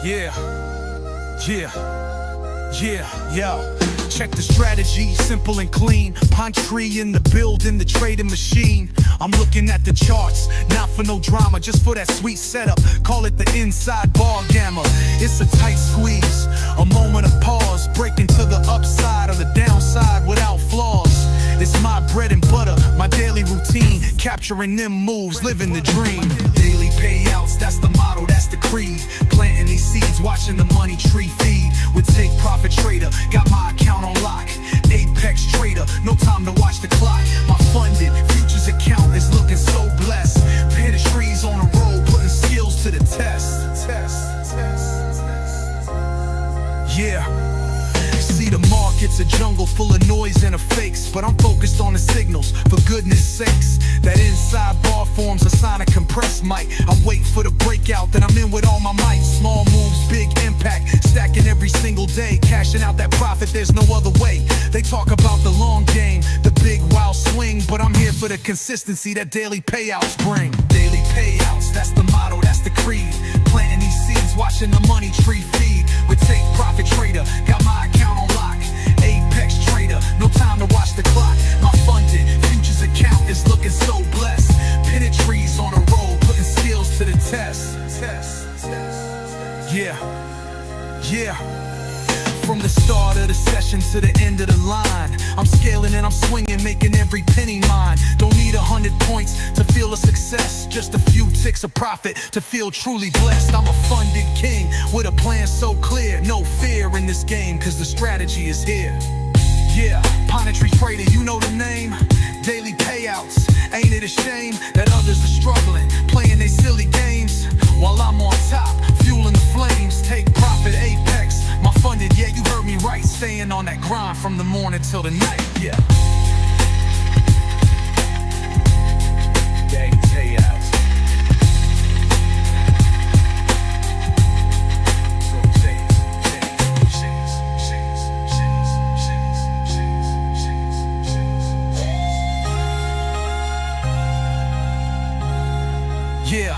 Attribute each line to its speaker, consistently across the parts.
Speaker 1: Yeah, yeah, yo. Check the strategy, simple and clean. Pine tree in the building, the trading machine. I'm looking at the charts, not for no drama, just for that sweet setup. Call it the inside bar gamma. It's a tight squeeze, a moment of pause, breaking to the upside or the downside without flaws. It's my bread and butter, my daily routine, capturing them moves, living the dream. Daily payouts, that's the motto, that's the creed. Planting these seeds, watching the money tree feed. With Take Profit Trader, got my account on lock. Apex Trader, no time to watch the clock. My funded futures account is looking so blessed. Pin trees on a roll, putting skills to the test. Yeah. See, the market's a jungle full of noise and of fakes, but I'm focused on the signals, for goodness sakes. That inside bar forms a sign of compressed mic. I wait for the breakout, then I'm in with all my might. Small moves, big impact, stacking every single day, cashing out that profit, there's no other way. They talk about the long game, the big wild swing, but I'm here for the consistency that daily payouts bring. Daily payouts, that's the motto, that's the creed. Planting these seeds, watching the money tree feed. With Take Profit Trader, got my account on lock. Apex Trader, no time to watch the clock. My funded futures account is looking so blessed. Pinning trees on a roll, putting skills to the test. Yeah, yeah. From the start of the session to the end of the line, I'm scaling and I'm swinging, making every penny mine. Don't need 100 points to feel a success, just a few ticks of profit to feel truly blessed. I'm a funded king with a plan so clear, no fear in this game, cause the strategy is here. Yeah, Planetary Trader, you know the name. Daily payouts, ain't it a shame that others are struggling, playing their silly games, while I'm on top, fueling the flames. Take Profit, Apex, my funded, yeah, you heard me right. Staying on that grind from the morning till the night, yeah. Daily payouts. Yeah.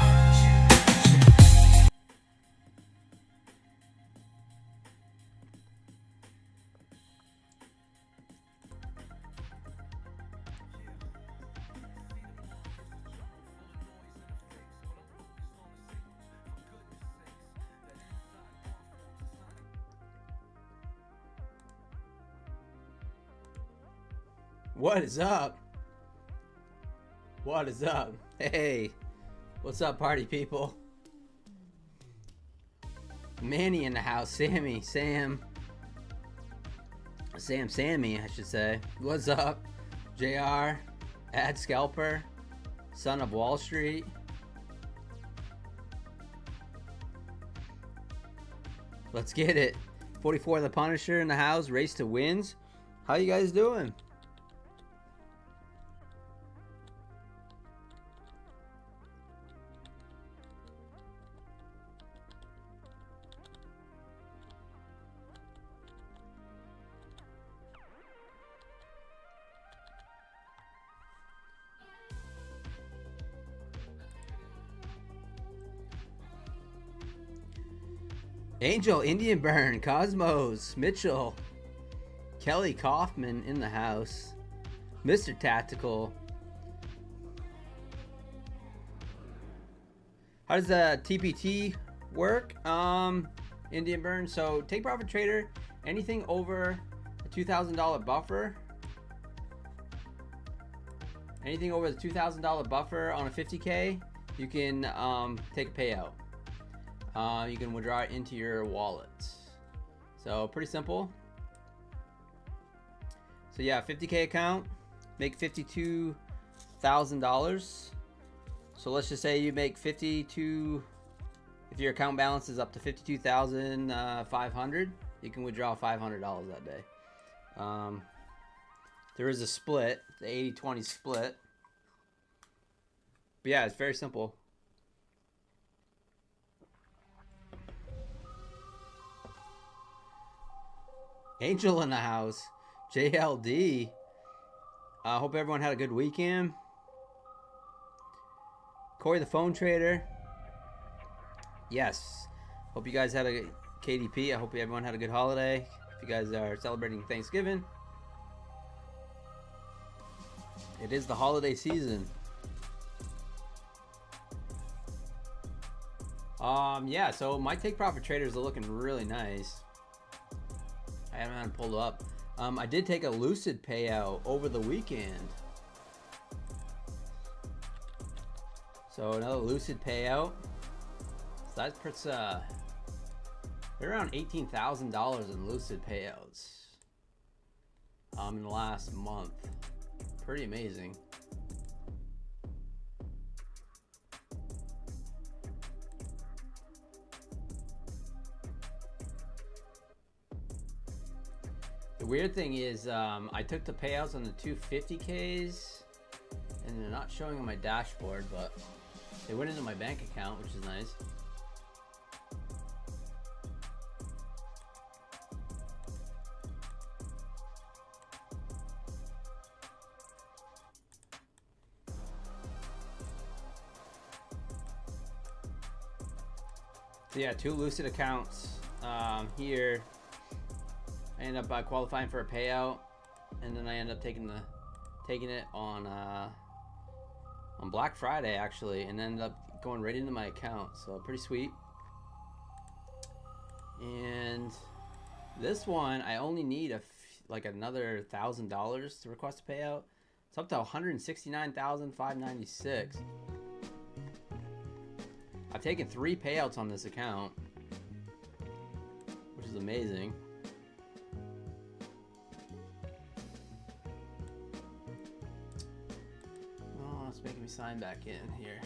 Speaker 2: What is up? What is up? Hey, what's up, party people? Manny in the house. Sammy, Sammy, I should say. What's up? JR, Ad Scalper, Son of Wall Street. Let's get it. 44 the Punisher in the house. Race to wins. How you guys doing? Angel, Indian Burn, Cosmos, Mitchell, Kelly Kaufman in the house, Mr. Tactical. How does the TPT work? Indian Burn. So Take Profit Trader, anything over a $2,000 buffer. Anything over the $2,000 buffer on a 50K, you can take a payout. You can withdraw it into your wallet. So pretty simple. So yeah, 50K account, make $52,000. So let's just say you make 52. If your account balance is up to 52,500, you can withdraw $500 that day. There is a split, the 80-20 split. But yeah, it's very simple. Angel in the house. JLD. I hope everyone had a good weekend. Corey the Phone Trader. Yes. Hope you guys had a KDP. I hope everyone had a good holiday. If you guys are celebrating Thanksgiving, it is the holiday season. Yeah, so my take profit traders are looking really nice. I haven't had them pulled up. I did take a Lucid payout over the weekend. So another Lucid payout. So that puts they're around $18,000 in Lucid payouts in the last month. Pretty amazing. The weird thing is I took the payouts on the 250Ks and they're not showing on my dashboard, but they went into my bank account, which is nice. So yeah, 2 Lucid accounts here. I end up qualifying for a payout, and then I end up taking it on Black Friday actually, and ended up going right into my account. So pretty sweet. And this one I only need like another $1,000 to request a payout. It's up to $169,596. I've taken 3 payouts on this account, which is amazing. Oh, it's making me sign back in here.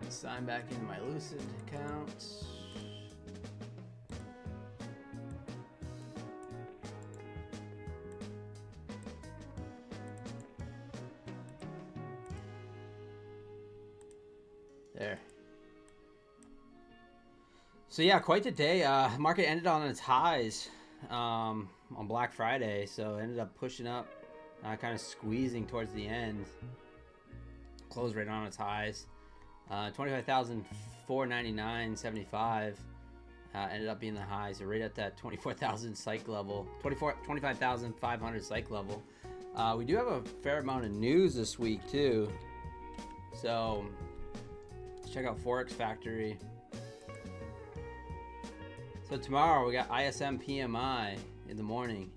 Speaker 2: Sign back into my Lucid account. There. So yeah, quite the day. Market ended on its highs on Black Friday, so it ended up pushing up, kind of squeezing towards the end. Closed right on its highs. 25,499.75 ended up being the high, so right at that 24,000 psych level, 25,500 psych level. We do have a fair amount of news this week too, so let's check out Forex Factory. So tomorrow we got ISM PMI in the morning.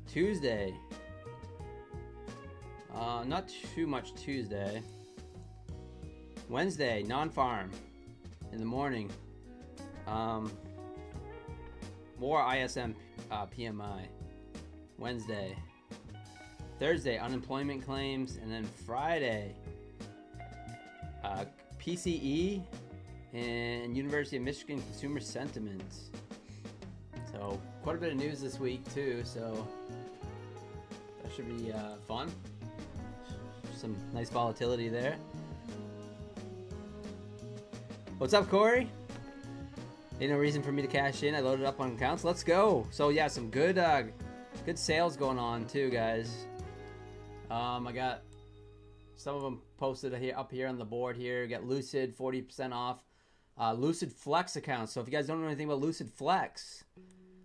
Speaker 2: Tuesday, not too much Tuesday. Wednesday, non-farm in the morning. More ISM PMI. Wednesday. Thursday, unemployment claims. And then Friday, PCE and University of Michigan consumer sentiments. So quite a bit of news this week too, so that should be fun. Some nice volatility there. What's up, Corey? Ain't no reason for me to cash in. I loaded up on accounts. Let's go. So yeah, some good good sales going on too, guys. I got some of them posted here up here on the board here. Got Lucid 40% off. Lucid Flex accounts. So if you guys don't know anything about Lucid Flex,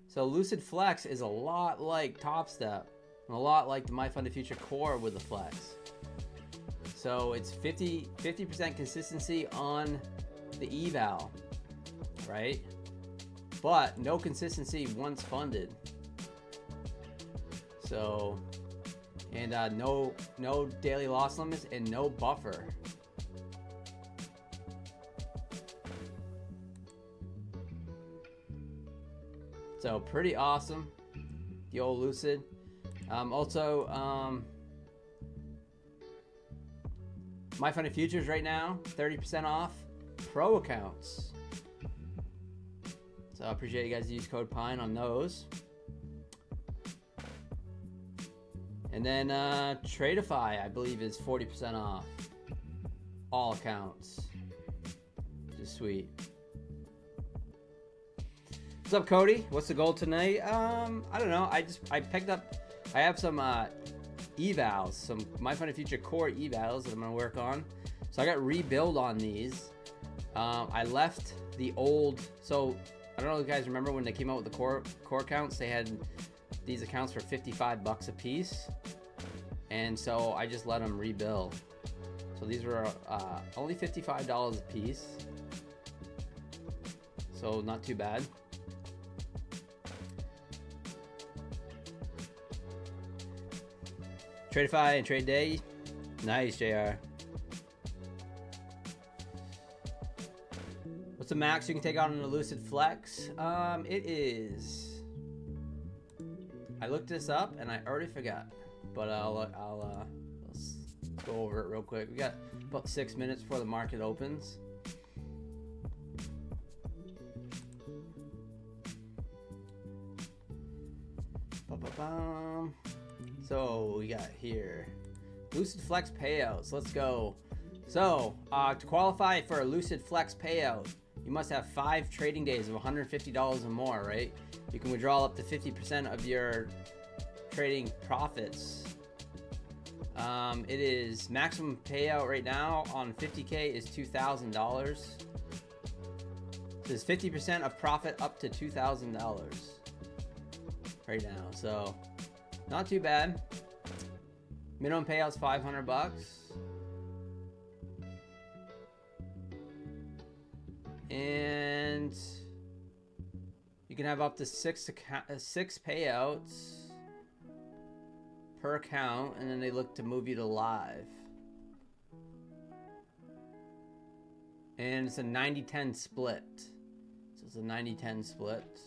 Speaker 2: so Lucid Flex is a lot like Top Step and a lot like the My Funded Future Core with the Flex. So it's 50% consistency on the eval, right? But no consistency once funded. So, and no daily loss limits and no buffer. So pretty awesome, the old Lucid. My Funny Futures right now, 30% off pro accounts. So I appreciate you guys use code PINE on those. And then Tradeify, I believe, is 40% off all accounts. Just sweet. What's up, Cody? What's the goal tonight? I don't know. I picked up. I have some evals, some My Funny Future core evals that I'm gonna work on. So I got rebuild on these. I left the old. So I don't know if you guys remember when they came out with the core accounts. They had these accounts for $55 a piece, and so I just let them rebuild. So these were only $55 a piece, so not too bad. Tradeify and Trade Day, nice, JR. What's the max you can take out on the Lucid Flex? It is. I looked this up and I already forgot, but let's go over it real quick. We got about 6 minutes before the market opens. Ba-ba-bum. So we got here Lucid Flex payouts. Let's go. So to qualify for a Lucid Flex payout, you must have 5 trading days of $150 or more, right? You can withdraw up to 50% of your trading profits. It is maximum payout right now on 50K is $2,000. There's 50% of profit up to $2,000 right now, so not too bad. Minimum payout's $500. And you can have up to 6 payouts per account, and then they look to move you to live. And it's a 90-10 split. So it's a 90-10 split.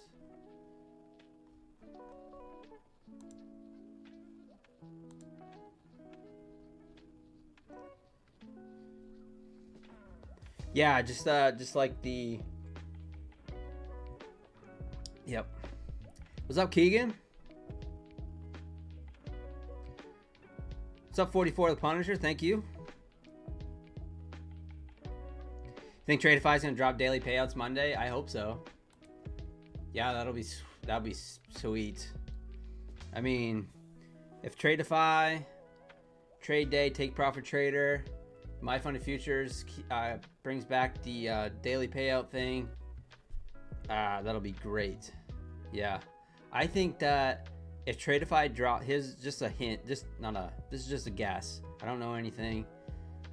Speaker 2: Yeah, just like the. Yep. What's up, Keegan? What's up, 44 the Punisher? Thank you. Think Tradeify is gonna drop daily payouts Monday? I hope so. Yeah, that'll be sweet. I mean, if Tradeify, Trade Day, Take Profit Trader, My Funny Futures brings back the daily payout thing, that'll be great. Yeah, I think that if Tradeify drop, here's just a hint, this is just a guess. I don't know anything.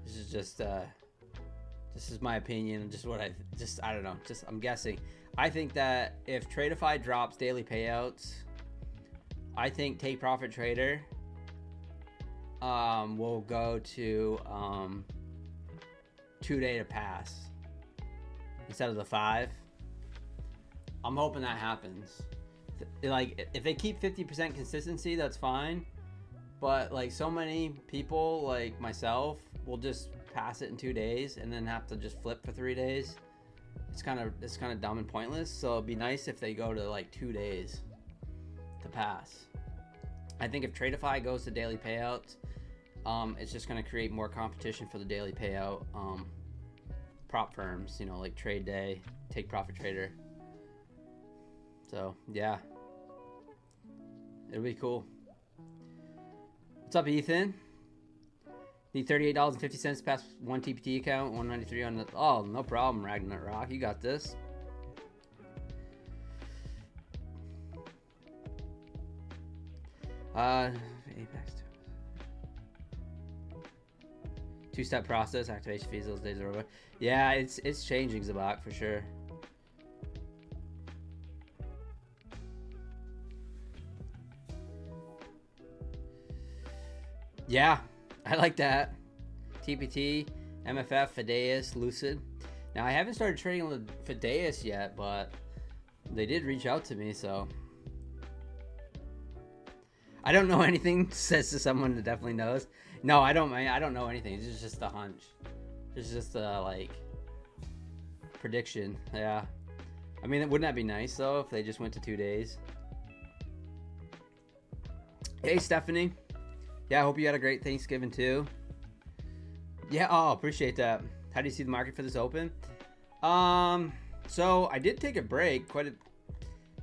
Speaker 2: This is just this is my opinion. Just what I don't know. I'm guessing. I think that if Tradeify drops daily payouts, I think Take Profit Trader will go to 2 day to pass instead of the 5. I'm hoping that happens. Like, if they keep 50% consistency, that's fine. But like, so many people like myself will just pass it in 2 days and then have to just flip for 3 days. It's kind of dumb and pointless. So it'd be nice if they go to like 2 days to pass. I think if Tradeify goes to daily payouts, it's just going to create more competition for the daily payout prop firms, you know, like Trade Day, Take Profit Trader. So yeah, it'll be cool. What's up, Ethan? Need $38.50 past 1 TPT account, 193 on the. Oh, no problem, Ragnarok Rock. You got this. Apex. 2-step process, activation fees, those days are over. Yeah, it's changing, Zabak, for sure. Yeah, I like that. TPT, MFF, Fideus, Lucid. Now, I haven't started trading with Fideus yet, but they did reach out to me, so. I don't know anything, says to someone that definitely knows. No, I don't know anything. It's just a hunch. It's just a, like, prediction. Yeah. I mean, wouldn't that be nice, though, if they just went to 2 days? Hey, Stephanie. Yeah, I hope you had a great Thanksgiving, too. Yeah, oh, appreciate that. How do you see the market for this open? So I did take a break, quite a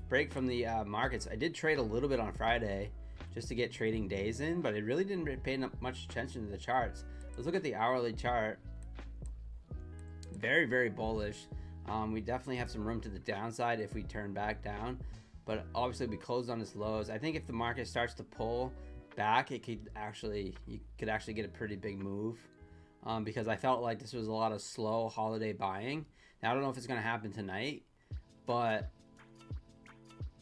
Speaker 2: break from the markets. I did trade a little bit on Friday just to get trading days in, but I really didn't pay much attention to the charts. Let's look at the hourly chart. Very, very bullish. We definitely have some room to the downside if we turn back down, but obviously we closed on its lows. I think if the market starts to pull back, you could actually get a pretty big move, because I felt like this was a lot of slow holiday buying. Now, I don't know if it's going to happen tonight, but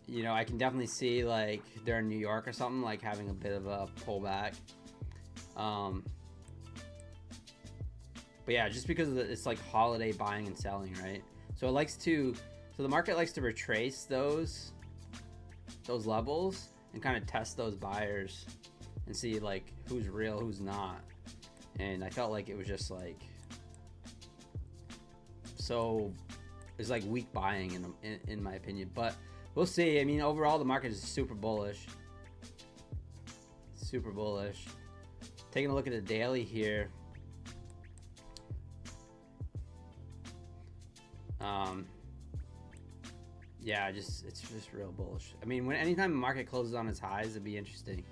Speaker 2: you know, I can definitely see, like, they're in New York or something, like having a bit of a pullback. But yeah, just because it's like holiday buying and selling, right? So the market likes to retrace those levels and kind of test those buyers and see, like, who's real, who's not. And I felt like it was just like, so it's like weak buying in my opinion, but we'll see. I mean, overall, the market is super bullish. Super bullish. Taking a look at the daily here. Yeah, it's just real bullish. I mean, anytime the market closes on its highs, it'd be interesting.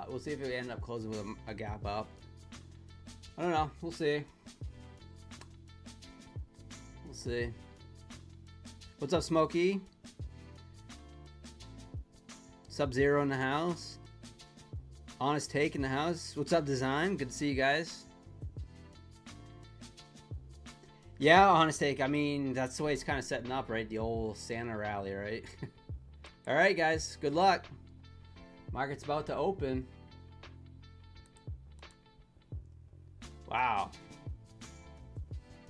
Speaker 2: We'll see if we end up closing with a gap up. I don't know. We'll see. We'll see. What's up, Smokey? Sub-Zero in the house. Honest Take in the house. What's up, Design? Good to see you guys. Yeah, Honest Take. I mean, that's the way it's kind of setting up, right? The old Santa rally, right? All right, guys. Good luck. Market's about to open. Wow.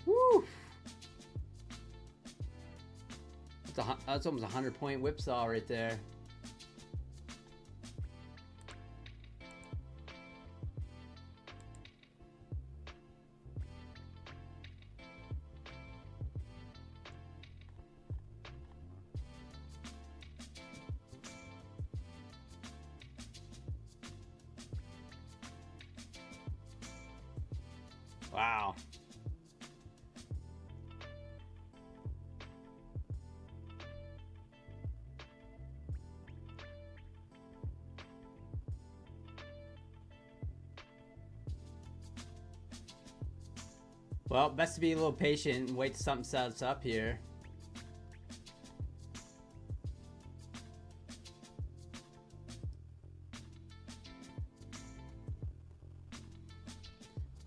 Speaker 2: Woo. That's almost a 100-point whipsaw right there. Wow. Well, best to be a little patient and wait till something sets up here.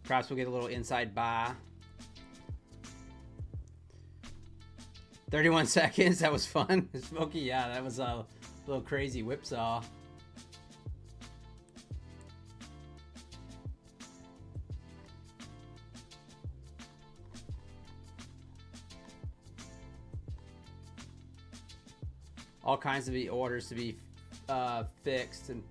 Speaker 2: Perhaps we'll get a little inside buy. 31 seconds. That was fun. Smokey, yeah, that was a little crazy whipsaw. All kinds of orders to be fixed and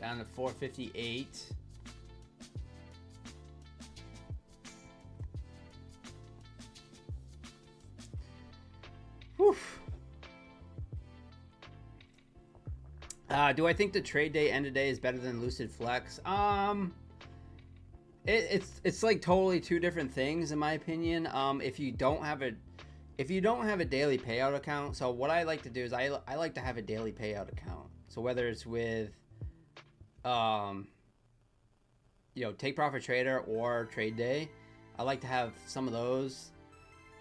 Speaker 2: down to 458. Whew. Do I think the trade day end of day is better than Lucid Flex? It's like totally two different things in my opinion. If you don't have a daily payout account, so what I like to do is I like to have a daily payout account. So whether it's with Take Profit Trader or Trade Day, I like to have some of those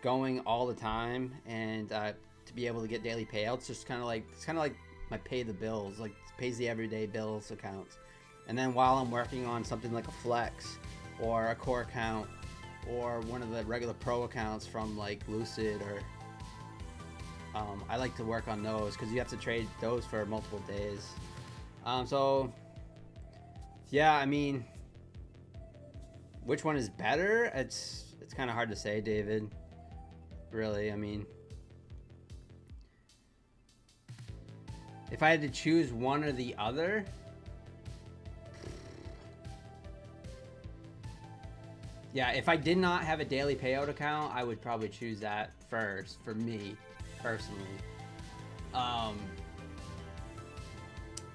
Speaker 2: going all the time, and to be able to get daily payouts. Just kind of like, it's kind of like my pay the bills, like pays the everyday bills account. And then while I'm working on something like a flex or a core account or one of the regular pro accounts from like Lucid, or I like to work on those because you have to trade those for multiple days. So yeah, I mean, which one is better? It's kind of hard to say, David. Really, I mean, If I had to choose one or the other, yeah, if I did not have a daily payout account, I would probably choose that first for me personally.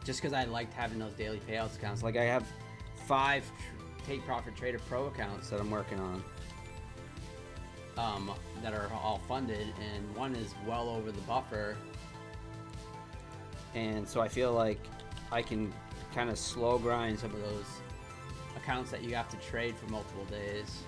Speaker 2: Just because I liked having those daily payouts accounts. Like I have 5 Take Profit Trader Pro accounts that I'm working on, that are all funded, and one is well over the buffer. And so I feel like I can kind of slow grind some of those accounts that you have to trade for multiple days.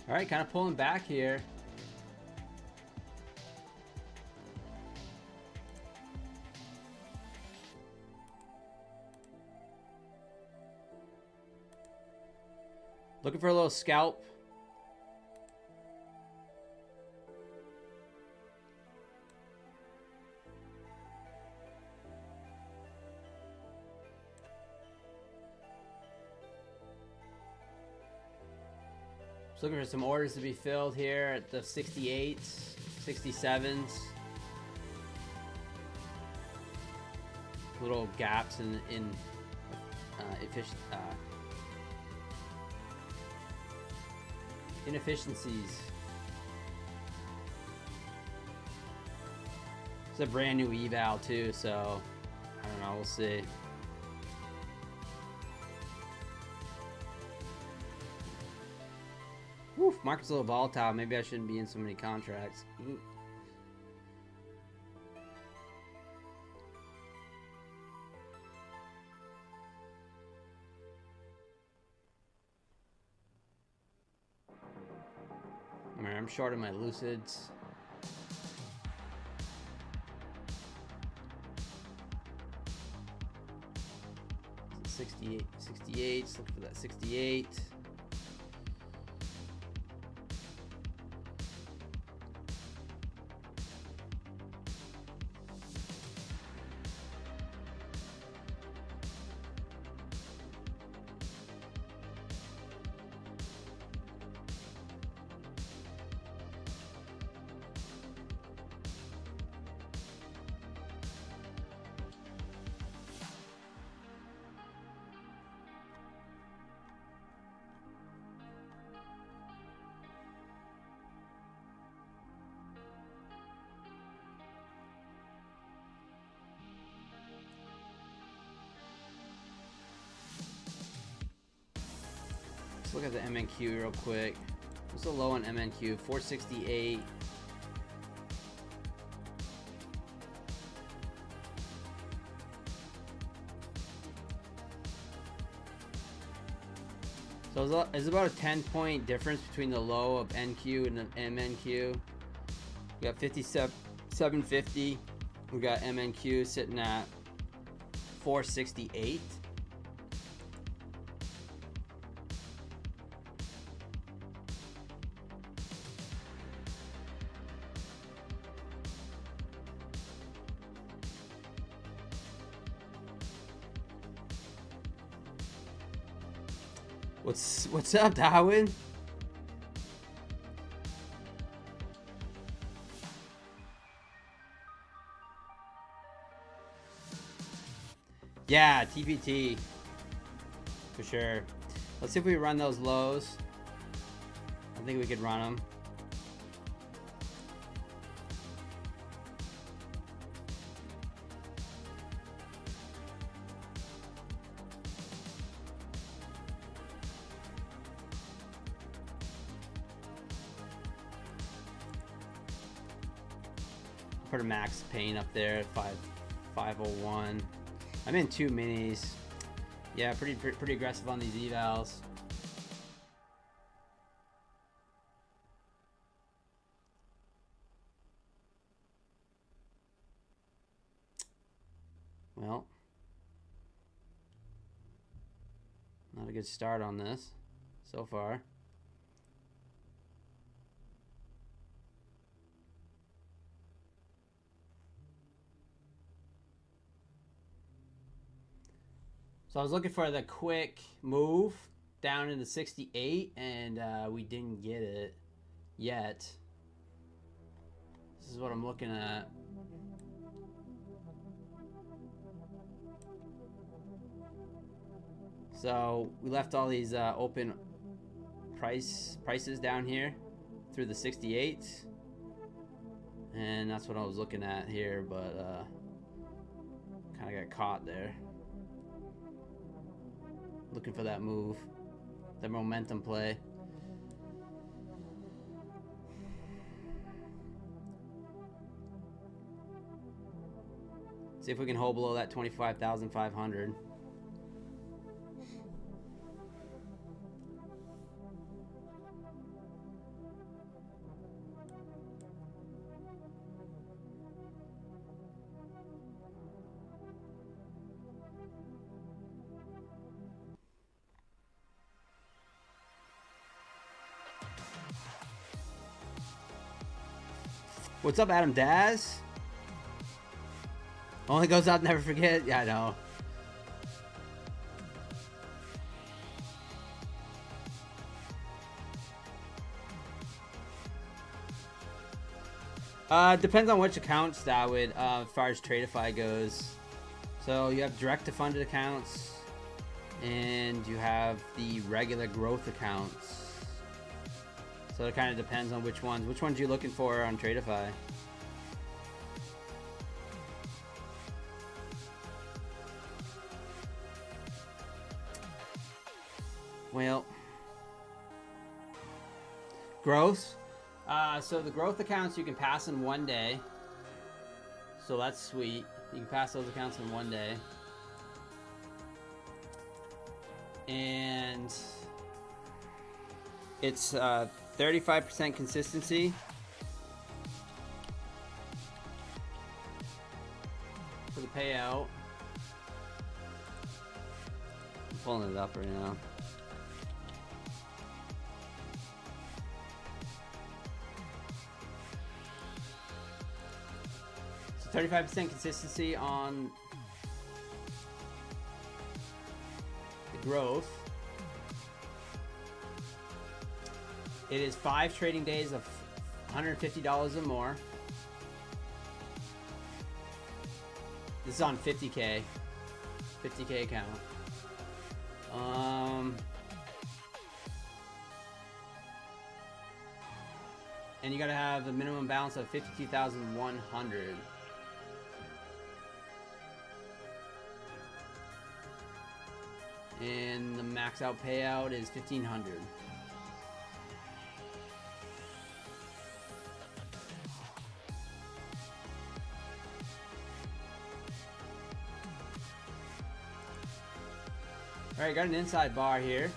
Speaker 2: All right, kind of pulling back here. Looking for a little scalp. Just looking for some orders to be filled here at the 68s, 67s. Little gaps in inefficiencies. It's a brand new eval too, so I don't know, we'll see. Woof, market's a little volatile. Maybe I shouldn't be in so many contracts. Ooh. Alright, I'm shorting my Lucids. It's 68, 68. Look for that 68. Look at the MNQ real quick. What's the low on MNQ? 468. So it's about a 10-point difference between the low of NQ and the MNQ. We got 57.50. We got MNQ sitting at 468. What's up, Darwin? Yeah, TPT for sure. Let's see if we run those lows. I think we could run them. Put a max pain up there at 501. I'm in 2 minis. Yeah, pretty aggressive on these evals. Well, not a good start on this so far. So I was looking for the quick move down into 68, and we didn't get it yet. This is what I'm looking at. So we left all these open prices down here through the 68, and that's what I was looking at here, but kind of got caught there. Looking for that move, the momentum play. See if we can hold below that 25,500. What's up, Adam Daz? Only goes out, never forget. Yeah, I know. Depends on which accounts that would, as far as Tradeify goes. So you have direct to funded accounts, and you have the regular growth accounts. So it kind of depends on which ones. Which ones you looking for on Tradeify? Well, growth. So the growth accounts you can pass in 1 day. So that's sweet. You can pass those accounts in 1 day. And it's 35% consistency. For the payout. I'm pulling it up right now. So 35% consistency on the growth. It is 5 trading days of $150 or more. This is on 50K account. And you gotta have a minimum balance of 52,100. And the max out payout is 1,500. Alright, got an inside bar here.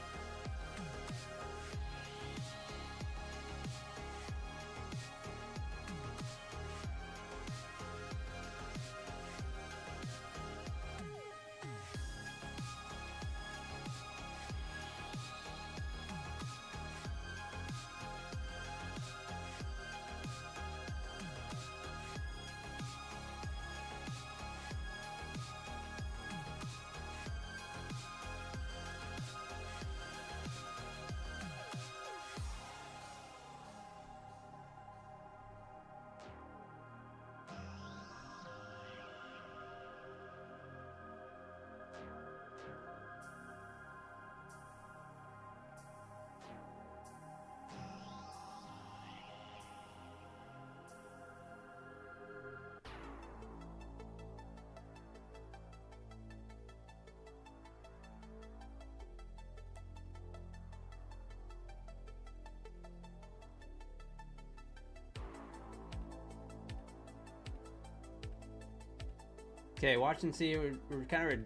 Speaker 2: Okay, watch and see. We're kind of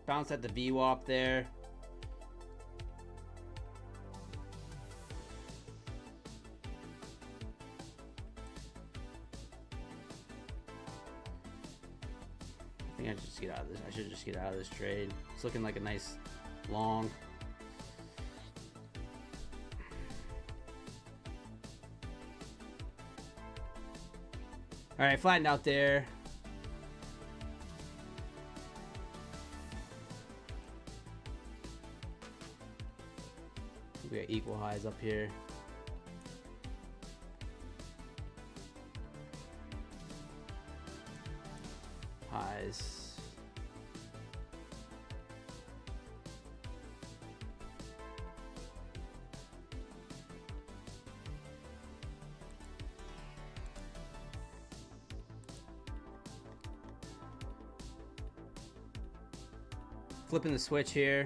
Speaker 2: bounced at the VWAP there. I think I should just get out of this. I should just get out of this trade. It's looking like a nice long. All right, flattened out there. We got equal highs up here. Highs. Flipping the switch here.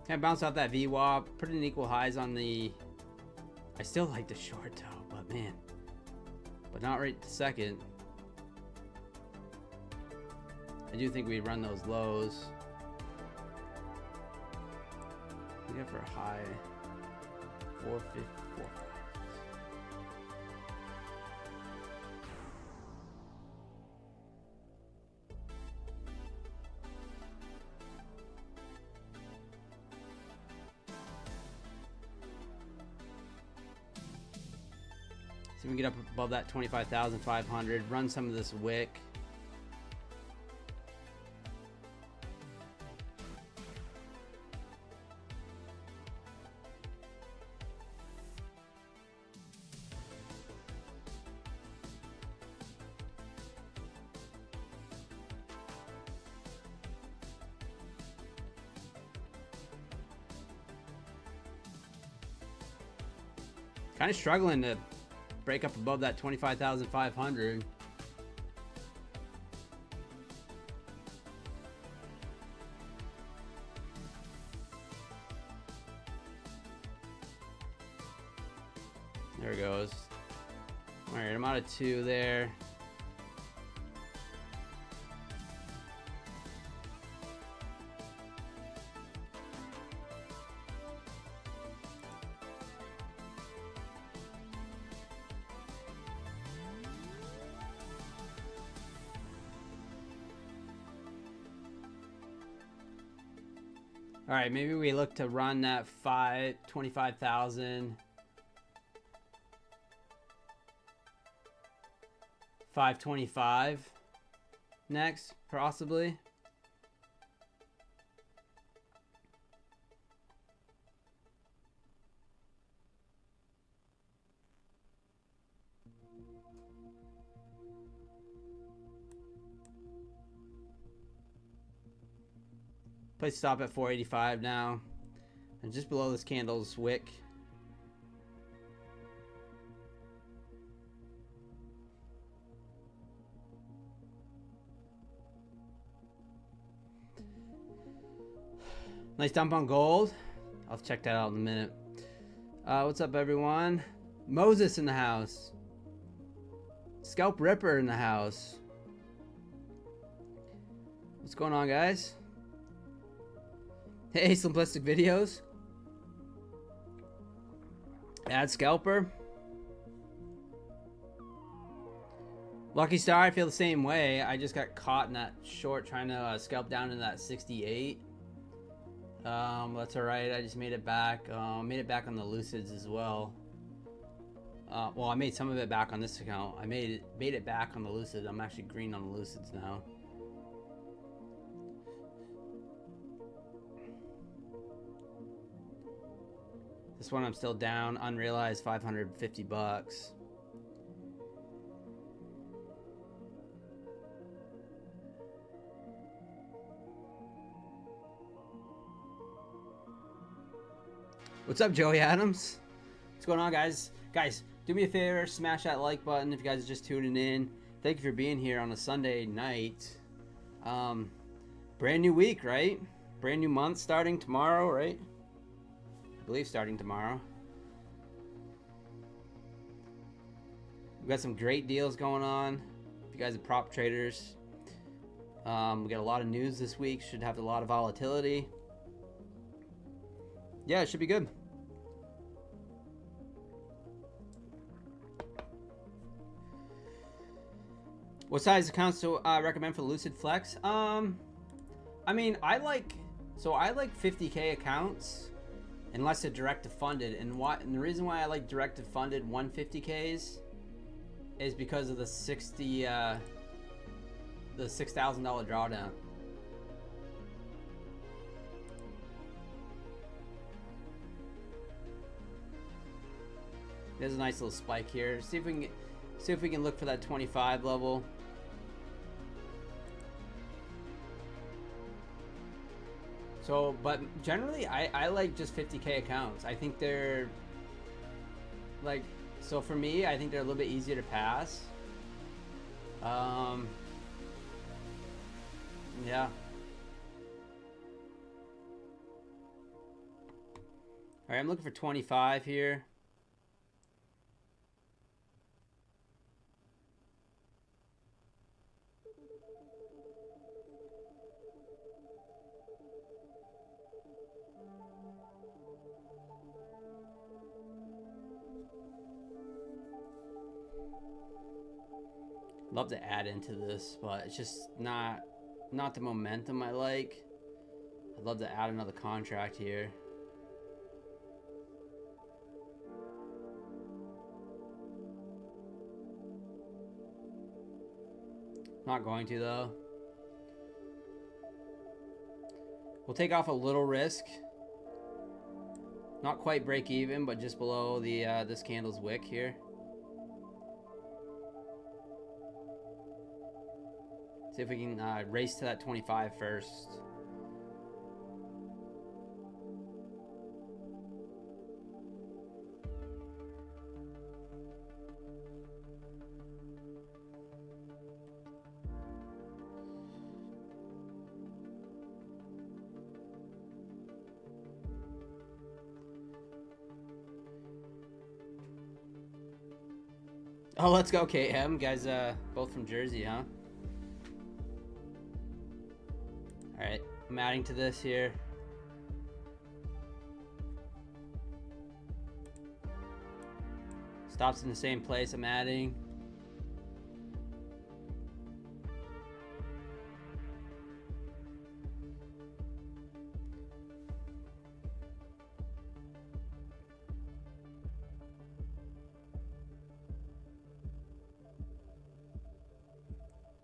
Speaker 2: Kind of bounce off that VWAP, put in equal highs on the. I still like the short though, but man, but not right this second. I do think we run those lows. We got for a high 454. So we can get up above that 25,500, run some of this wick. Kind of struggling to break up above that 25,500. There it goes. All right, I'm out of 2 there. All right, maybe we look to run that 25,000. 525 next, possibly. Place stop at 485 now, and just below this candle's wick. Nice dump on gold. I'll check that out in a minute. What's up, everyone? Moses in the house. Scalp Ripper in the house. What's going on, guys? Hey, simplistic videos. Add scalper. Lucky Star, I feel the same way. I just got caught in that short trying to scalp down in that 68. That's alright. I just made it back. Made it back on the Lucids as well. Well, I made some of it back on this account. I made it back on the Lucid. I'm actually green on the Lucids now. This one I'm still down, unrealized 550 bucks. What's up, Joey Adams? What's going on, guys? Guys, do me a favor, smash that like button if you guys are just tuning in. Thank you for being here on a Sunday night. Brand new week, right? Brand new month starting tomorrow, right? I believe starting tomorrow. We've got some great deals going on. If you guys are prop traders, we got a lot of news this week. Should have a lot of volatility. Yeah, it should be good. What size accounts do I recommend for Lucid Flex? I mean, I like 50K accounts unless they're direct to funded. And the reason why I like direct to funded 150Ks is because of the $6,000 drawdown. There's a nice little spike here. See if we can look for that 25 level. So, but generally, I like just 50K accounts. I think they're like, so for me, I think they're a little bit easier to pass. Yeah. All right, I'm looking for 25 here. Love to add into this, but it's just not the momentum I like. I'd love to add another contract here. Not going to though. We'll take off a little risk. Not quite break even, but just below the this candle's wick here. See if we can race to that 25 first. Oh, let's go, KM. Guys, both from Jersey, huh? Alright, I'm adding to this here. Stops in the same place, I'm adding.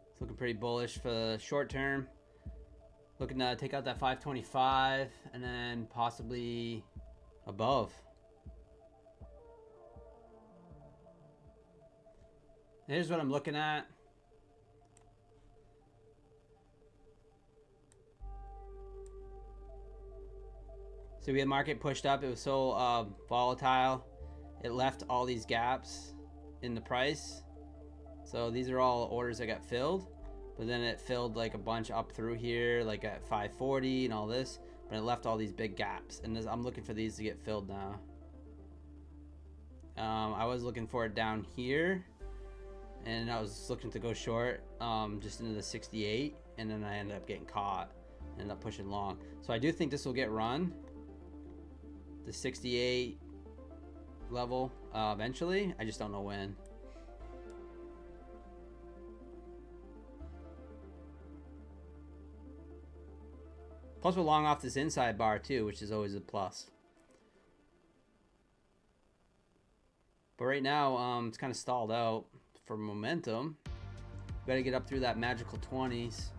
Speaker 2: It's looking pretty bullish for the short term. Looking to take out that 525 and then possibly above. Here's what I'm looking at. So we had market pushed up. It was so volatile. It left all these gaps in the price. So these are all orders that got filled. But then it filled like a bunch up through here, like at 540 and all this. But it left all these big gaps. And I'm looking for these to get filled now. I was looking for it down here. And I was looking to go short just into the 68. And then I ended up getting caught. Ended up pushing long. So I do think this will get run. The 68 level eventually. I just don't know when. Plus we're long off this inside bar too, which is always a plus. But right now, it's kind of stalled out for momentum. Better get up through that magical 20s.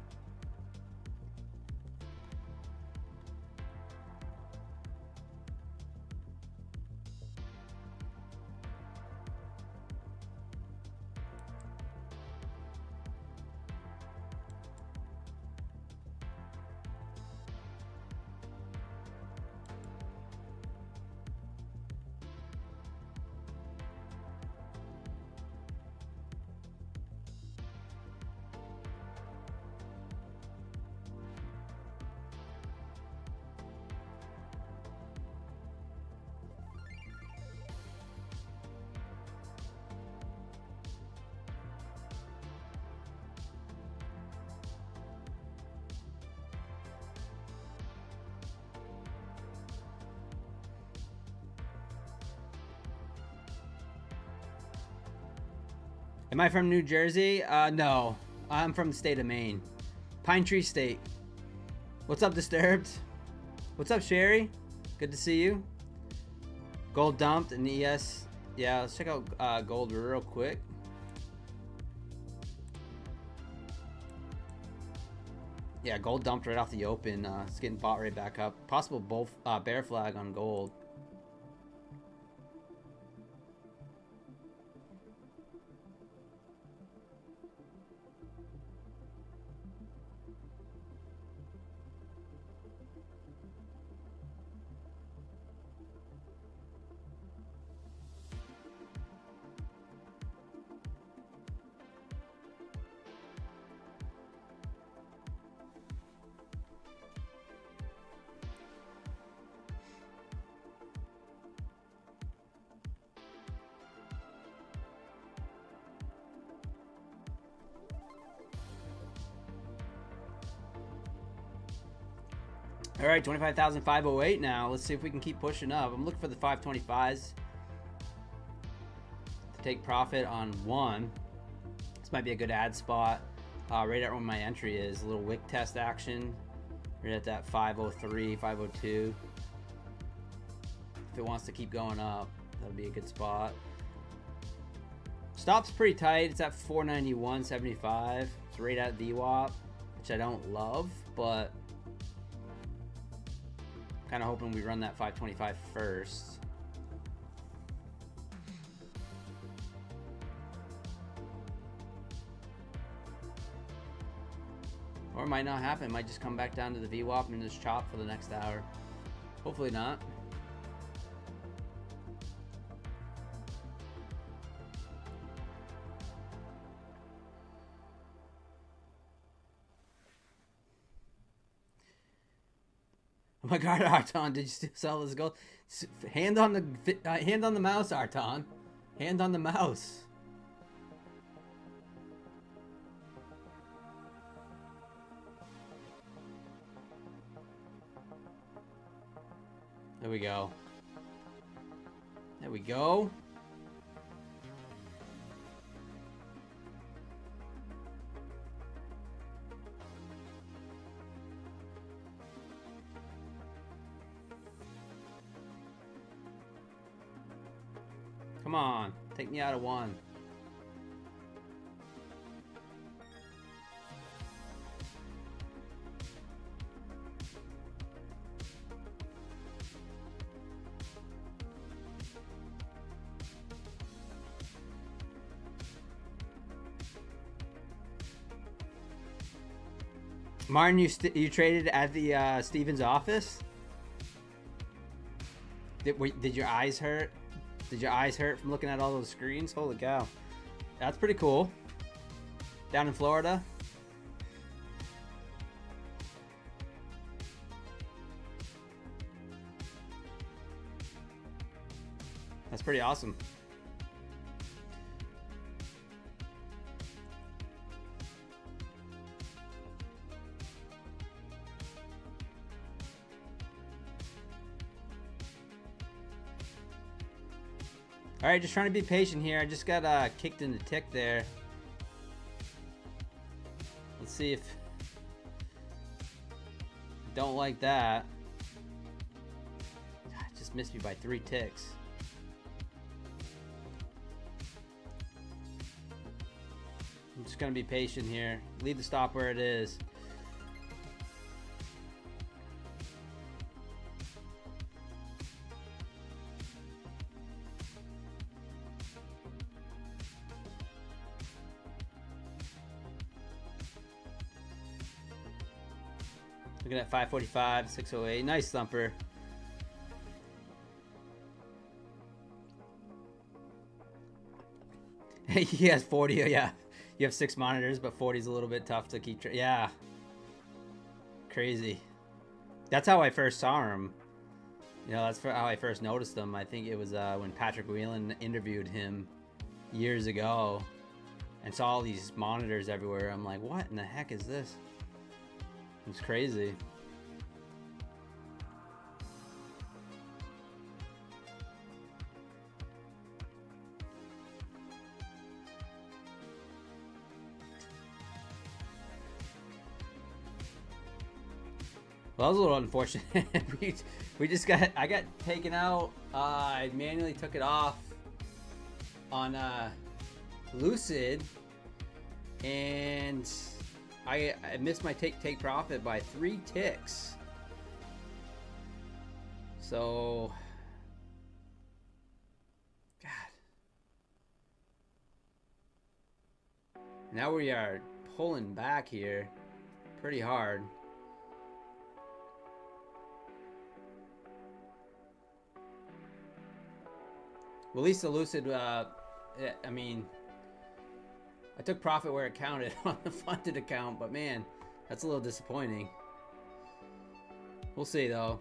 Speaker 2: Am I from New Jersey? No, I'm from the state of Maine. Pine Tree State. What's up, Disturbed? What's up, Sherry? Good to see you. Gold dumped and ES. Yeah, let's check out gold real quick. Yeah, gold dumped right off the open. It's getting bought right back up. Possible bear flag on gold. All right, 25,508 now. Let's see if we can keep pushing up. I'm looking for the 525s to take profit on one. This might be a good ad spot. Right at where my entry is. A little wick test action. Right at that 503, 502. If it wants to keep going up, that'll be a good spot. Stop's pretty tight. It's at 491.75. It's right at VWAP, which I don't love, but kind of hoping we run that 525 first. Or it might not happen. It might just come back down to the VWAP and just chop for the next hour. Hopefully not. Oh my God, Arton, did you still sell this gold? Hand on the mouse, Arton. Hand on the mouse. There we go. There we go. Come on, take me out of one. Martin, you traded at the Stevens office? Did your eyes hurt? Did your eyes hurt from looking at all those screens? Holy cow. That's pretty cool. Down in Florida. That's pretty awesome. All right, just trying to be patient here. I just got kicked in the tick there. Let's see if... Don't like that. Just missed me by 3 ticks. I'm just gonna be patient here. Leave the stop where it is. Looking at 545, 608. Nice thumper. He has 40. Yeah, you have 6 monitors, but 40 is a little bit tough to keep. Yeah, crazy. That's how I first saw him. You know, that's how I first noticed him. I think it was when Patrick Whelan interviewed him years ago, and saw all these monitors everywhere. I'm like, what in the heck is this? It's crazy. Well, that was a little unfortunate. I got taken out. I manually took it off on Lucid, and I missed my take profit by 3 ticks. So, God. Now we are pulling back here pretty hard. Well, at least the Lucid, I mean, I took profit where it counted on the funded account, but man, that's a little disappointing. We'll see though.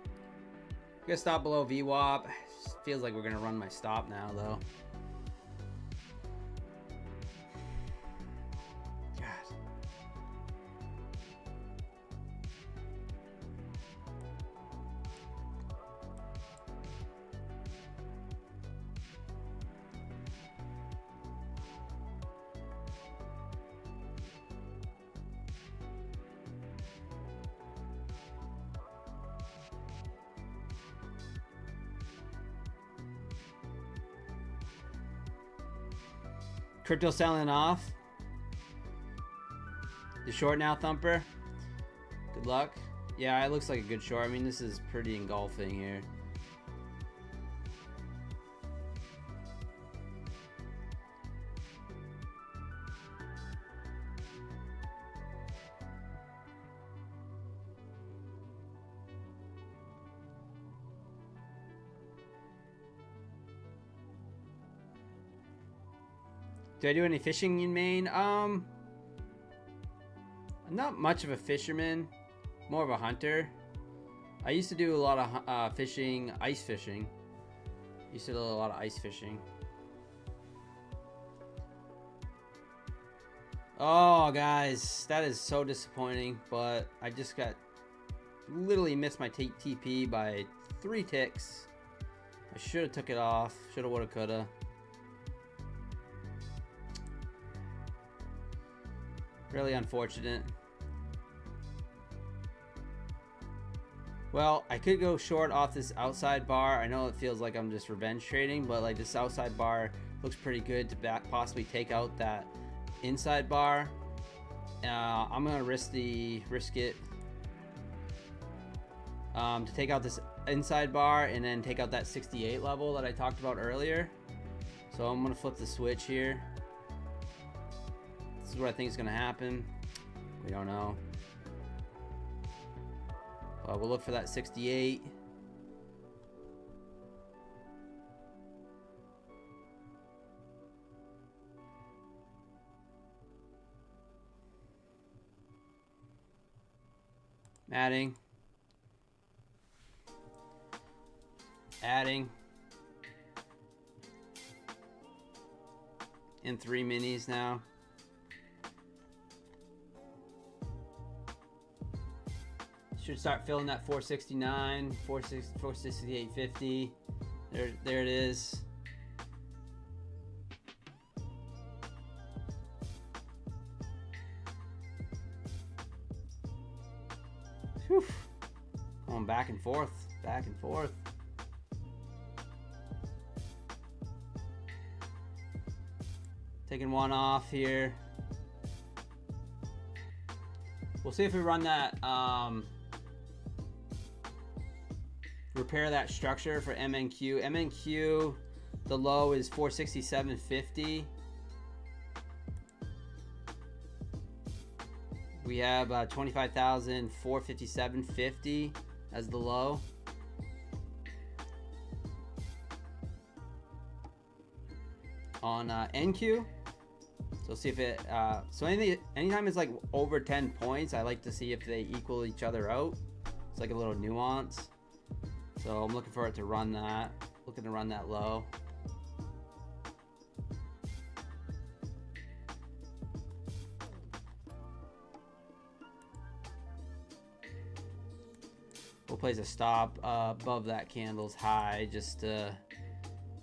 Speaker 2: I'm gonna stop below VWAP. Feels like we're gonna run my stop now though. Crypto selling off. You short now, Thumper? Good luck. Yeah, it looks like a good short. I mean, this is pretty engulfing here. Do I do any fishing in Maine? I'm not much of a fisherman, more of a hunter. I used to do a lot of fishing, ice fishing. Used to do a lot of ice fishing. Oh, guys, that is so disappointing. But I just got literally missed my TP by 3 ticks. I should have took it off. Shoulda, woulda, coulda. Really unfortunate. Well, I could go short off this outside bar. I know it feels like I'm just revenge trading, but like this outside bar looks pretty good to possibly take out that inside bar. I'm gonna risk it to take out this inside bar and then take out that 68 level that I talked about earlier. So I'm gonna flip the switch here. This is what I think is going to happen. We don't know. We'll look for that 68. Adding. In 3 minis now. Should start filling that 469, 468.50. There it is. Whew. Going back and forth, back and forth. Taking one off here. We'll see if we run that. Repair that structure for MNQ. MNQ, the low is 467.50. We have 25,457.50 as the low. On NQ, so see if it. So anytime it's like over 10 points, I like to see if they equal each other out. It's like a little nuance. So I'm looking for it to run that. Looking to run that low. We'll place a stop above that candle's high, just in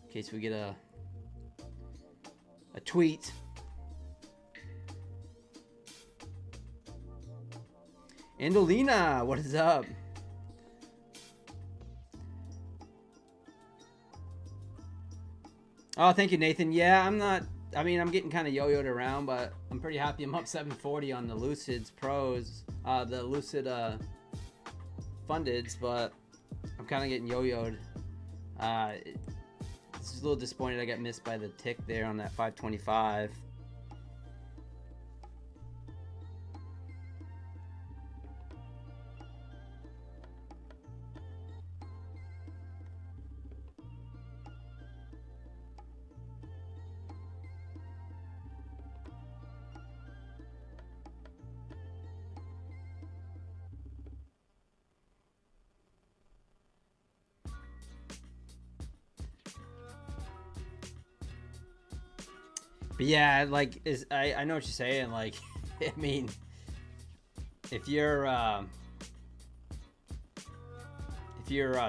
Speaker 2: case we get a tweet. Andolina, what is up? Oh, thank you, Nathan. Yeah, I'm getting kind of yo-yoed around, but I'm pretty happy. I'm up 740 on the Lucid's pros, the Lucid fundeds, but I'm kind of getting yo-yoed. It's a little disappointed I got missed by the tick there on that 525. But yeah, like, I know what you're saying. Like, I mean, if you're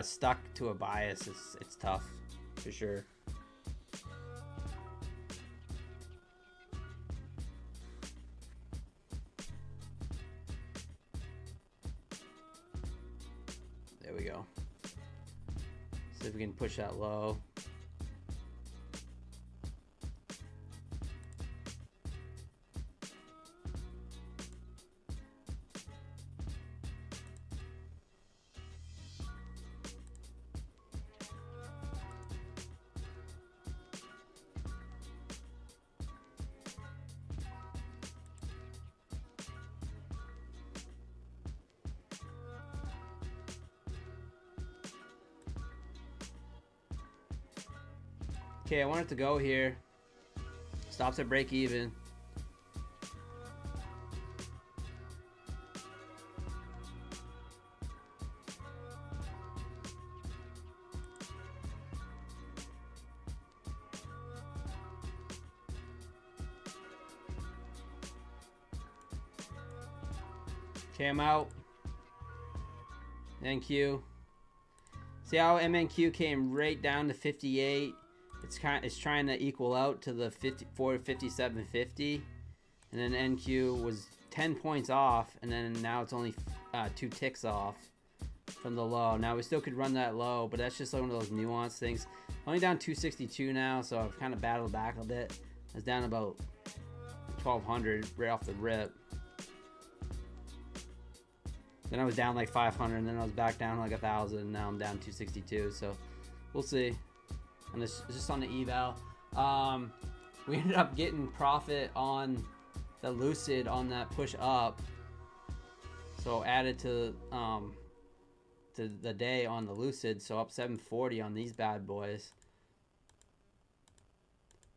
Speaker 2: stuck to a bias, it's tough for sure. There we go. See if we can push that low. Okay, I want it to go here. Stops at break even. Okay, I'm out. NQ. See how MNQ came right down to 58. It's trying to equal out to the 54 57.50, and then NQ was 10 points off, and then now it's only 2 ticks off from the low. Now we still could run that low, but that's just one of those nuanced things. Only down 262 now, so I've kind of battled back a bit. I was down about 1200 right off the rip. Then I was down like 500, and then I was back down like 1,000, and now I'm down 262. So we'll see. And this is just on the eval. We ended up getting profit on the Lucid on that push up, so added to the day on the Lucid, so up 740 on these bad boys.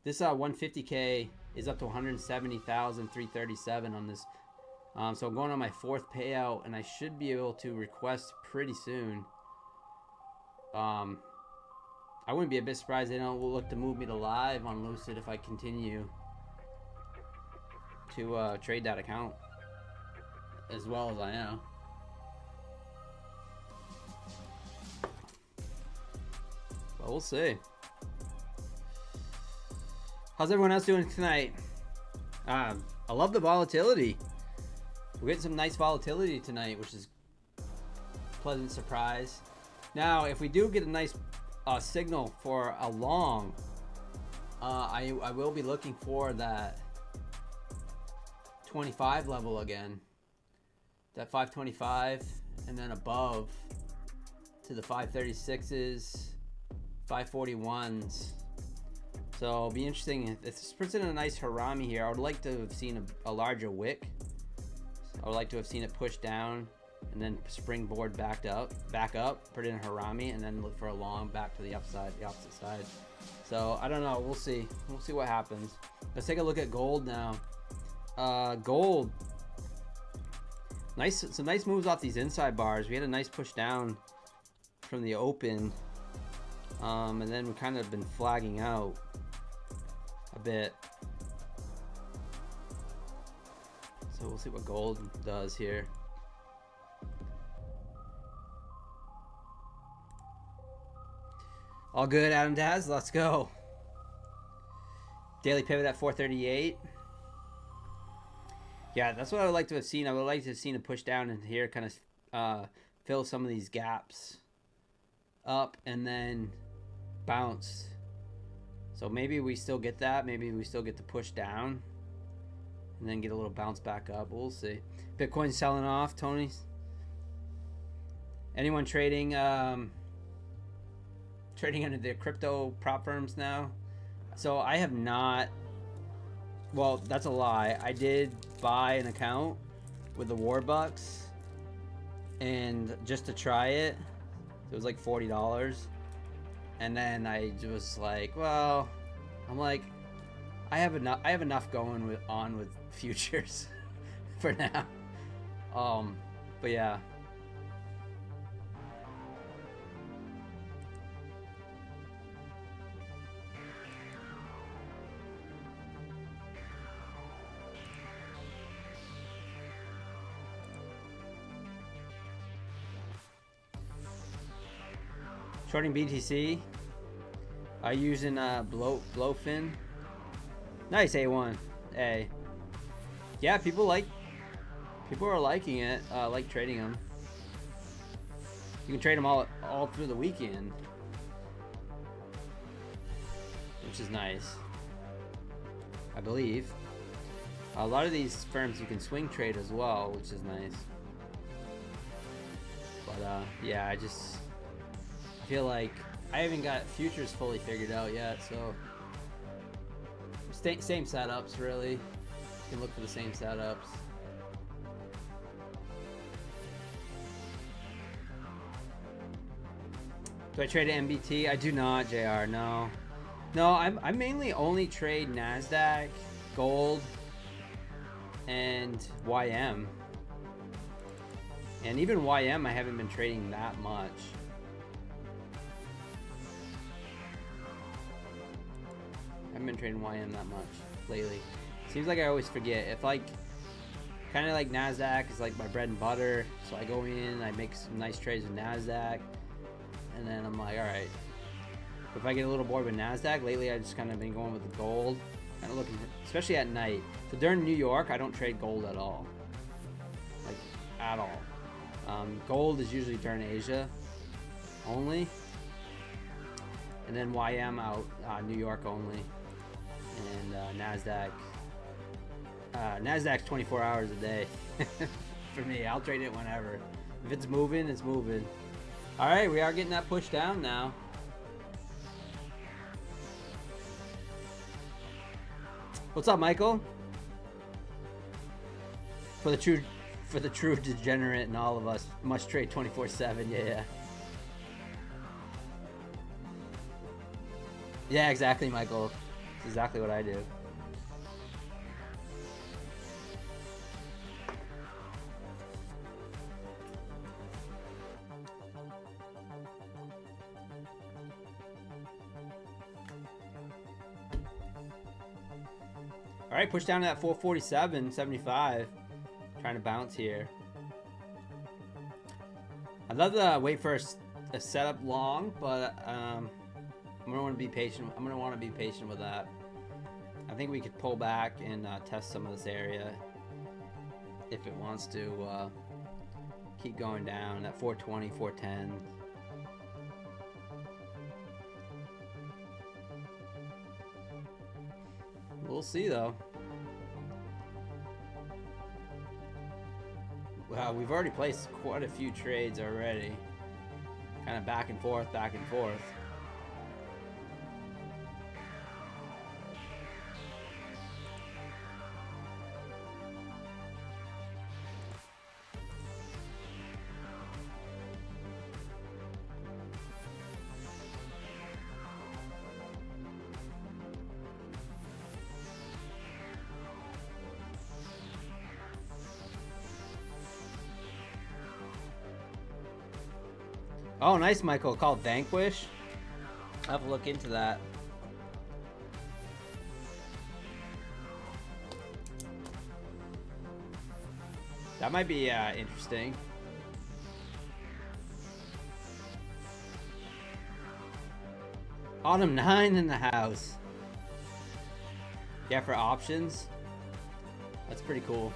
Speaker 2: This 150k is up to 170,337 on this. So I'm going on my 4th payout, and I should be able to request pretty soon. I wouldn't be a bit surprised they don't look to move me to live on Lucid if I continue to trade that account as well as I am. But we'll see. How's everyone else doing tonight? I love the volatility. We're getting some nice volatility tonight, which is a pleasant surprise. Now, if we do get a nice signal for a long, I will be looking for that 25 level again, that 525, and then above to the 536s, 541s. So it'll be interesting if this puts in a nice harami here. I would like to have seen a larger wick. I would like to have seen it push down and then springboard back up, put in a harami, and then look for a long back to the upside, the opposite side. So I don't know. We'll see. We'll see what happens. Let's take a look at gold now. Gold. Nice, some nice moves off these inside bars. We had a nice push down from the open, and then we kind of been flagging out a bit. So we'll see what gold does here. All good, Adam Daz. Let's go. Daily pivot at 438. Yeah, that's what I would like to have seen. I would like to have seen a push down in here, kind of fill some of these gaps up, and then bounce. So maybe we still get that. Maybe we still get to push down and then get a little bounce back up. We'll see. Bitcoin selling off, Tony. Anyone trading trading under the crypto prop firms now? So I have not. Well, that's a lie. I did buy an account with the Warbucks, and just to try it, it was like $40. And then I was like, well, I'm like, I have enough going on with futures for now. But yeah. Shorting BTC. Using Blowfin. Nice A1. A. Yeah, people are liking it. Like trading them. You can trade them all through the weekend, which is nice. I believe. A lot of these firms you can swing trade as well, which is nice. But yeah, I feel like I haven't got futures fully figured out yet, so same setups really. You can look for the same setups. Do I trade MBT? I do not, JR. No. I mainly only trade Nasdaq, gold, and YM. And even YM, I haven't been trading that much. I haven't been trading YM that much lately. Seems like I always forget. If like, kind of like Nasdaq is like my bread and butter, so I go in, I make some nice trades with Nasdaq, and then I'm like, all right. If I get a little bored with Nasdaq lately, I just kind of been going with the gold, kind of looking for, especially at night. So during New York, I don't trade gold at all, like at all. Gold is usually during Asia only, and then YM out New York only. And Nasdaq. Nasdaq's 24 hours a day for me. I'll trade it whenever. If it's moving, it's moving. All right, we are getting that push down now. What's up, Michael? For the true degenerate and all of us, must trade 24/7. Yeah. Yeah, exactly, Michael. That's exactly what I do. All right, push down to that 447.75. Trying to bounce here. I'd love to wait for a setup long, but I'm gonna want to be patient. I'm gonna want to be patient with that. I think we could pull back and test some of this area if it wants to keep going down at 420, 410. We'll see though. Wow, we've already placed quite a few trades already. Kind of back and forth, back and forth. Oh, nice, Michael. Called Vanquish. I'll have a look into that. That might be interesting. Autumn 9 in the house. Yeah, for options. That's pretty cool.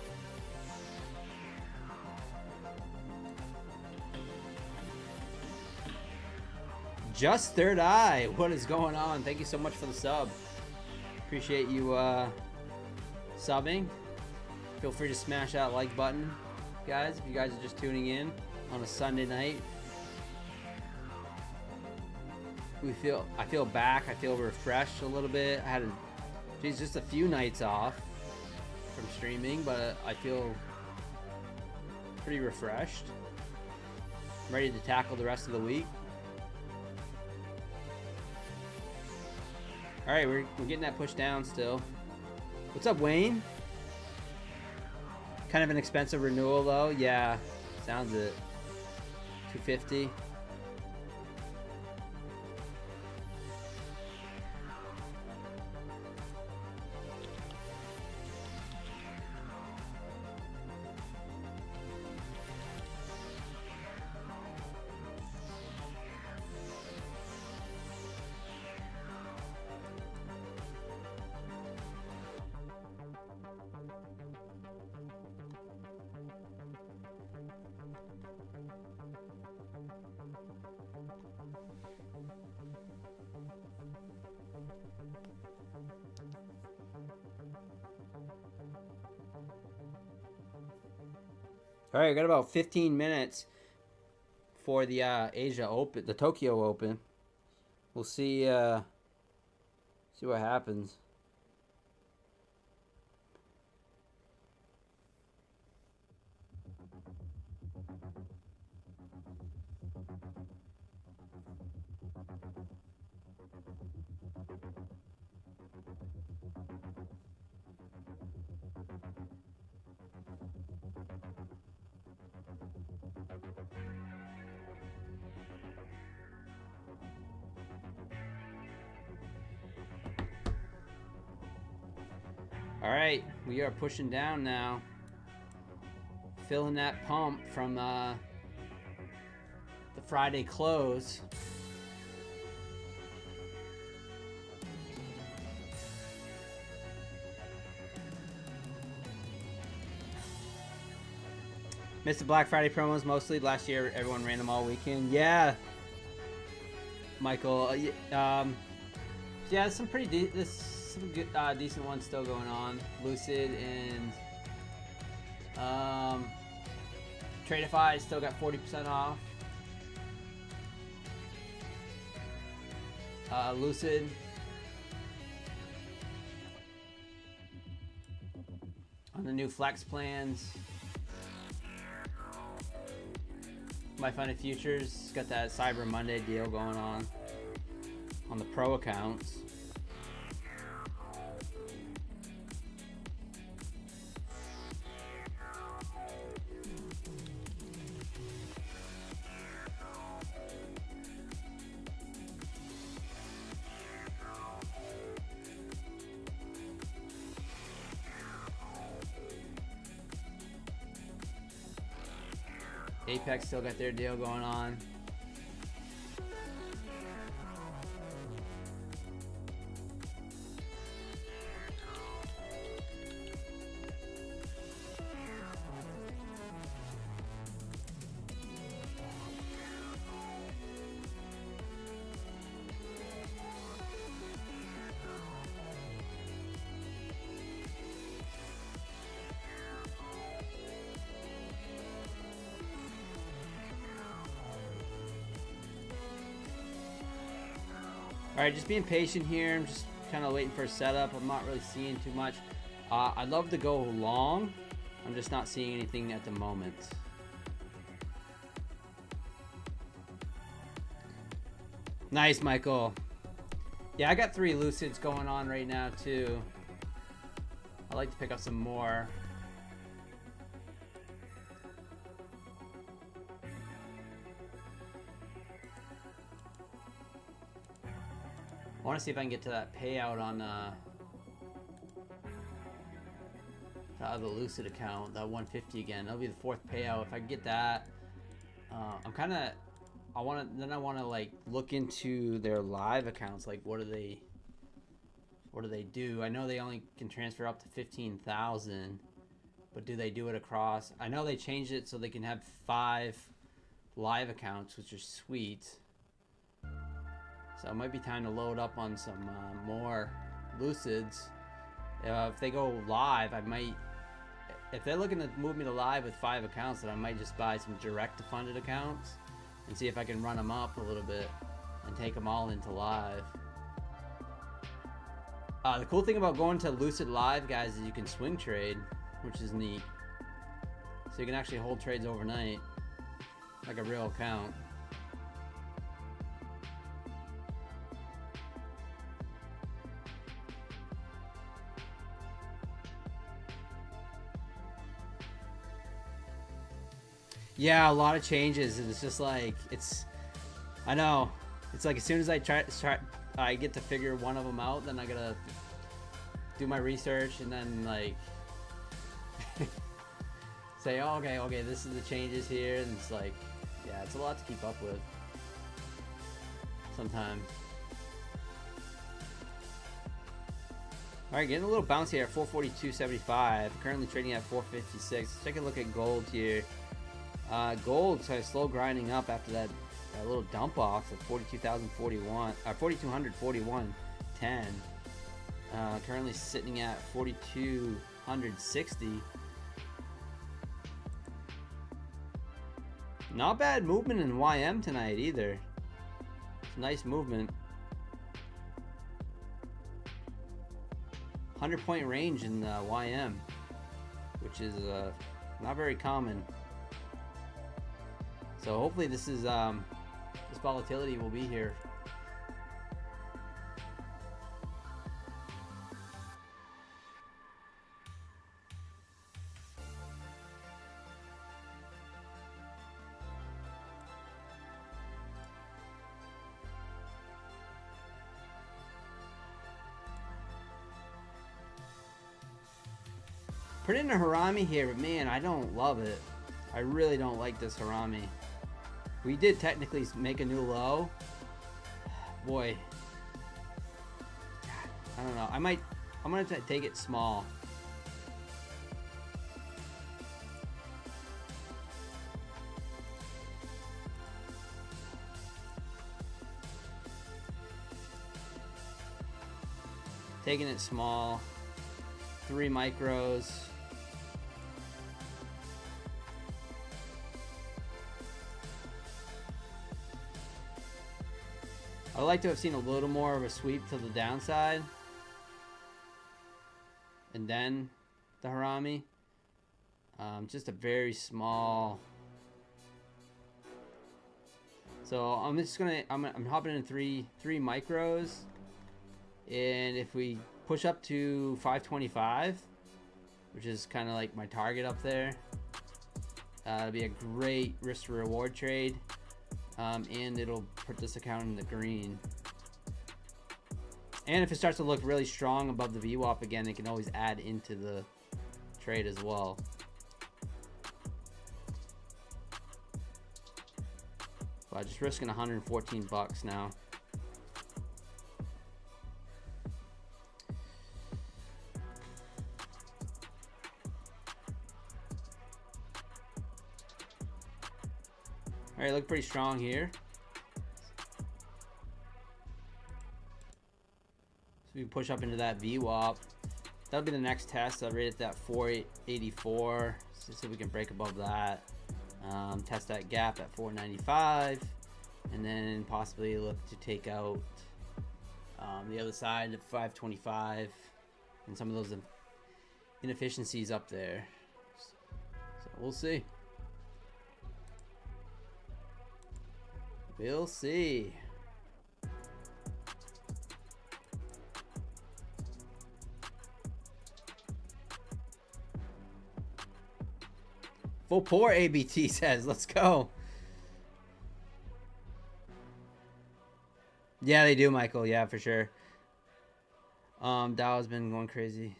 Speaker 2: Just Third Eye, what is going on? Thank you so much for the sub. Appreciate you subbing. Feel free to smash that like button, guys, if you guys are just tuning in on a Sunday night. I feel back. I feel refreshed a little bit. I had just a few nights off from streaming, but I feel pretty refreshed. I'm ready to tackle the rest of the week. All right, we're getting that push down still. What's up, Wayne? Kind of an expensive renewal though. Yeah, sounds it. 250. All right, we got about 15 minutes for the Asia Open, the Tokyo Open. We'll see what happens. All right, we are pushing down now. Filling that pump from the Friday close. Missed the Black Friday promos mostly. Last year, everyone ran them all weekend. Yeah, Michael. Yeah, some pretty some good, decent ones still going on. Lucid and Tradeify still got 40% off. Lucid. On the new flex plans. My Funded Futures got that Cyber Monday deal going on the pro accounts. Apex still got their deal going on. Alright, just being patient here. I'm just kind of waiting for a setup. I'm not really seeing too much. I'd love to go long. I'm just not seeing anything at the moment. Nice, Michael. Yeah, I got 3 Lucids going on right now, too. I'd like to pick up some more. I want to see if I can get to that payout on the Lucid account, that 150 again. That'll be the 4th payout. If I can get that, I want to like look into their live accounts. Like, what do they do? I know they only can transfer up to 15,000, but do they do it across? I know they changed it so they can have 5 live accounts, which is sweet. So it might be time to load up on some more Lucids. If they go live, I might, if they're looking to move me to live with 5 accounts, then I might just buy some direct to funded accounts and see if I can run them up a little bit and take them all into live. The cool thing about going to Lucid Live, guys, is you can swing trade, which is neat. So you can actually hold trades overnight, like a real account. Yeah, a lot of changes. It's just like, I know. It's like as soon as I get to figure one of them out, then I gotta do my research and then like say, oh, okay, this is the changes here, and it's like, yeah, it's a lot to keep up with sometimes. All right, getting a little bounce here at 442.75. Currently trading at 456. Let's take a look at gold here. Gold kind of slow grinding up after that little dump off at 42,241.10. Currently sitting at 4,260. Not bad movement in YM tonight either. It's nice movement. 100-point range in YM, which is not very common. So hopefully this volatility will be here. Put in a Harami here, but man, I don't love it. I really don't like this Harami. We did technically make a new low. Boy. I don't know. I'm gonna take it small. Taking it small. 3 micros. I'd like to have seen a little more of a sweep to the downside and then the Harami. Just a very small. So I'm just gonna I'm hopping in three micros, and if we push up to 525, which is kind of like my target up there, it'll be a great risk to reward trade. And it'll put this account in the green. And if it starts to look really strong above the VWAP again, it can always add into the trade as well. But just risking 114 bucks now. All right, look pretty strong here. So we push up into that VWAP. That'll be the next test. I'll rate it at 484. So see if we can break above that. Test that gap at 495, and then possibly look to take out the other side at 525, and some of those inefficiencies up there. So we'll see. We'll see. Full pour, ABT says. Let's go. Yeah, they do, Michael. Yeah, for sure. Dow has been going crazy.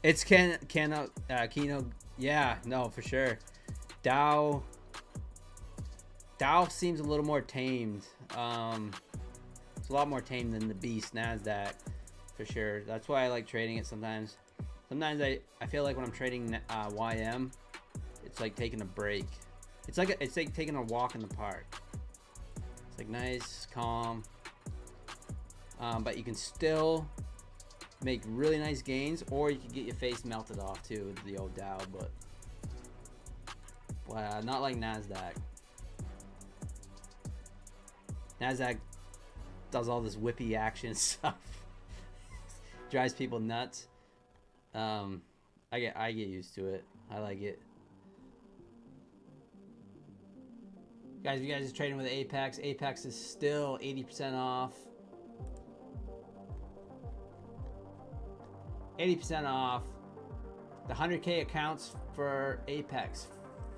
Speaker 2: It's Keno. Yeah, no, for sure. Dow seems a little more tamed. It's a lot more tamed than the beast Nasdaq, for sure. That's why I like trading it sometimes. Sometimes I feel like when I'm trading YM, it's like taking a break. It's like taking a walk in the park. It's like nice, calm, but you can still make really nice gains, or you can get your face melted off too with the old DOW, but not like Nasdaq. Nasdaq does all this whippy action stuff. Drives people nuts. I get used to it. I like it. Guys, if you guys are trading with Apex, Apex is still 80% off. 80% off. The 100K accounts for Apex,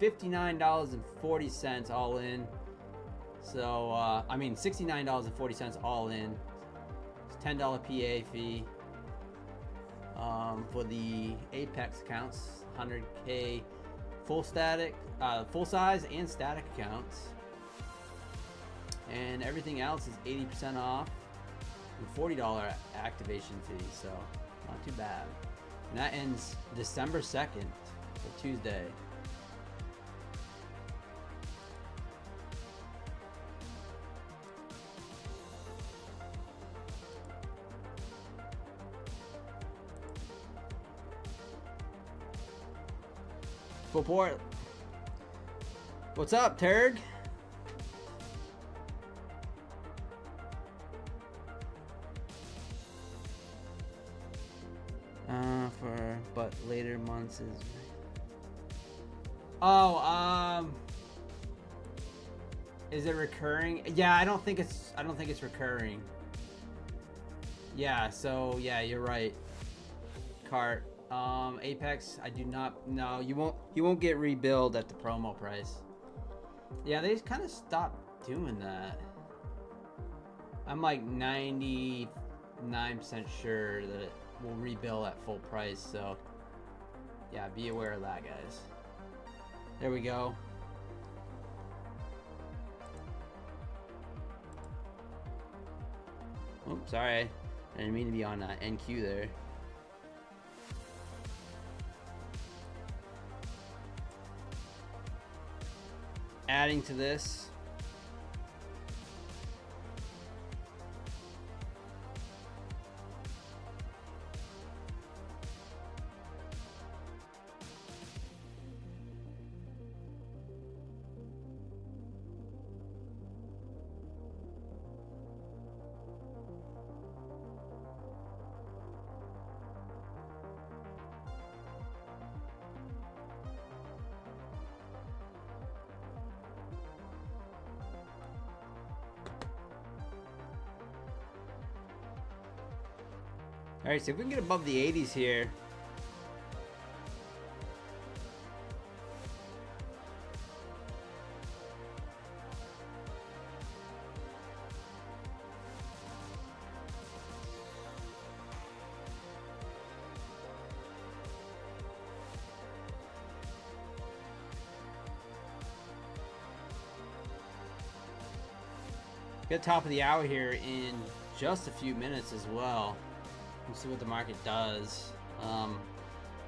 Speaker 2: $59.40 all in. So, I mean, $69.40 all in. It's $10 PA fee. For the Apex accounts, 100K full size and static accounts. And everything else is 80% off with $40 activation fee, so not too bad. And that ends December 2nd, so Tuesday. Report. What's up, Turd? But later months is. Oh, is it recurring? Yeah, I don't think it's recurring. Yeah, so yeah, you're right. Cart. Apex, I do not. No, you won't get rebilled at the promo price. Yeah, they just kind of stopped doing that. I'm like 99% sure that it will rebill at full price. So yeah, be aware of that, guys. There we go. Oh, sorry, I didn't mean to be on NQ there. Adding to this, all right, so if we can get above the 80s here. Get top of the hour here in just a few minutes as well. We'll see what the market does.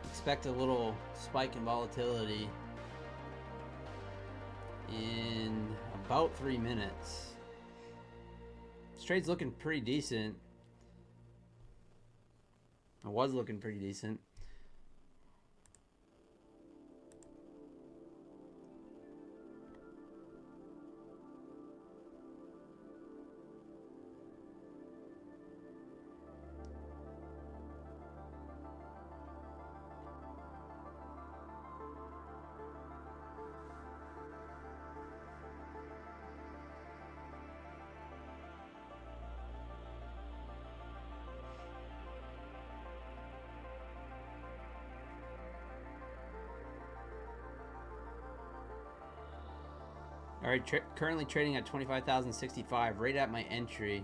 Speaker 2: Expect a little spike in volatility in about 3 minutes. This trade's looking pretty decent. It was looking pretty decent. All right, currently trading at 25,065, right at my entry.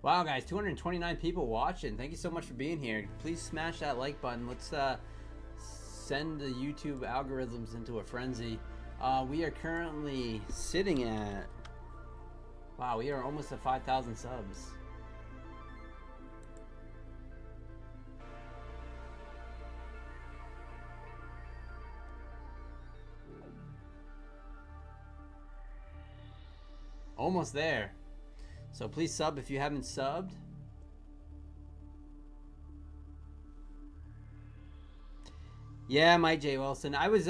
Speaker 2: Wow, guys, 229 people watching. Thank you so much for being here. Please smash that like button. Let's send the YouTube algorithms into a frenzy. We are currently sitting at, wow, we are almost at 5,000 subs. Almost there. So please sub if you haven't subbed. Yeah, Mike J. Wilson. I was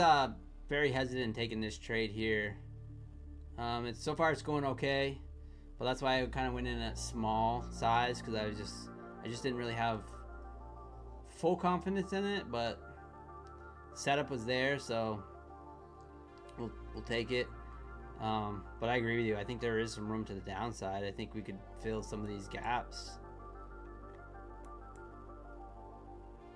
Speaker 2: very hesitant taking this trade here. It's so far it's going okay, but that's why I kind of went in at small size because I just didn't really have full confidence in it. But setup was there, so we'll take it. But I agree with you. I think there is some room to the downside. I think we could fill some of these gaps.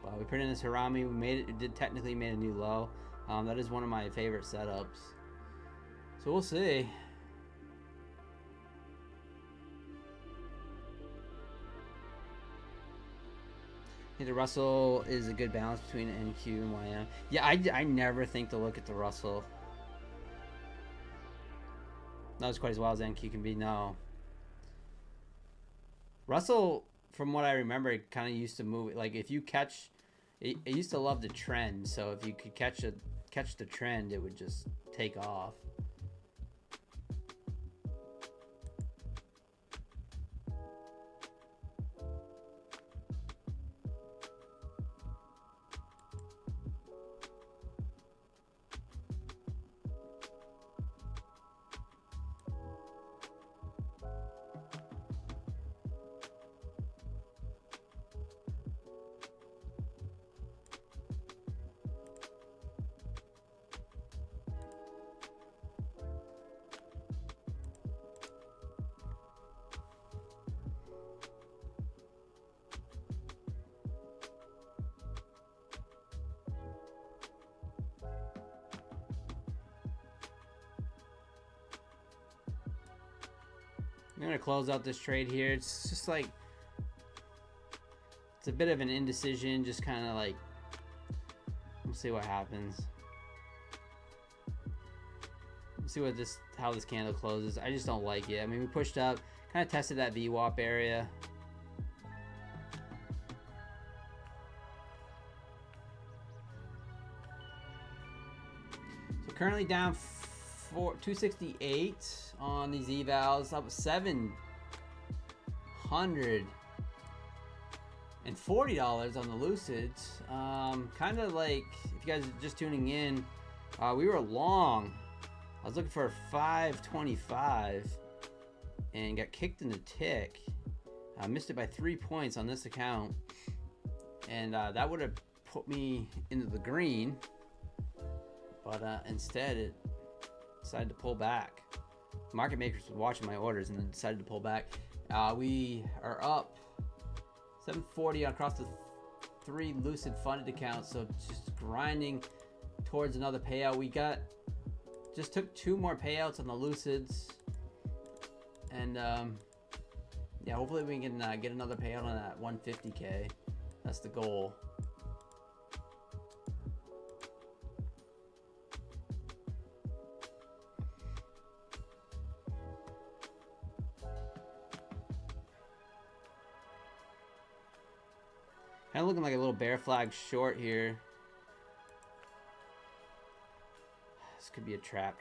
Speaker 2: Well, we put in this Harami. We made it. It did technically made a new low. That is one of my favorite setups. So we'll see. I think the Russell is a good balance between NQ and YM. Yeah, I never think to look at the Russell. Not as quite as well as NQ can be, no. Russell, from what I remember, it kind of used to move. Like if you catch, it used to love the trend. So if you could catch the trend, it would just take off. I'm gonna close out this trade here. It's just like, it's a bit of an indecision, just kind of like, we'll see what happens. We'll see what how this candle closes. I just don't like it. I mean, we pushed up, kind of tested that VWAP area. So currently down 268 on these evals, up $740 on the Lucids. Kind of like, if you guys are just tuning in, we were long. I was looking for a 525 and got kicked in the tick. I missed it by 3 points on this account, and that would have put me into the green, but instead it decided to pull back. Market makers were watching my orders and then decided to pull back. We are up 740 across the 3 Lucid funded accounts, so just grinding towards another payout. We just took 2 more payouts on the Lucids, and yeah, hopefully we can get another payout on that 150k. That's the goal. Kind of looking like a little bear flag short here. This could be a trap.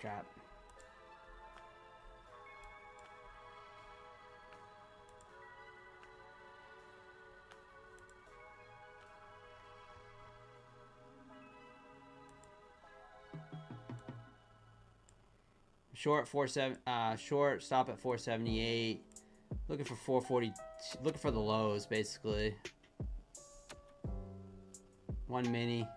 Speaker 2: Short short stop at 478. Looking for 440. Looking for the lows basically. 1 mini.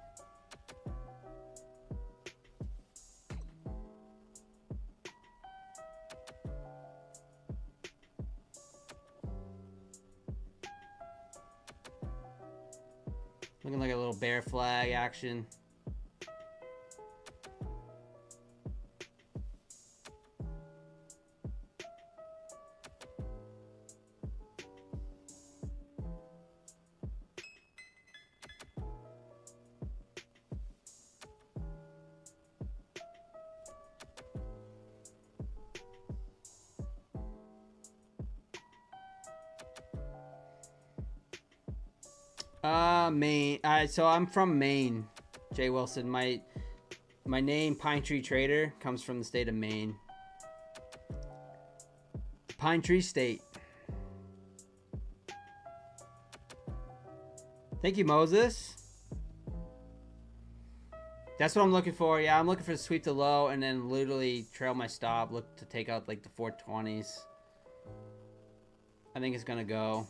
Speaker 2: Looking like a little bear flag action. Maine. So I'm from Maine, Jay Wilson. My name, Pine Tree Trader, comes from the state of Maine. Pine Tree State. Thank you, Moses. That's what I'm looking for. Yeah, I'm looking for the sweep to low and then literally trail my stop. Look to take out like the 420s. I think it's gonna go.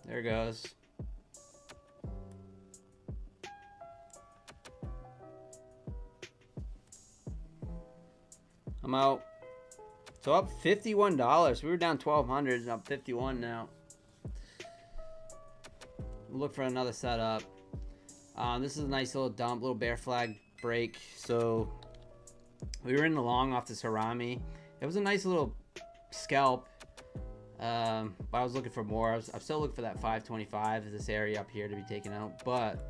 Speaker 2: There it goes. I'm out. So up $51. We were down 1,200 and up 51 now. Look for another setup. This is a nice little dump, little bear flag break. So we were in the long off this Harami. It was a nice little scalp. But I was looking for more. I'm still looking for that 525, this area up here to be taken out. But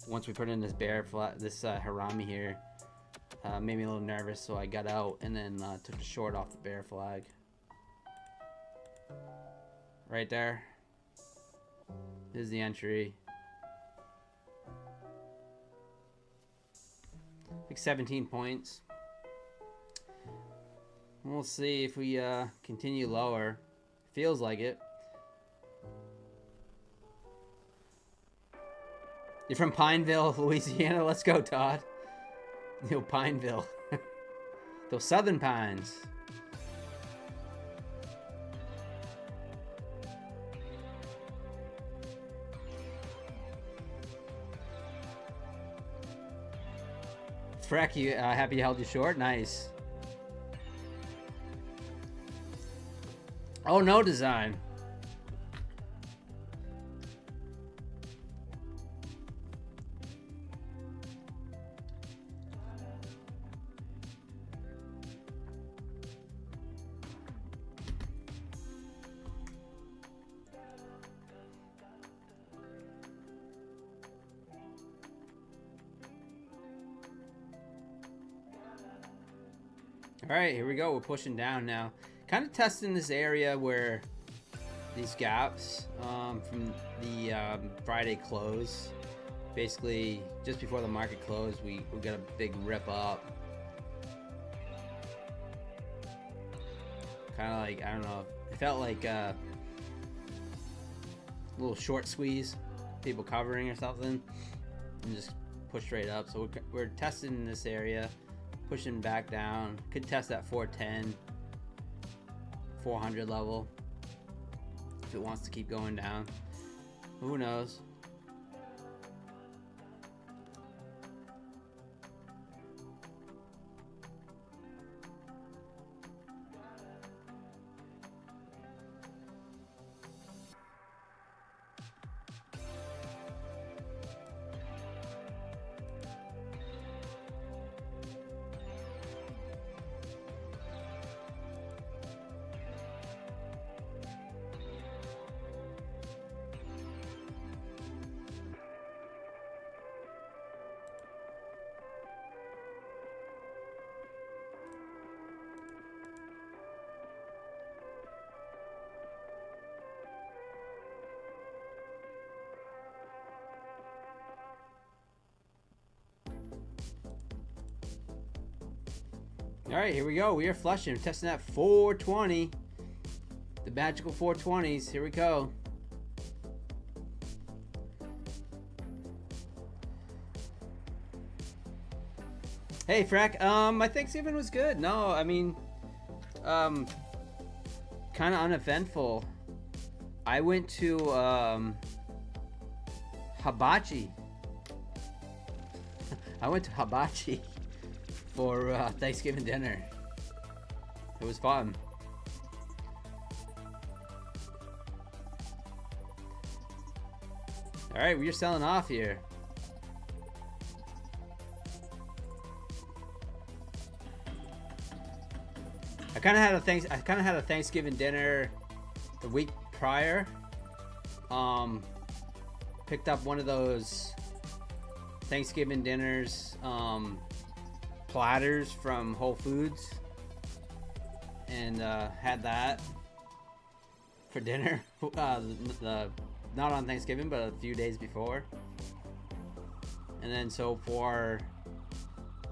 Speaker 2: once we put in this bear flat, this Harami here, made me a little nervous, so I got out and then took a short off the bear flag. Right there. This is the entry. Like 17 points. We'll see if we continue lower. Feels like it. You're from Pineville, Louisiana. Let's go, Todd. Yo, Pineville. Those Southern Pines. Freck, you happy you held you short? Nice. Oh, no design. All right, here we go. We're pushing down now. Kind of testing this area where these gaps from the Friday close. Basically, just before the market closed, we got a big rip up. Kind of like, I don't know, it felt like a little short squeeze, people covering or something, and just push straight up. So we're testing this area, pushing back down. Could test that 410, 400 level if it wants to keep going down. Who knows? All right, here we go. We are flushing. We're testing that 420. The magical 420s. Here we go. Hey, Freck. My Thanksgiving was good. No, I mean, kind of uneventful. I went to Hibachi. I went to Hibachi for Thanksgiving dinner. It was fun. All right, we're selling off here. I kind of had a Thanksgiving dinner the week prior. Picked up one of those Thanksgiving dinners platters from Whole Foods, and had that for dinner. Not on Thanksgiving, but a few days before. And then so for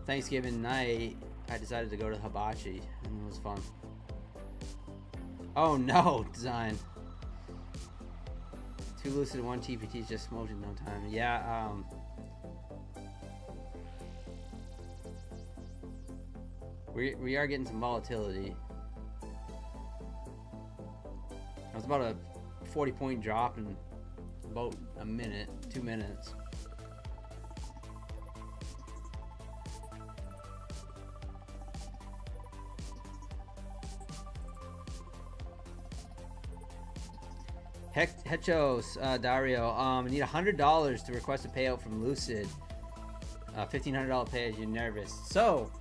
Speaker 2: Thanksgiving night, I decided to go to hibachi, and it was fun. Oh no, design. 2 Lucid, 1 TPT, just smoked in no time. Yeah, we are getting some volatility. That was about a 40-point drop in about a minute, 2 minutes. Hechos, Dario, I need $100 to request a payout from Lucid. $1,500 payout, you're nervous. So,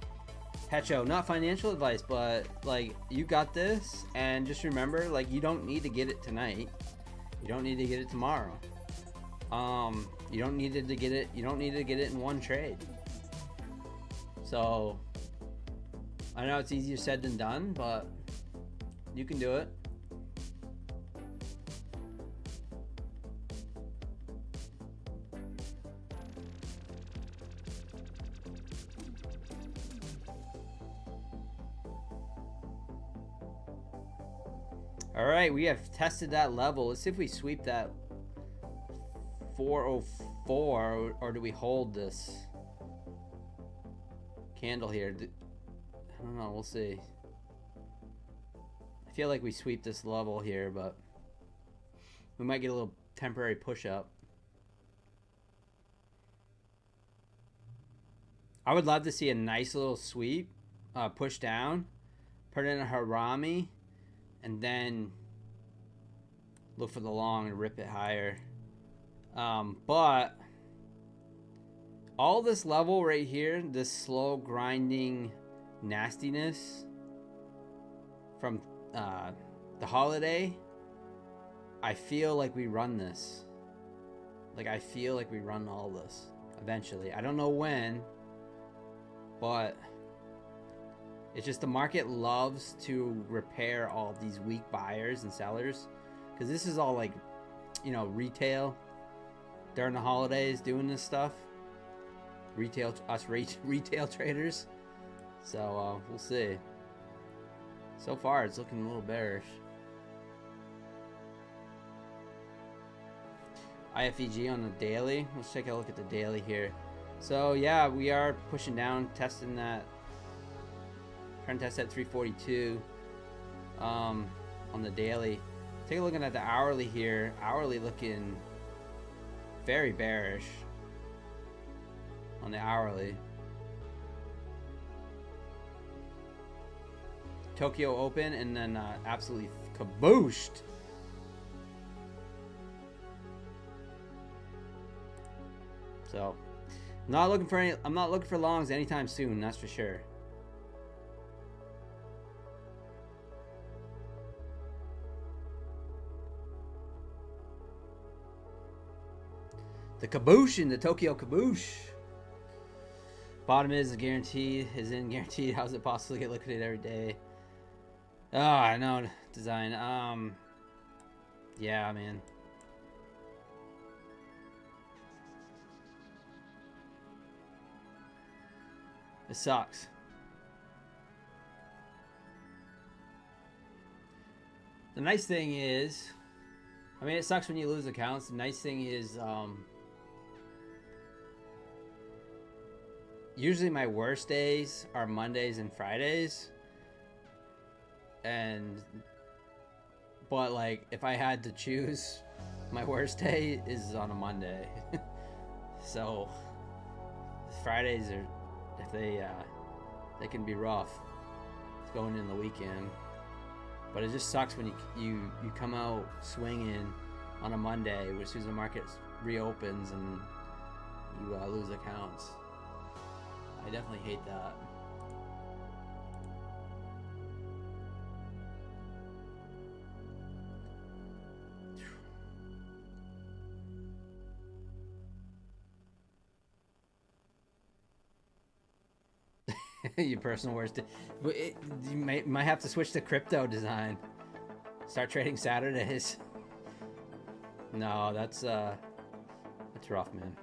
Speaker 2: Hecho, not financial advice, but like, you got this, and just remember, like, you don't need to get it tonight. You don't need to get it tomorrow. You don't need to get it. You don't need to get it in one trade. So, I know it's easier said than done, but you can do it. All right, we have tested that level. Let's see if we sweep that 404, or do we hold this candle here? I don't know, we'll see. I feel like we sweep this level here, but we might get a little temporary push up. I would love to see a nice little sweep, push down, put in a harami, and then look for the long and rip it higher. But all this level right here, this slow grinding nastiness from the holiday, I feel like we run this. Like, I feel like we run all this eventually. I don't know when, but it's just the market loves to repair all these weak buyers and sellers, because this is all like, you know, retail during the holidays doing this stuff. Retail traders. So we'll see. So far, it's looking a little bearish. IFEG on the daily. Let's take a look at the daily here. So yeah, we are pushing down, testing that. Trying to test that 342 on the daily. Take a look at the hourly here. Hourly looking very bearish on the hourly. Tokyo open and then absolutely kabooshed. So, I'm not looking for longs anytime soon, that's for sure. The kaboosh in the Tokyo kaboosh. Bottom is guaranteed, guaranteed. How's it possible to get liquidated every day? Oh, I know, design. Yeah, man. It sucks. The nice thing is, I mean, it sucks when you lose accounts. The nice thing is, usually my worst days are Mondays and Fridays. But like, if I had to choose, my worst day is on a Monday. So Fridays are, if they can be rough. It's going in the weekend. But it just sucks when you come out swinging on a Monday as soon as the market reopens and you lose accounts. I definitely hate that. Your personal worst. You might have to switch to crypto design. Start trading Saturdays. No, that's rough, man.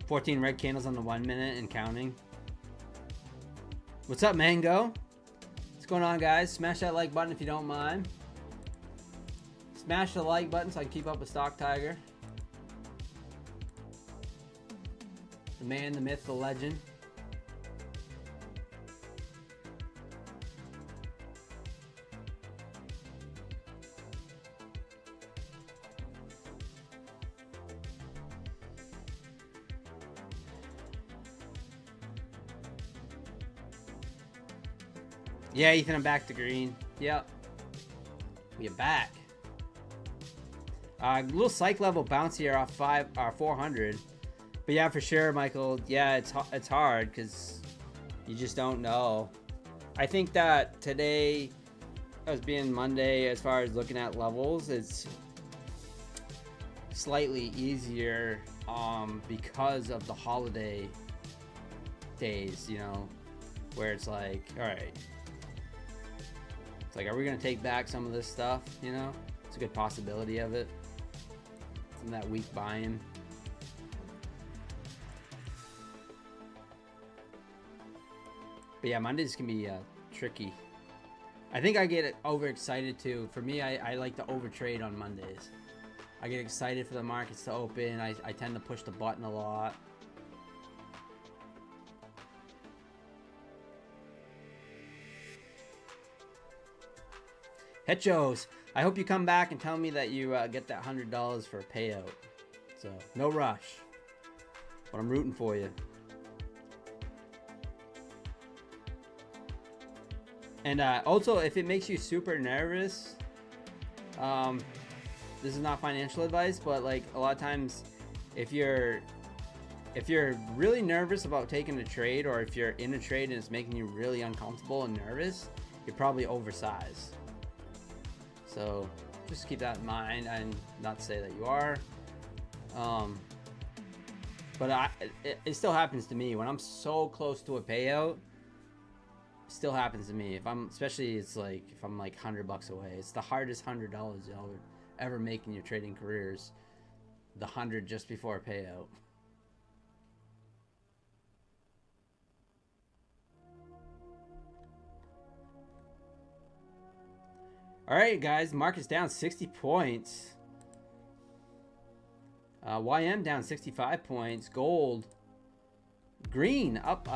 Speaker 2: $14 red candles on the 1 minute and counting. What's up, Mango? What's going on, guys? Smash that like button if you don't mind. Smash the like button so I can keep up with Stock Tiger. The man, the myth, the legend. Yeah, Ethan, I'm back to green. Yep. We're back. Little psych level bounce here off 400. But yeah, for sure, Michael. Yeah, it's hard because you just don't know. I think that today, as being Monday, as far as looking at levels, it's slightly easier because of the holiday days, you know, where it's like, all right, it's like, are we gonna take back some of this stuff? You know, it's a good possibility of it. From that weak buying. But yeah, Mondays can be tricky. I think I get overexcited too. For me, I like to overtrade on Mondays. I get excited for the markets to open. I tend to push the button a lot. Hetchos, I hope you come back and tell me that you get that $100 for a payout. So, no rush. But I'm rooting for you. And also, if it makes you super nervous, this is not financial advice, but like a lot of times, if you're really nervous about taking a trade, or if you're in a trade and it's making you really uncomfortable and nervous, you're probably oversized. So just keep that in mind, and not to say that you are. But it still happens to me when I'm so close to a payout. It still happens to me. Especially it's like if I'm like $100 away. It's the hardest $100 you'll ever make in your trading careers. The 100 just before a payout. All right, guys, market's down 60 points. YM down 65 points. Gold, green up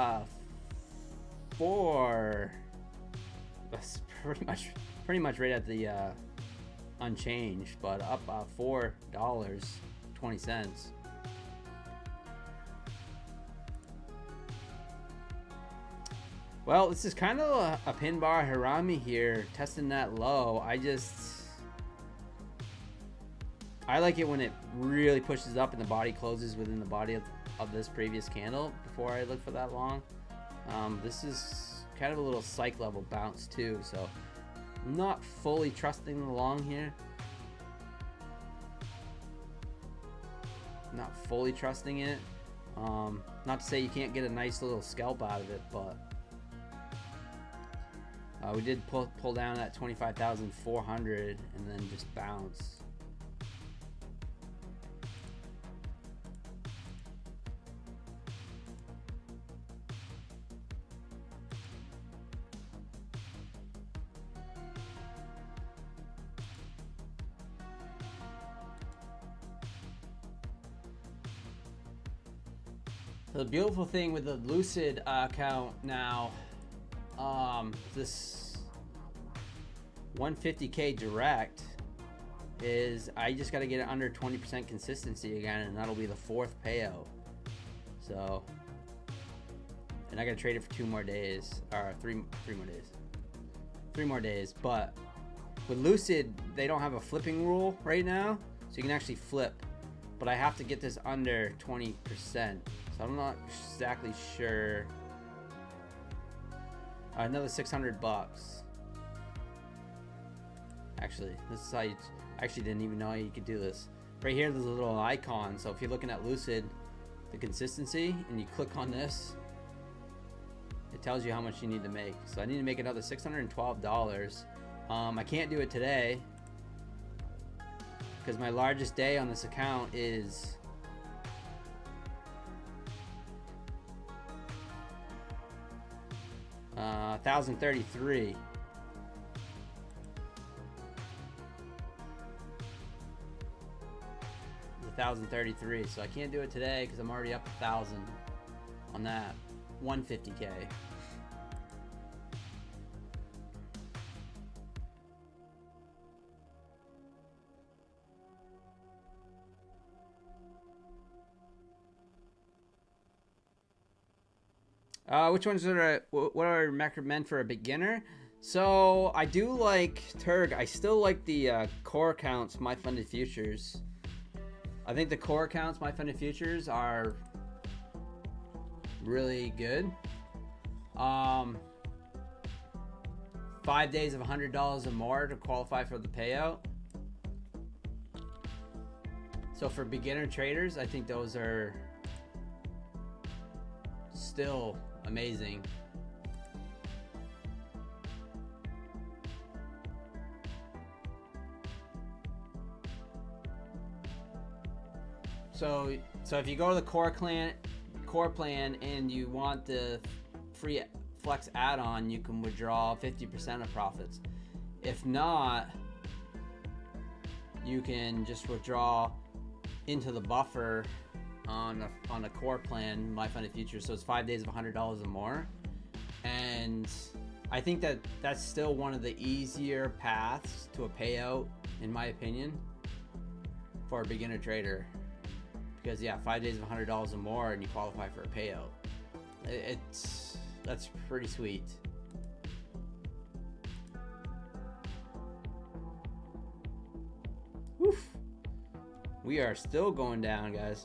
Speaker 2: 4. That's pretty much right at the unchanged, but up $4.20. Well, this is kind of a pin bar Harami here, testing that low. I like it when it really pushes up and the body closes within the body of this previous candle before I look for that long. This is kind of a little psych level bounce too, so I'm not fully trusting the long here. Not fully trusting it. Not to say you can't get a nice little scalp out of it, but we did pull down at 25,400 and then just bounce. So the beautiful thing with the Lucid account now, this 150K direct is I just got to get it under 20% consistency again, and that'll be the 4th payout. So, and I got to trade it for 2 more days, or 3 more days. 3 more days, but with Lucid, they don't have a flipping rule right now, so you can actually flip, but I have to get this under 20%. So I'm not exactly sure. Another $600. Actually, this is how you, I actually didn't even know you could do this. Right here, there's a little icon. So if you're looking at Lucid, the consistency, and you click on this, it tells you how much you need to make. So I need to make another $612. I can't do it today because my largest day on this account is $1,033. $1,033, so I can't do it today because I'm already up 1,000 on that 150K. Which ones are what I recommend for a beginner? So I do like Turg. I still like the core accounts, my funded futures. I think the core accounts, my funded futures, are really good. 5 days of $100 or more to qualify for the payout. So for beginner traders, I think those are still amazing. So if you go to the core plan and you want the free flex add-on, you can withdraw 50% of profits. If not, you can just withdraw into the buffer on a core plan, my funded futures. So it's 5 days of $100 or more, and I think that's still one of the easier paths to a payout, in my opinion, for a beginner trader. Because yeah, 5 days of $100 or more and you qualify for a payout. That's pretty sweet. Woof. We are still going down, guys.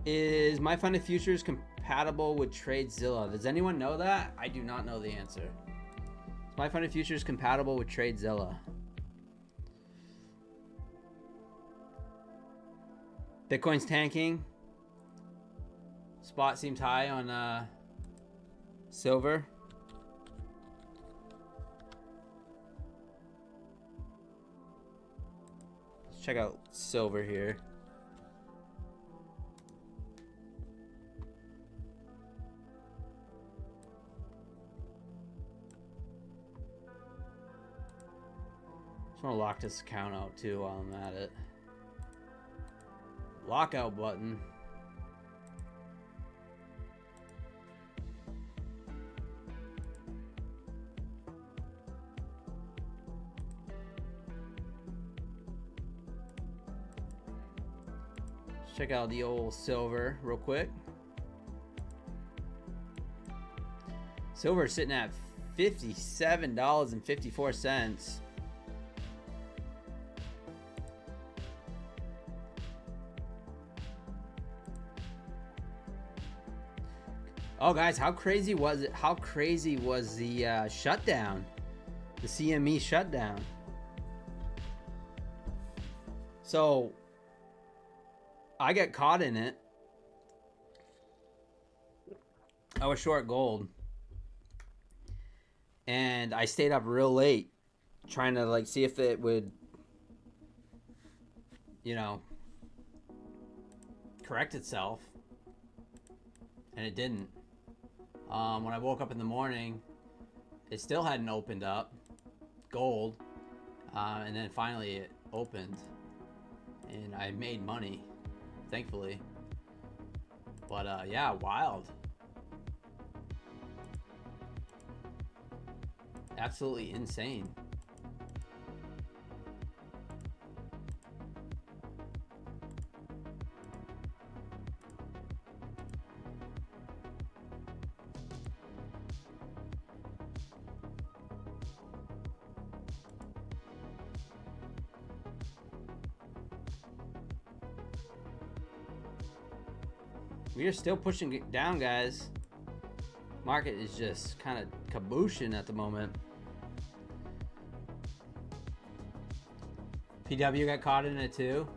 Speaker 2: Is my funded futures compatible with TradeZilla? Does anyone know that? I do not know the answer. Is my funded futures compatible with TradeZilla? Bitcoin's tanking. Spot seems high on silver. Let's check out silver here. Just want to lock this account out too while I'm at it. Lockout button. Let's check out the old silver real quick. Silver is sitting at $57.54. Oh, guys, how crazy was it? How crazy was the shutdown? The CME shutdown. So, I got caught in it. I was short gold. And I stayed up real late trying to like see if it would, you know, correct itself. And it didn't. When I woke up in the morning, it still hadn't opened up, gold, and then finally it opened, and I made money, thankfully. But yeah, wild. Absolutely insane. We are still pushing it down, guys. Market is just kind of caboosing at the moment. PW got caught in it too.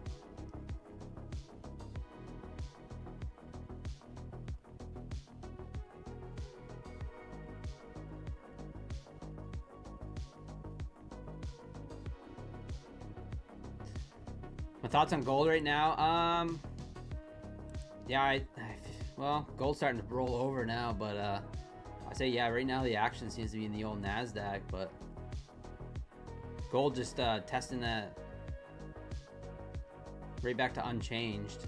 Speaker 2: My thoughts on gold right now. Yeah, well, gold's starting to roll over now, but I say yeah, right now the action seems to be in the old Nasdaq, but gold just testing that right back to unchanged.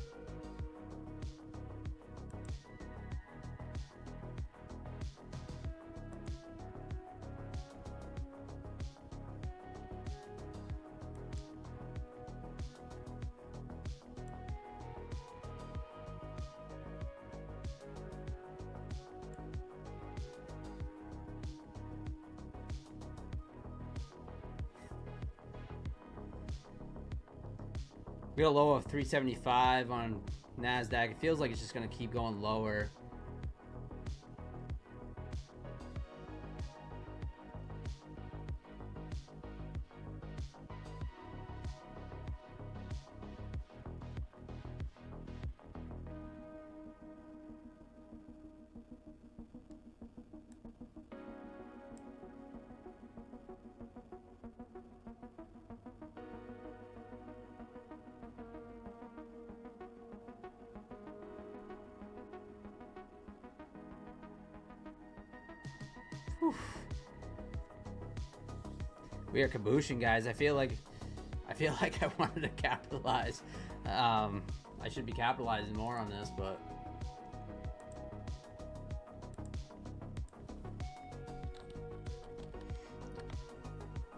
Speaker 2: We got a low of 375 on Nasdaq. It feels like it's just going to keep going lower. Whew. We are caboosing, guys. I feel like I wanted to capitalize. I should be capitalizing more on this, but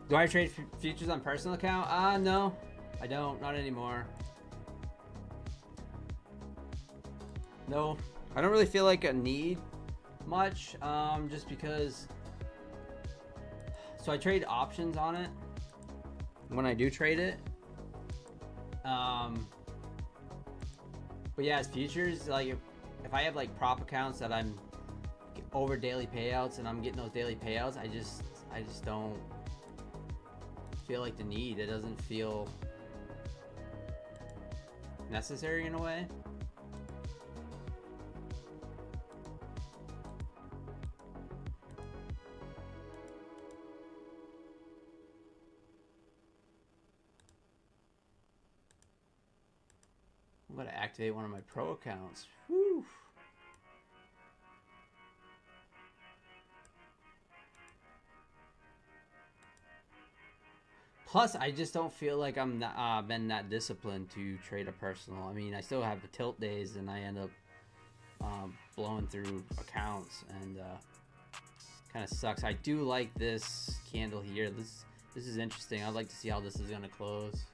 Speaker 2: do I trade futures on personal account? No, I don't. Not anymore. No, I don't really feel like a need much, just because. So I trade options on it when I do trade it. But yeah, as futures, like if I have like prop accounts that I'm over daily payouts and I'm getting those daily payouts, I just don't feel like the need. It doesn't feel necessary in a way. I'm going to activate one of my pro accounts. Whew. Plus, I just don't feel like I'm not, been that disciplined to trade a personal. I mean, I still have the tilt days, and I end up blowing through accounts, and kind of sucks. I do like this candle here. This is interesting. I'd like to see how this is going to close.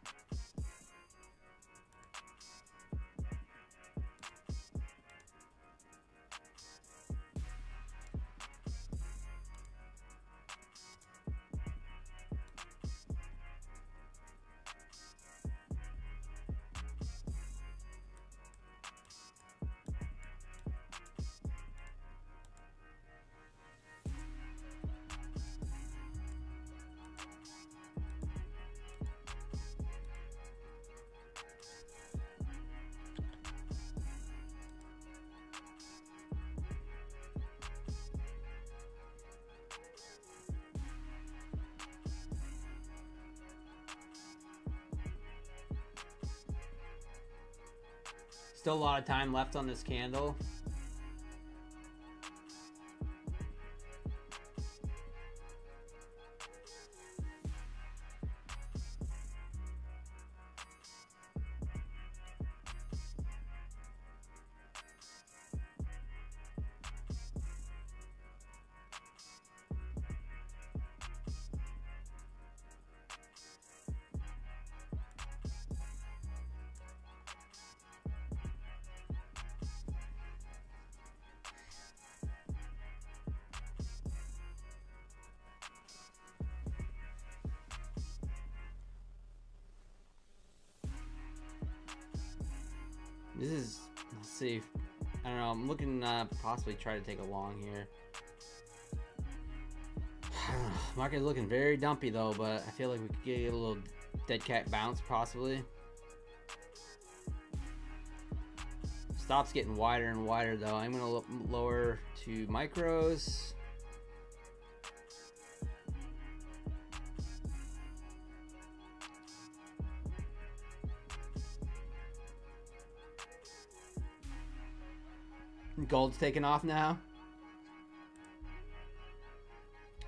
Speaker 2: Still a lot of time left on this candle. This is, let's see, I don't know, I'm looking possibly try to take a long here. Market is looking very dumpy though, but I feel like we could get a little dead cat bounce possibly. Stop's getting wider and wider though. I'm gonna lower to micros. Gold's taking off now.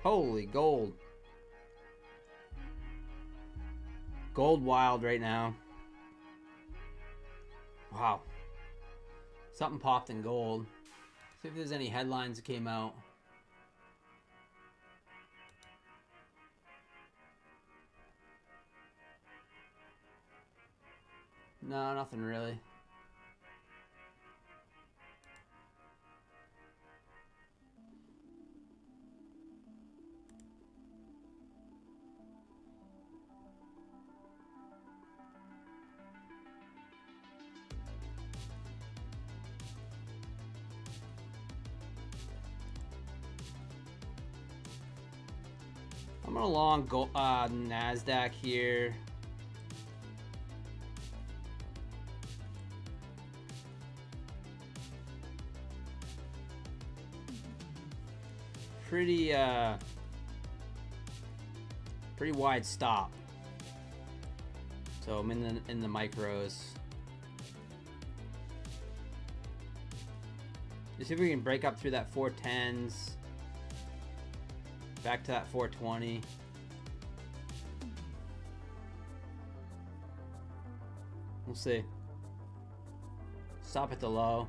Speaker 2: Holy gold. Gold wild right now. Wow. Something popped in gold. See if there's any headlines that came out. No, nothing really. I'm gonna long go Nasdaq here. Pretty wide stop. So I'm in the micros. Let's see if we can break up through that 410s. Back to that 420. We'll see. Stop at the low.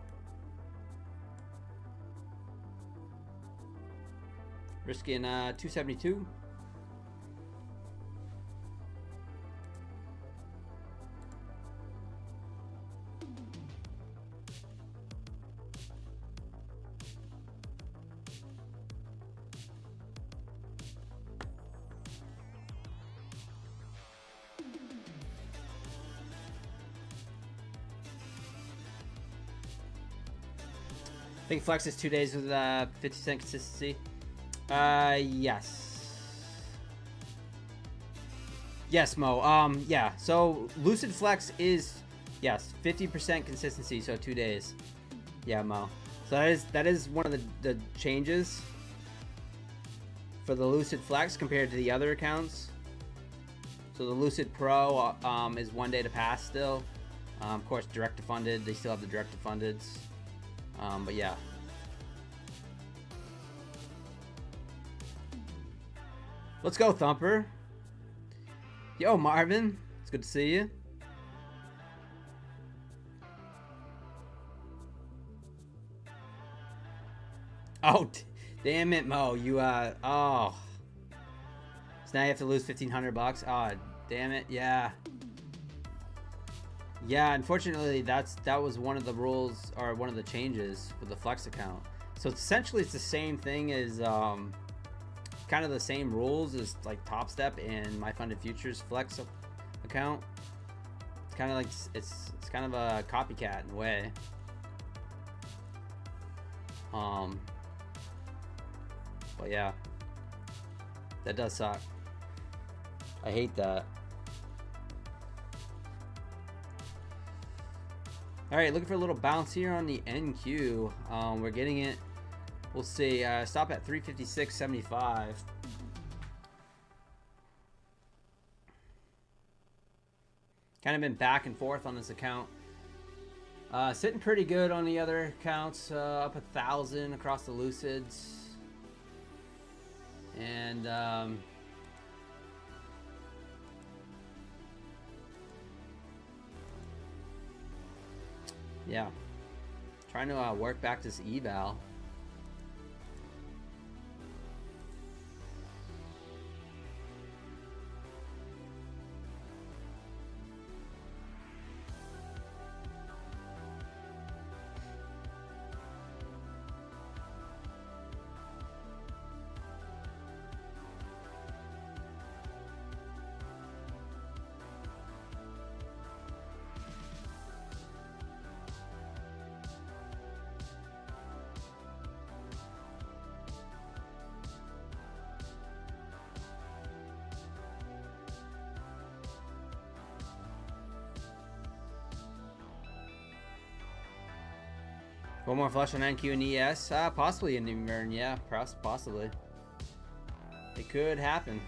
Speaker 2: Risking 272. I think Flex is 2 days with 50% consistency. Yes. Yes, Mo. Yeah. So Lucid Flex is, yes, 50% consistency. So 2 days. Yeah, Mo. So that is one of the changes for the Lucid Flex compared to the other accounts. So the Lucid Pro is 1 day to pass still. Of course, direct to funded. They still have the direct to fundeds. But yeah. Let's go, Thumper. Yo, Marvin. It's good to see you. Oh, damn it, Mo. You, oh. So now you have to lose $1,500. Oh, damn it. Yeah. Yeah, unfortunately, that was one of the rules, or one of the changes for the Flex account. So essentially, it's the same thing as, kind of the same rules as like Top Step and My Funded Futures Flex account. It's kind of like it's kind of a copycat in a way. But yeah, that does suck. I hate that. All right, looking for a little bounce here on the NQ. We're getting it. We'll see. Stop at 356.75. Kind of been back and forth on this account. Sitting pretty good on the other accounts. Up 1,000 across the Lucids. And yeah, trying to work back this eval. One more flush on NQ and ES. Possibly an invern, yeah, possibly. It could happen.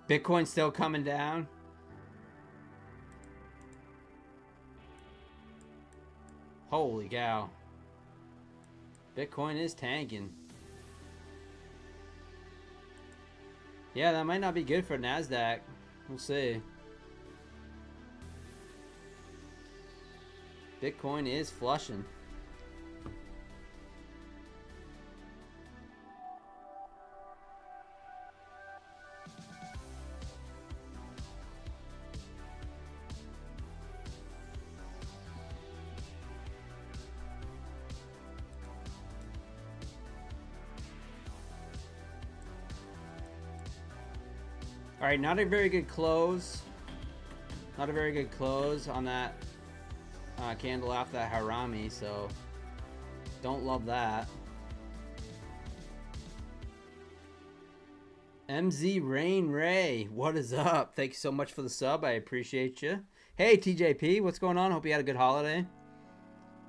Speaker 2: Bitcoin still coming down. Holy cow. Bitcoin is tanking. Yeah, that might not be good for Nasdaq. We'll see. Bitcoin is flushing. All right, not a very good close. Not a very good close on that candle after that Harami, so don't love that. MZ Rain Ray, what is up? Thank you so much for the sub. I appreciate you. Hey, TJP, what's going on? Hope you had a good holiday.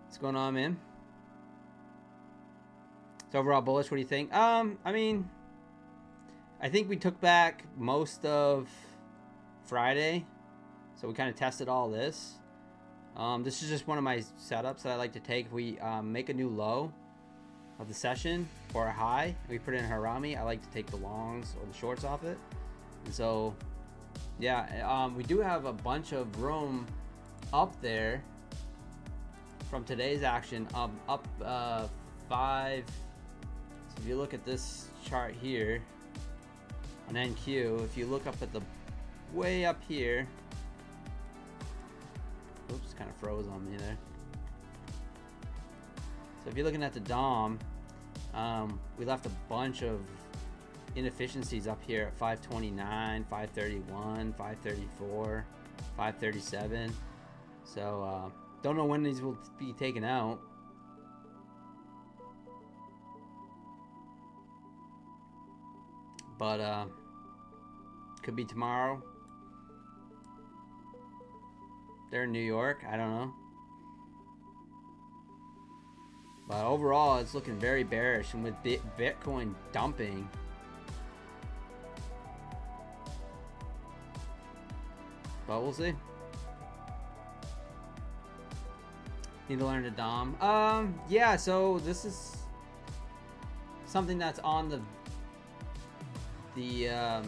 Speaker 2: What's going on, man? So overall bullish, what do you think? I mean, I think we took back most of Friday, so we kind of tested all this. This is just one of my setups that I like to take. If we make a new low of the session or a high, we put in a Harami, I like to take the longs or the shorts off it. And so, yeah, we do have a bunch of room up there from today's action, up 5. So if you look at this chart here, on NQ, if you look up at the way up here, oops, kind of froze on me there. So if you're looking at the DOM, we left a bunch of inefficiencies up here at 529, 531, 534, 537. So don't know when these will be taken out. But could be tomorrow. They're in New York, I don't know. But overall, it's looking very bearish, and with Bitcoin dumping, but we'll see. Need to learn to DOM. Yeah, so this is something that's on the it's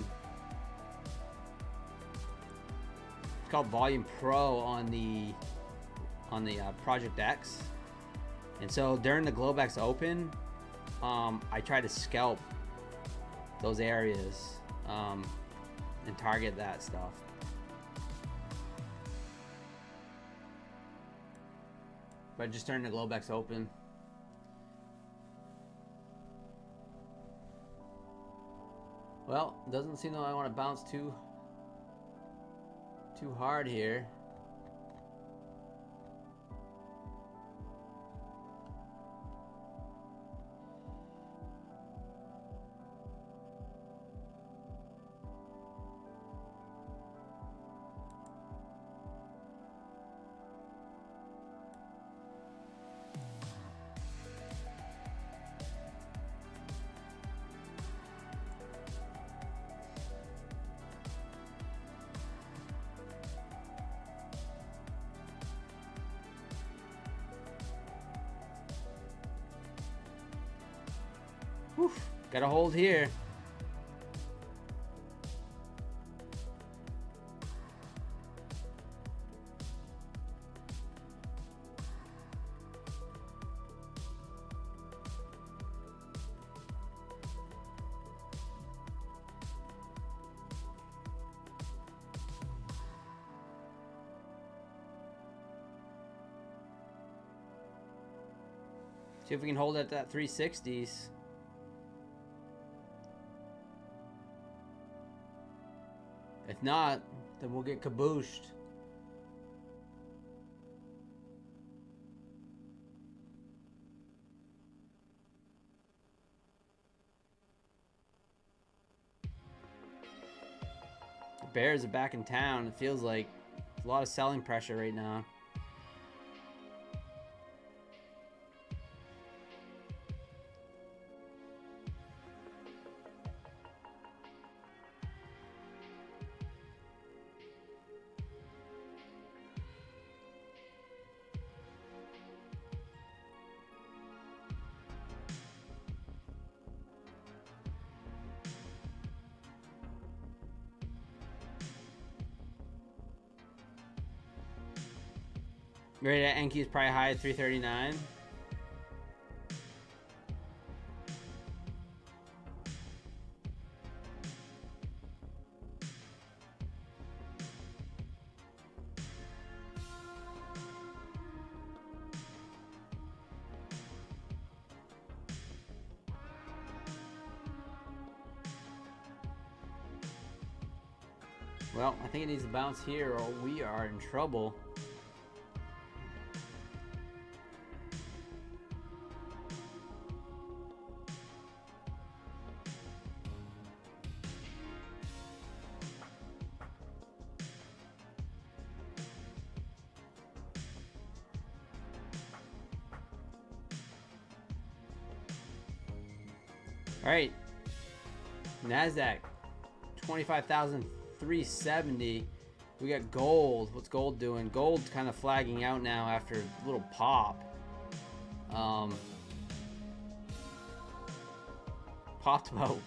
Speaker 2: called Volume Pro on the Project X. And so during the Globex Open, I try to scalp those areas and target that stuff. But just during the Globex Open. Well, doesn't seem like I want to bounce too hard here. Whew, got a hold here. See if we can hold at that 360s. If not, then we'll get kabooshed. The Bears are back in town. It feels like a lot of selling pressure right now. Ready at Enki is probably high at 339. Well, I think it needs to bounce here or we are in trouble. All right, Nasdaq, 25,370. We got gold. What's gold doing? Gold's kind of flagging out now after a little pop. Popped about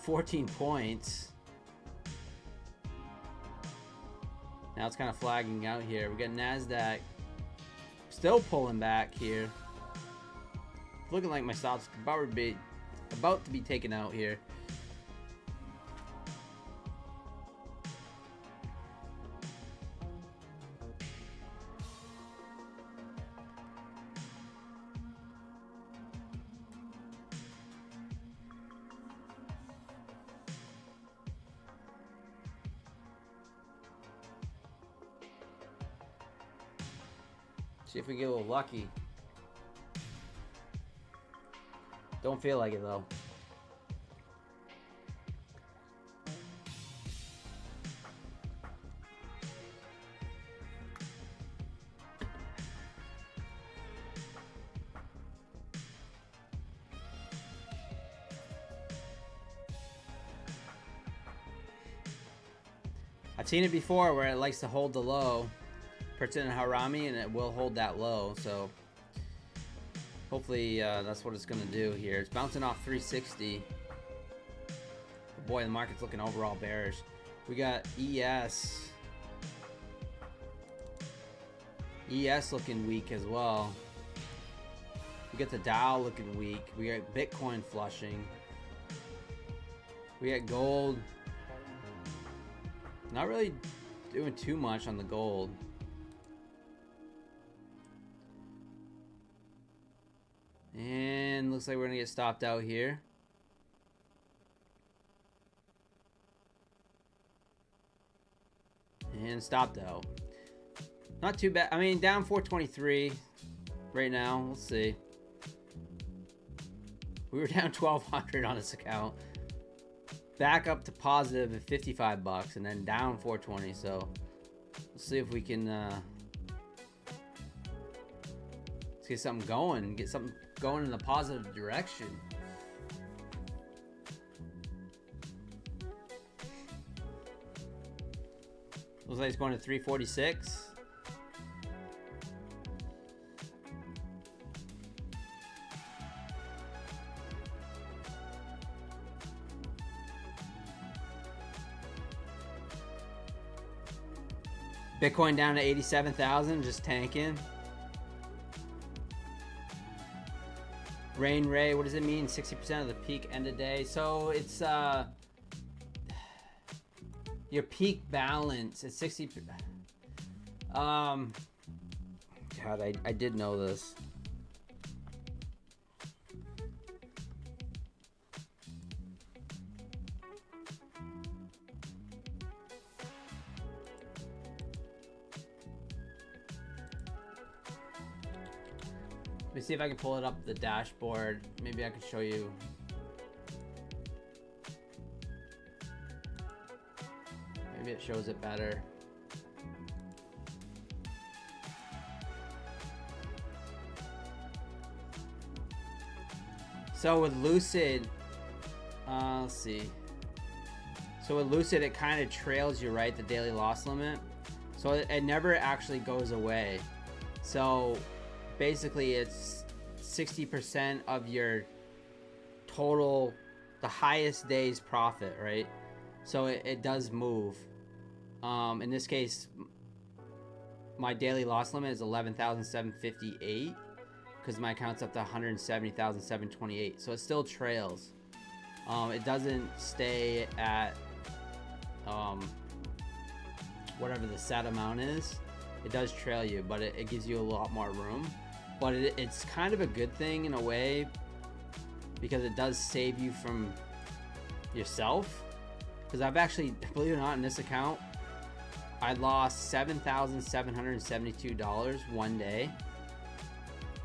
Speaker 2: 14 points. Now it's kind of flagging out here. We got Nasdaq still pulling back here. Looking like my stop's about to be taken out here. See if we get a little lucky. Don't feel like it though. I've seen it before where it likes to hold the low, puts it in harami, and it will hold that low. So hopefully that's what it's going to do here. It's bouncing off 360. But boy, the market's looking overall bearish. We got ES. ES looking weak as well. We got the Dow looking weak. We got Bitcoin flushing. We got gold. Not really doing too much on the gold. And looks like we're gonna get stopped out here. And stopped out. Not too bad. I mean, down 423 right now. Let's see. We were down 1,200 on this account. Back up to positive at 55 bucks, and then down 420. So let's see if we can let's get something going. Get something going in the positive direction. Looks like it's going to 346. Bitcoin down to 87,000, just tanking. Rain Ray, what does it mean? 60% of the peak end of day. So it's your peak balance is 60. God, I did know this. Let me see if I can pull it up the dashboard. Maybe I could show you. Maybe it shows it better. So with Lucid, let's see. So with Lucid, it kind of trails you, right? The daily loss limit. So it never actually goes away. So basically it's 60% of your total, the highest day's profit, right? So it does move. In this case, my daily loss limit is 11,758 because my account's up to 170,728. So it still trails. It doesn't stay at whatever the set amount is. It does trail you, but it gives you a lot more room. But it's kind of a good thing in a way because it does save you from yourself. Because I've actually, believe it or not, in this account, I lost $7,772 one day,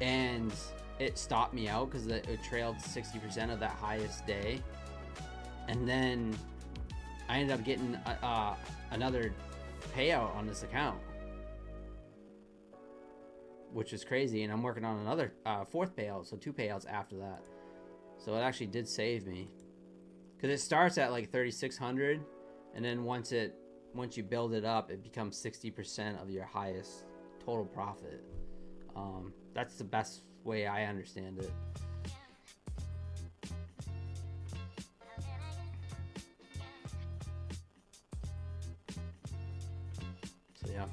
Speaker 2: and it stopped me out because it trailed 60% of that highest day. And then I ended up getting another payout on this account, which is crazy. And I'm working on another fourth payout, so 2 payouts after that. So it actually did save me because it starts at like 3,600, and then once you build it up, it becomes 60% of your highest total profit. That's the best way I understand it. So yeah.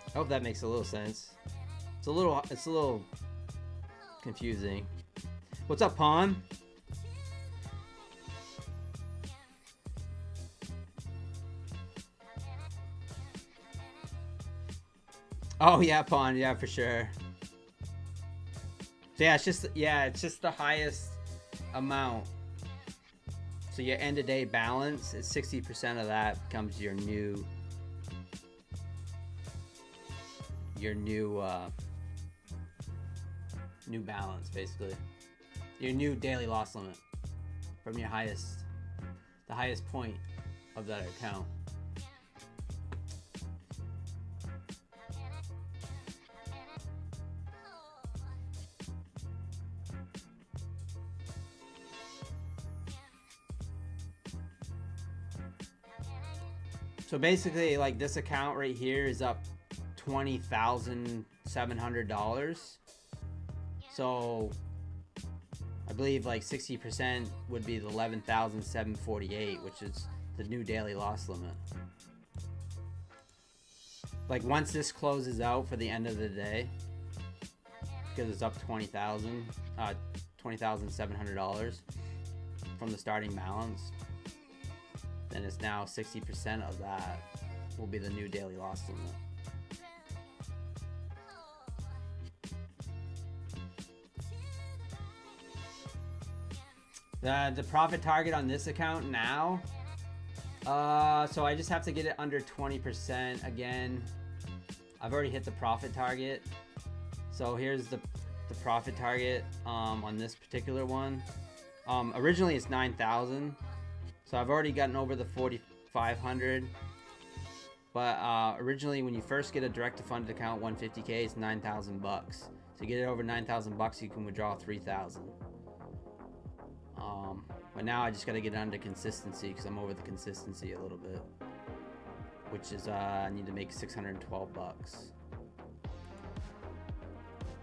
Speaker 2: I hope that makes a little sense. It's a little confusing. What's up, Pawn? Oh yeah, Pawn, yeah, for sure. So yeah, it's just the highest amount. So your end of day balance is 60% of that becomes your new balance, basically. Your new daily loss limit from your the highest point of that account. So basically, like, this account right here is up $20,700. So I believe like 60% would be the 11,748, which is the new daily loss limit. Like, once this closes out for the end of the day, because it's up $20,700 from the starting balance, then it's now 60% of that will be the new daily loss limit. The profit target on this account now, so I just have to get it under 20% again. I've already hit the profit target. So here's the profit target on this particular one. Originally it's 9,000. So I've already gotten over the 4,500. But originally, when you first get a direct to funded account, 150K, it's 9,000 bucks. So you get it over 9,000 bucks, you can withdraw 3,000. But now I just got to get it under consistency because I'm over the consistency a little bit, which is I need to make 612 bucks.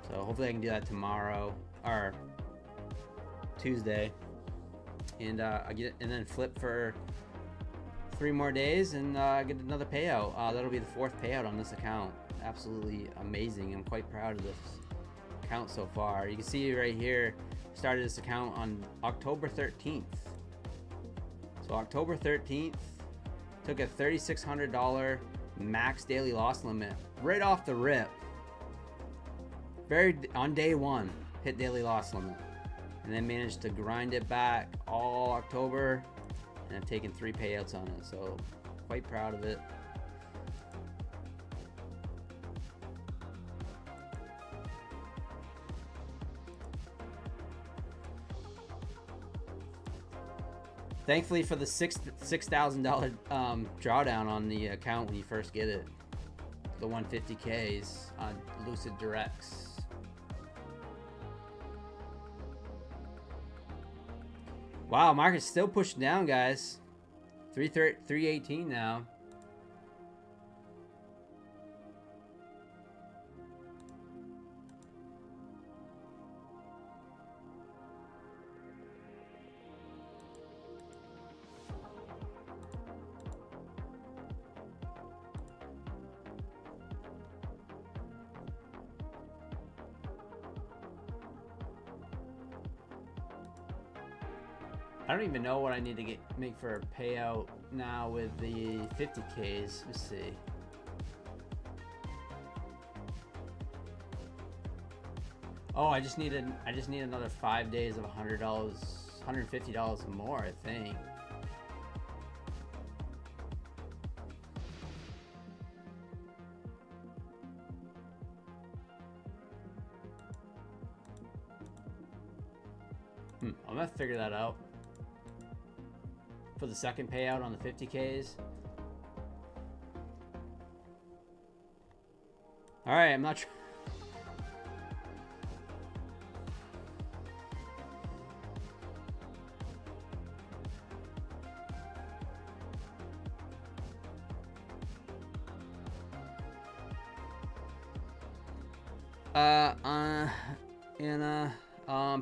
Speaker 2: So hopefully I can do that tomorrow or Tuesday, and I get it, and then flip for 3 more days and get another payout. That'll be the 4th payout on this account. Absolutely amazing. I'm quite proud of this account so far. You can see right here, started this account on October 13th. So October 13th, took a $3,600 max daily loss limit right off the rip. On day 1, hit daily loss limit, and then managed to grind it back all October, and I've taken 3 payouts on it, so quite proud of it. Thankfully for the $6,000 drawdown on the account when you first get it. The 150Ks on Lucid Directs. Wow, market's still pushing down, guys. 318 now. I don't even know what I need to make for a payout now with the 50Ks. Let's see. Oh, I just need another 5 days of $100, $150 more, I think. I'm gonna figure that out. For the second payout on the 50Ks. All right, I'm not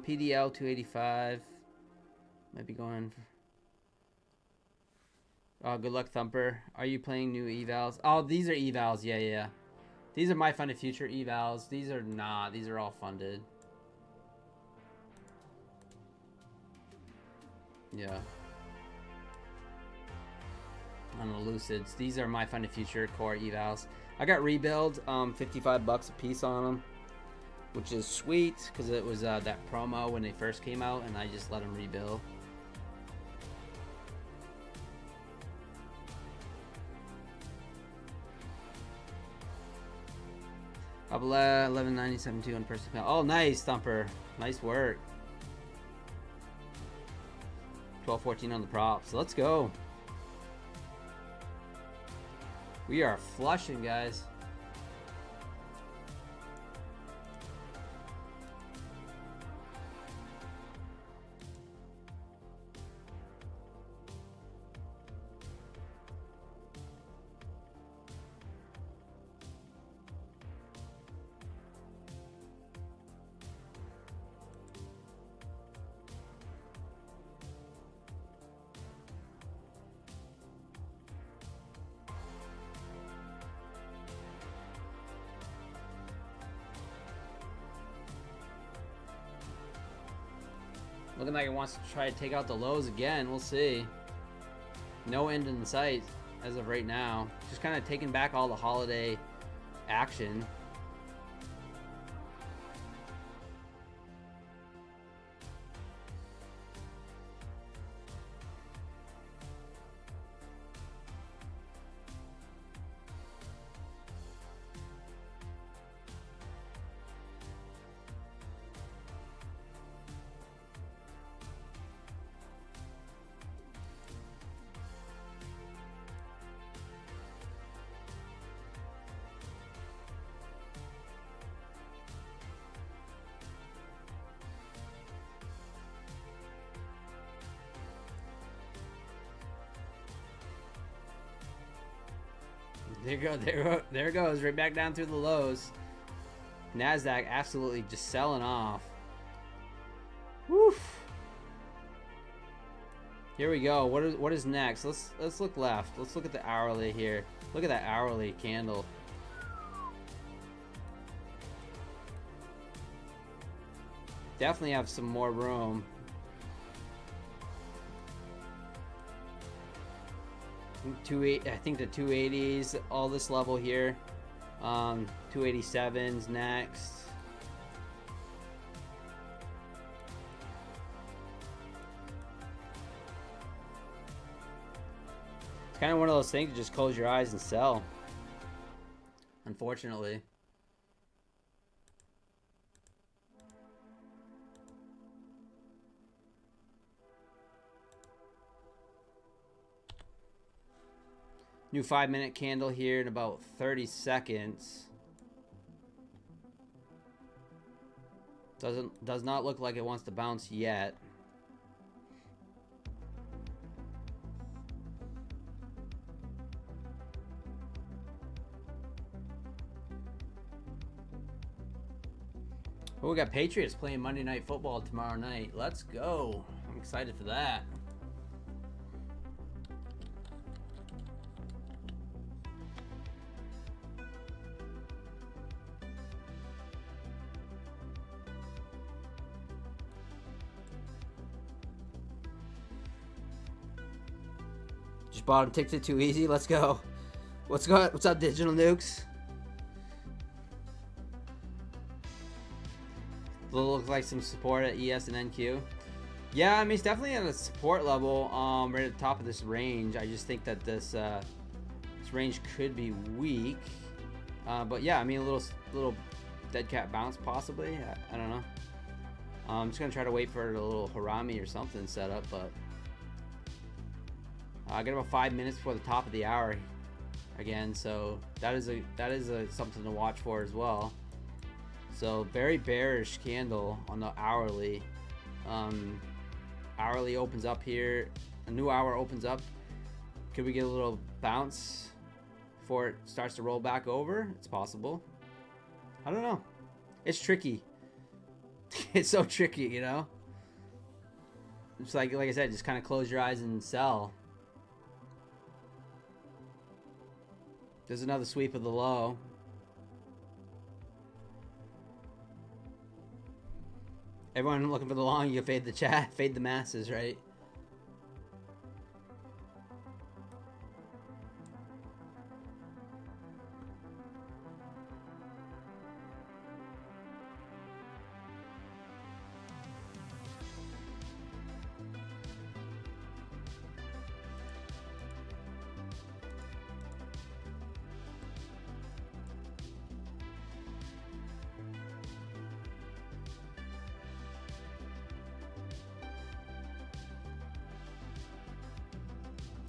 Speaker 2: PDL 285 might be going for... good luck, Thumper. Are you playing new evals? Oh, these are evals. Yeah. These are my funded future evals. These are not. These are all funded. Yeah. On the Lucids. These are my funded future core evals. I got rebuild, $55 a piece on them, which is sweet because it was that promo when they first came out, and I just let them rebuild. Up 11.97.2 on person count. Oh, nice, Thumper. Nice work. 12.14 on the props. Let's go. We are flushing, guys. Looking like it wants to try to take out the lows again. We'll see. No end in sight as of right now. Just kind of taking back all the holiday action. There it goes, right back down through the lows. Nasdaq absolutely just selling off. Woof. Here we go. What is next? Let's look left. Let's look at the hourly here. Look at that hourly candle. Definitely have some more room. I think the 280s, all this level here. 287s next. It's kind of one of those things, just close your eyes and sell. Unfortunately. New 5-minute candle here in about 30 seconds. Does not look like it wants to bounce yet. Oh, we got Patriots playing Monday Night Football tomorrow night. Let's go. I'm excited for that. Just bottom ticked it too easy. Let's go. What's up, Digital Nukes? Looks like some support at ES and NQ. Yeah, I mean, it's definitely at a support level, right at the top of this range. I just think that this range could be weak. But yeah, I mean, a little dead cat bounce possibly. I don't know. I'm just gonna try to wait for a little harami or something set up, but I got about 5 minutes before the top of the hour again, so that is something to watch for as well. So very bearish candle on the hourly. Hourly opens up here. A new hour opens up. Could we get a little bounce before it starts to roll back over? It's possible. I don't know. It's tricky. It's so tricky, you know. It's like I said, just kind of close your eyes and sell. There's another sweep of the low. Everyone looking for the long, you fade the chat, fade the masses, right?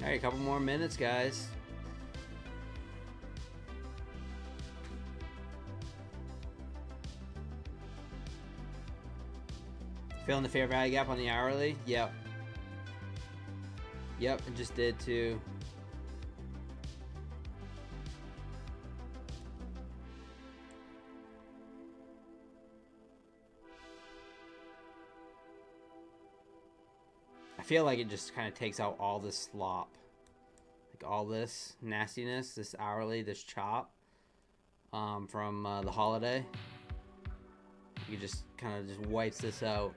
Speaker 2: All right, a couple more minutes, guys. Feeling the fair value gap on the hourly? Yep. Yep, it just did too. I feel like it just kind of takes out all this slop, like all this nastiness, this hourly, this chop from the holiday. You just kind of just wipes this out,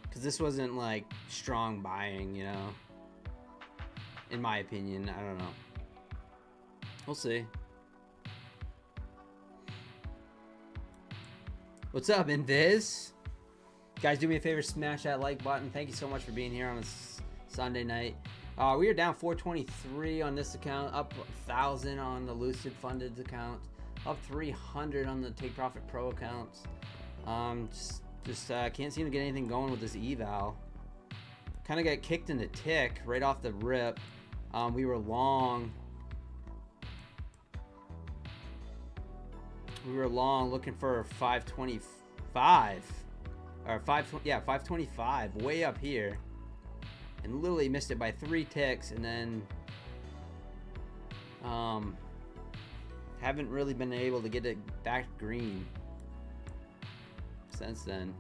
Speaker 2: because this wasn't like strong buying, you know, in my opinion. I don't know, we'll see. What's up, Invis? Guys, do me a favor, smash that like button. Thank you so much for being here on this Sunday night. We are down 423 on this account, up 1,000 on the Lucid funded account, up 300 on the Take Profit Pro accounts. Just can't seem to get anything going with this eval. Kind of got kicked in the tick right off the rip. We were long. We were long looking for 525. Or 525, way up here, and literally missed it by 3 ticks, and then haven't really been able to get it back green since then.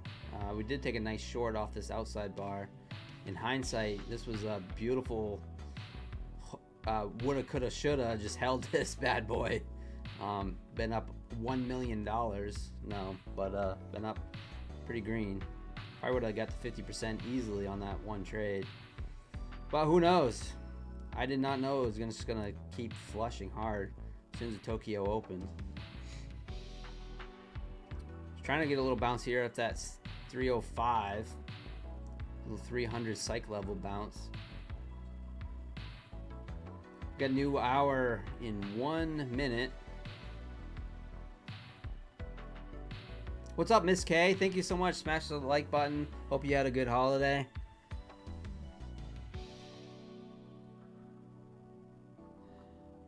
Speaker 2: We did take a nice short off this outside bar. In hindsight, this was a beautiful woulda, coulda, shoulda. Just held this bad boy. Been up $1 million. No, but been up pretty green. Probably would have got to 50% easily on that one trade, but who knows. I did not know it was just gonna keep flushing hard as soon as the Tokyo opened. Trying to get a little bounce here at that 305, little 300 psych level bounce. Got a new hour in 1 minute. What's up, Miss K? Thank you so much. Smash the like button. Hope you had a good holiday.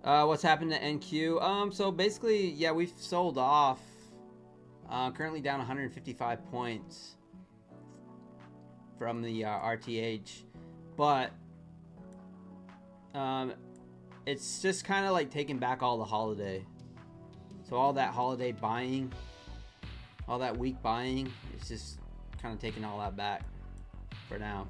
Speaker 2: What's happened to NQ? So basically, yeah, we've sold off. Currently down 155 points from the RTH, but it's just kind of like taking back all the holiday. So all that holiday buying, all that weak buying, it's just kind of taking all that back for now.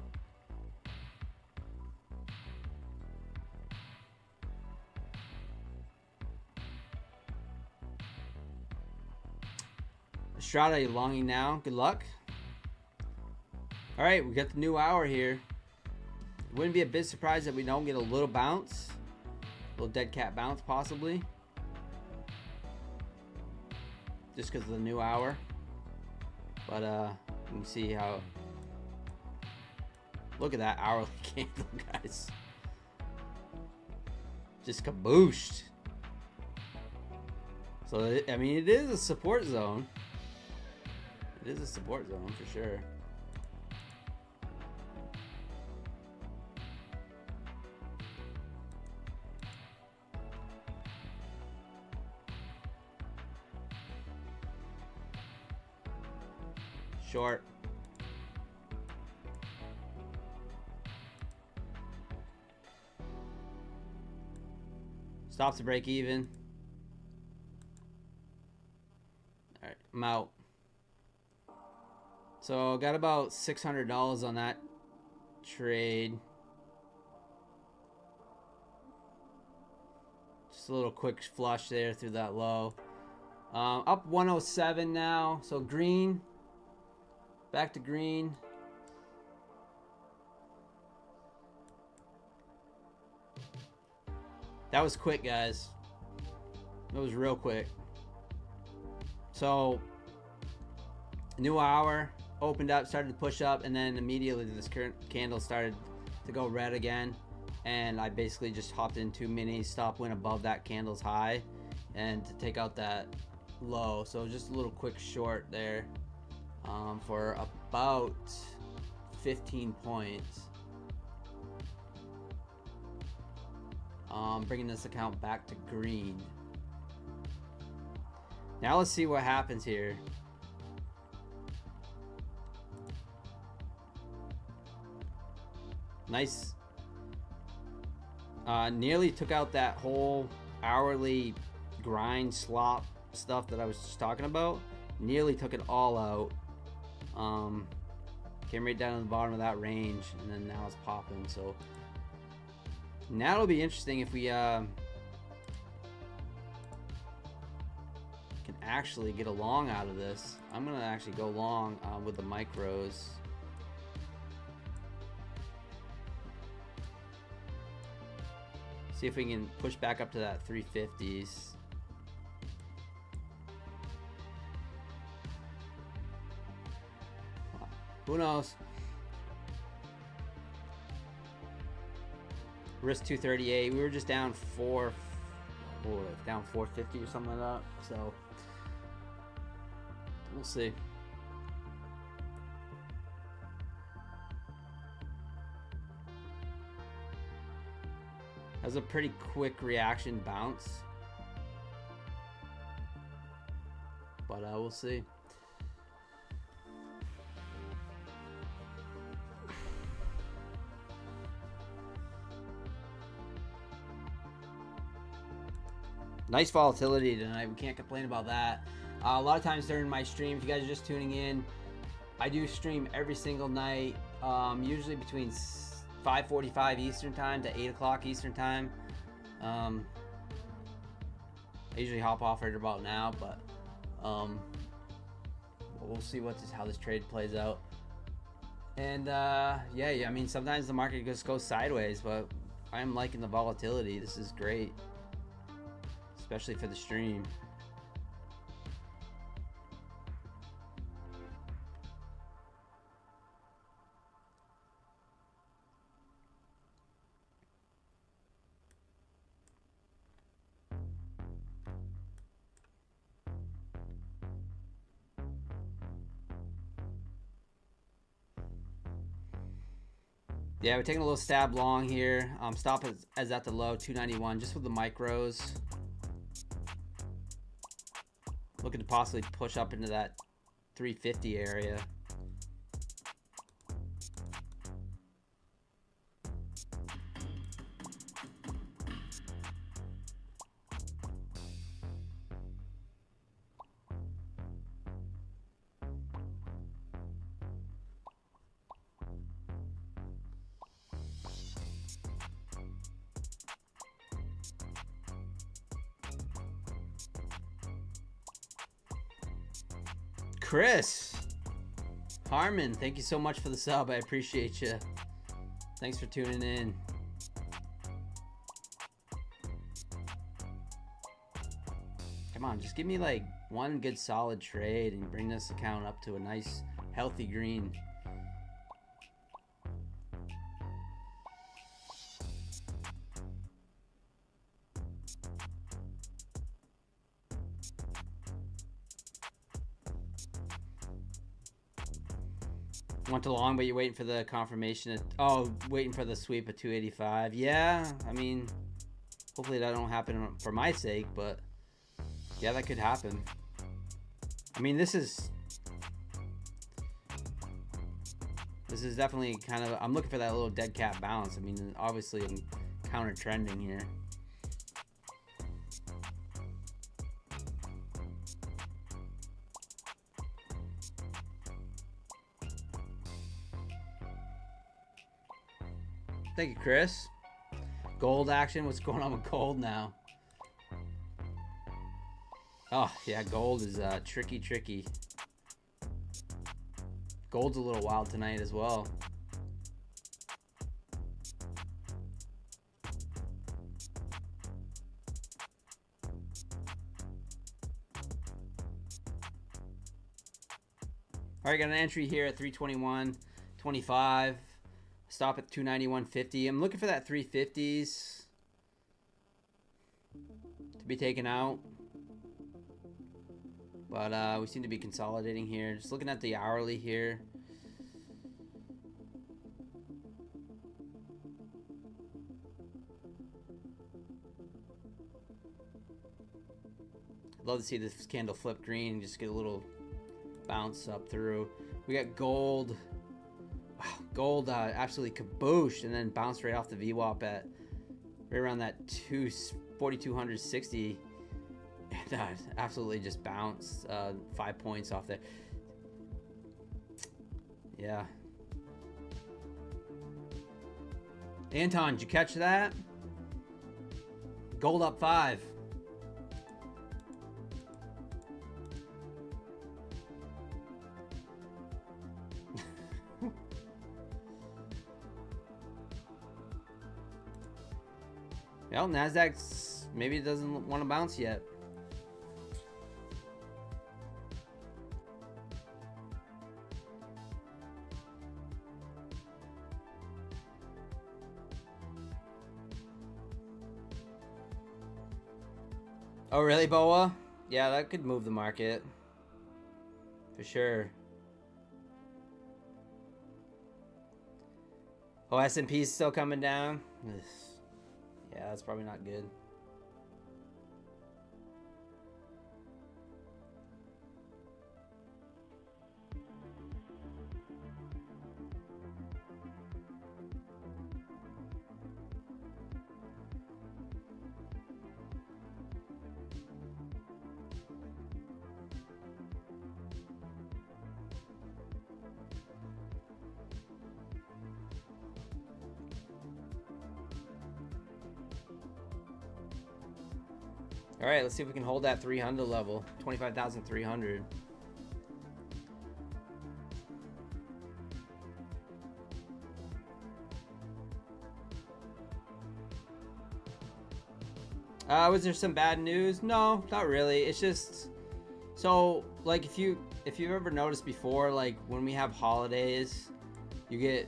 Speaker 2: Strata, you longing now? Good luck. All right, we got the new hour here. Wouldn't be a bit surprised that we don't get a little bounce, a little dead cat bounce possibly, just because of the new hour. But you can see how. Look at that hourly candle, guys. Just kabooshed. So I mean, it is a support zone. It is a support zone for sure. Short. Stops to break even. All right, I'm out. So got about $600 on that trade. Just a little quick flush there through that low. Up 107 now. So green. Back to green. That was quick, guys. It was real quick. So new hour. Opened up, started to push up, and then immediately this current candle started to go red again, and I basically just hopped in 2 minis, stop went above that candle's high, and to take out that low. So just a little quick short there for about 15 points. Bringing this account back to green. Now let's see what happens here. Nice. Nearly took out that whole hourly grind slop stuff that I was just talking about. Nearly took it all out. Came right down to the bottom of that range, and then now it's popping. So now it'll be interesting if we can actually get a long out of this. I'm gonna actually go long with the micros. See if we can push back up to that 350s. Who knows? Risk 238. We were just down down 450 or something like that. So we'll see. Has a pretty quick reaction bounce, but we'll see. Nice volatility tonight. We can't complain about that. A lot of times during my stream, if you guys are just tuning in, I do stream every single night, usually between 5:45 Eastern time to 8 o'clock Eastern time. I usually hop off right about now, but we'll see how this trade plays out. And yeah, I mean, sometimes the market just goes sideways, but I'm liking the volatility. This is great, especially for the stream. Yeah, we're taking a little stab long here. Stop as at the low, 291, just with the micros. Looking to possibly push up into that 350 area. Chris Harmon, thank you so much for the sub. I appreciate you. Thanks for tuning in. Come on, just give me like one good solid trade and bring this account up to a nice healthy green. Went to long, but you're waiting for the confirmation. Oh, waiting for the sweep of 285. Yeah, I mean, hopefully that don't happen for my sake, but yeah, that could happen. I mean, this is definitely kind of, I'm looking for that little dead cat bounce. I mean, obviously I'm counter trending here. Thank you, Chris. Gold action. What's going on with gold now? Oh, yeah, gold is tricky. Gold's a little wild tonight as well. All right, got an entry here at 321.25. Stop at 291.50. I'm looking for that 350s to be taken out. But we seem to be consolidating here. Just looking at the hourly here. I'd love to see this candle flip green and just get a little bounce up through. We got gold. Wow, gold absolutely kabooshed and then bounced right off the VWAP at right around that 4,260. And absolutely just bounced 5 points off there. Yeah. Anton, did you catch that? Gold up 5. Well, Nasdaq's maybe it doesn't want to bounce yet. Oh, really, Boa? Yeah, that could move the market. For sure. Oh, S&P's still coming down? Ugh. Yeah, that's probably not good. All right, let's see if we can hold that 300 level, 25,300. Was there some bad news? No, not really. It's just so like if you've ever noticed before, like when we have holidays, a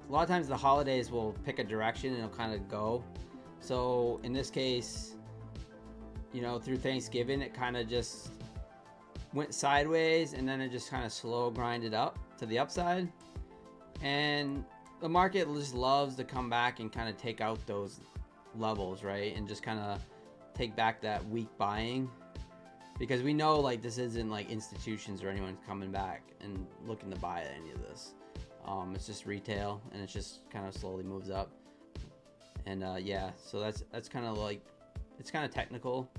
Speaker 2: lot of times the holidays will pick a direction and it'll kind of go. So in this case, you know, through Thanksgiving, it kind of just went sideways and then it just kind of slow grinded up to the upside. And the market just loves to come back and kind of take out those levels, right? And just kind of take back that weak buying, because we know like this isn't like institutions or anyone coming back and looking to buy any of this. It's just retail, and it just kind of slowly moves up. And yeah, so that's kind of like, it's kind of technical.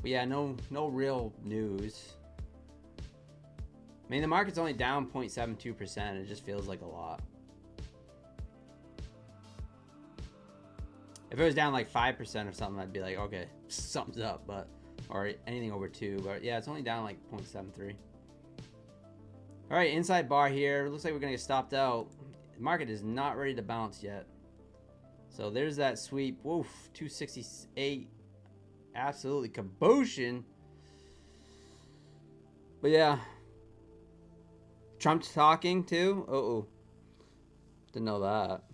Speaker 2: But yeah, no real news. I mean, the market's only down 0.72%. It just feels like a lot. If it was down like 5% or something, I'd be like, okay, something's up, but, or anything over 2. But yeah, it's only down like 0.73. All right, inside bar here. Looks like we're gonna get stopped out. The market is not ready to bounce yet. So there's that sweep. Woof, 268. Absolutely kaboshin. But yeah, Trump's talking too. Uh-oh, didn't know that.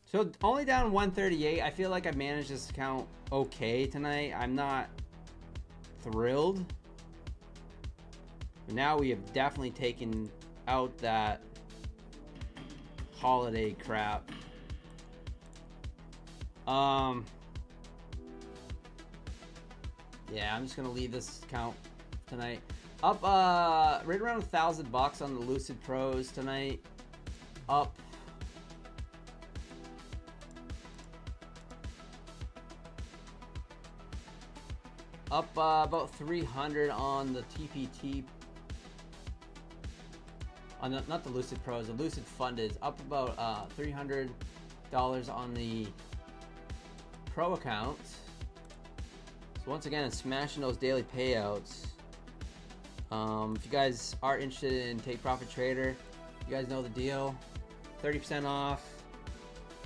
Speaker 2: So only down 138. I feel like I managed this account okay tonight. I'm not thrilled. But now we have definitely taken out that holiday crap. Yeah, I'm just gonna leave this account tonight. Up right around $1,000 on the Lucid Pros tonight. Up about 300 on the TPT. On the, not the Lucid Pros, the Lucid Funded. Up about $300 on the Pro account. So once again, it's smashing those daily payouts. If you guys are interested in Take Profit Trader, you guys know the deal. 30% off,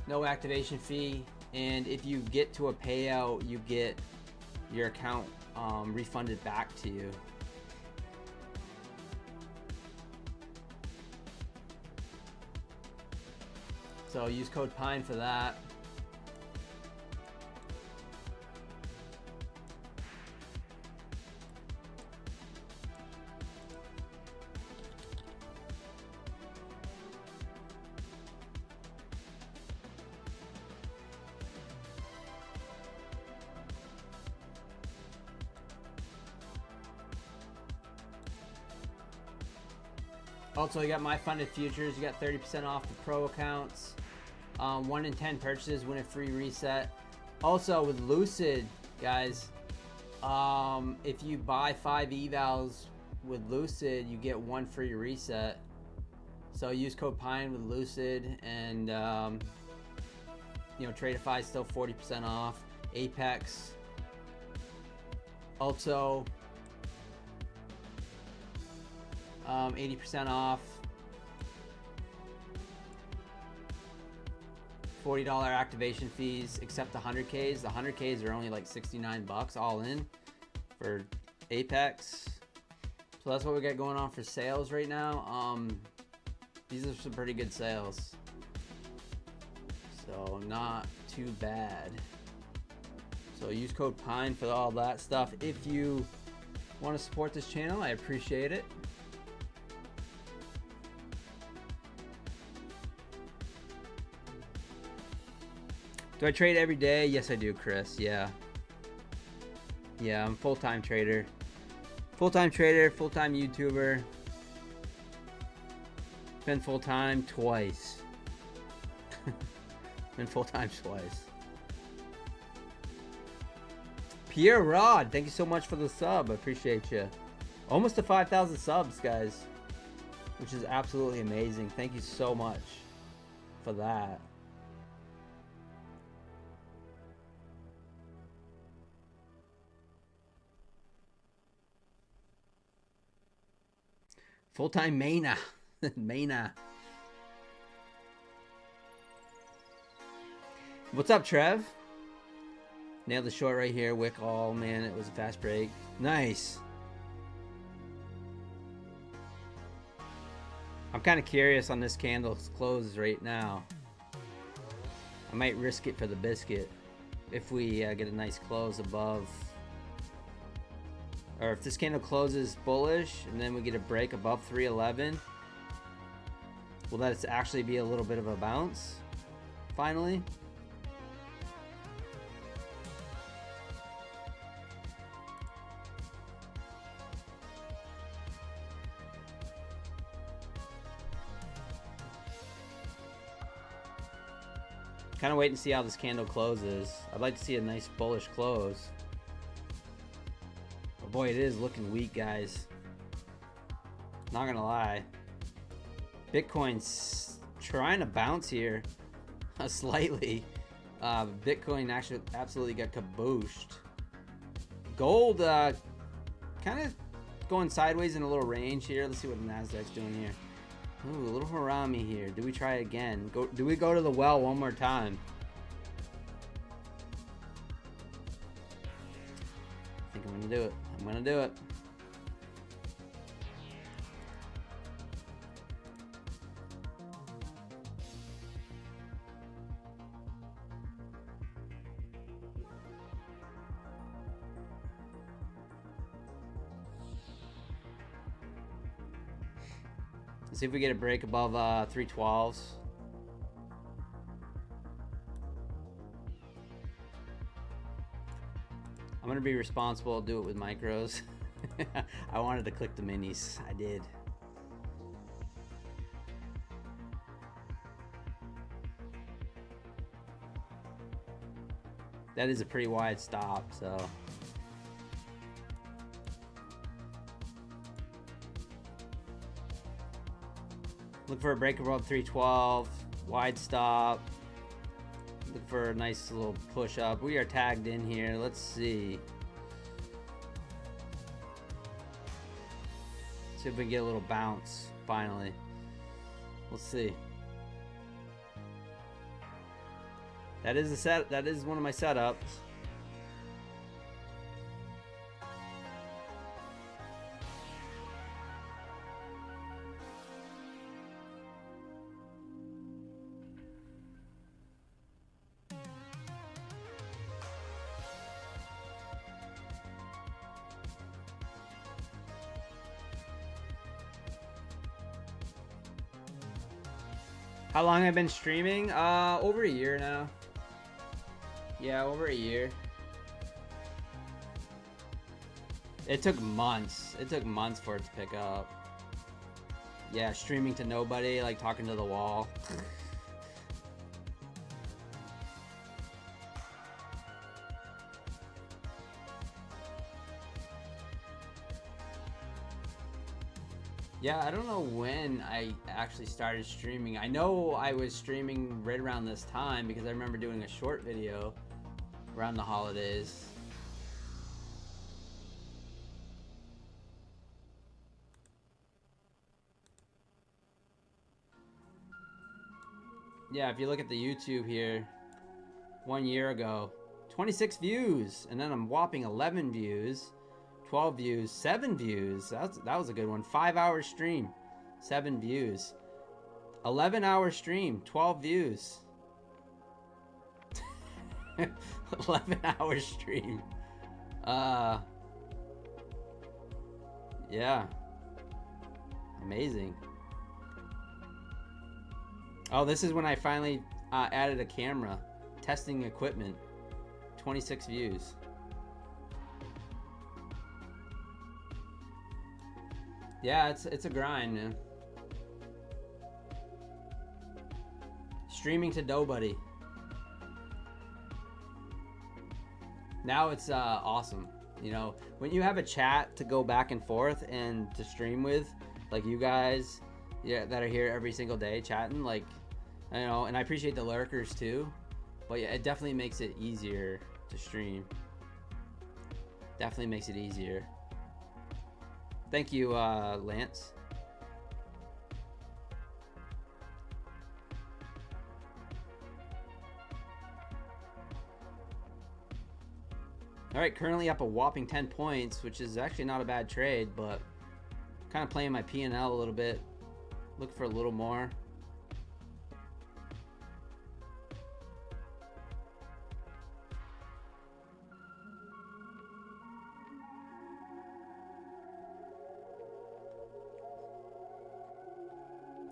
Speaker 2: no activation fee, and if you get to a payout, you get your account refunded back to you. So use code PINE for that. Also, you got my funded futures. You got 30% off the Pro accounts. 1 in 10 purchases win a free reset. Also, with Lucid, guys, if you buy 5 evals with Lucid, you get 1 free reset. So use code PINE with Lucid, and you know, Tradeify is still 40% off. Apex also 80% off. $40 activation fees, except the 100Ks. The 100Ks are only like $69 all in for Apex. So that's what we got going on for sales right now. These are some pretty good sales. So not too bad. So use code PINE for all that stuff. If you want to support this channel, I appreciate it. Do I trade every day? Yes, I do, Chris. Yeah. Yeah, I'm a full-time trader. Full-time trader, full-time YouTuber. Been full-time twice. Been full-time twice. Pierre Rod, thank you so much for the sub. I appreciate you. Almost to 5,000 subs, guys. Which is absolutely amazing. Thank you so much for that. Full-time Maina. Maina. What's up, Trev? Nailed the short right here. Wick. Oh, man, it was a fast break. Nice. I'm kind of curious on this candle's close right now. I might risk it for the biscuit if we get a nice close above or if this candle closes bullish and then we get a break above 311, will that actually be a little bit of a bounce finally? Kind of waiting to see how this candle closes. I'd like to see a nice bullish close. But boy, it is looking weak, guys. Not gonna lie. Bitcoin's trying to bounce here slightly. Bitcoin actually absolutely got kabooshed. Gold kind of going sideways in a little range here. Let's see what the Nasdaq's doing here. Ooh, a little harami here. Do we try it again? Do we go to the well one more time? I think I'm gonna do it. I'm gonna do it. Let's see if we get a break above 312s. I'm gonna be responsible, do it with micros. I wanted to click the minis. I did. That is a pretty wide stop, so. Look for a break above 312, wide stop. Look for a nice little push up. We are tagged in here. Let's see. See if we can get a little bounce finally. Let's see. That is one of my setups. How long I've been streaming? Over a year now. Yeah, over a year. It took months. It took months for it to pick up. Yeah, streaming to nobody, like talking to the wall. Yeah, I don't know when I actually started streaming. I know I was streaming right around this time because I remember doing a short video around the holidays. Yeah, if you look at the YouTube here, 1 year ago, 26 views, and then I'm whopping 11 views. 12 views, 7 views. That was a good one. 5-hour stream, 7 views. 11-hour stream, 12 views. 11-hour stream. Yeah. Amazing. Oh, this is when I finally added a camera. Testing equipment. 26 views. Yeah, it's a grind, man. Streaming to nobody. Now it's awesome. You know, when you have a chat to go back and forth and to stream with, like you guys, yeah, that are here every single day chatting, like, you know, and I appreciate the lurkers too. But yeah, it definitely makes it easier to stream. Definitely makes it easier. Thank you, Lance. All right, currently up a whopping 10 points, which is actually not a bad trade, but kind of playing my P&L a little bit. Look for a little more.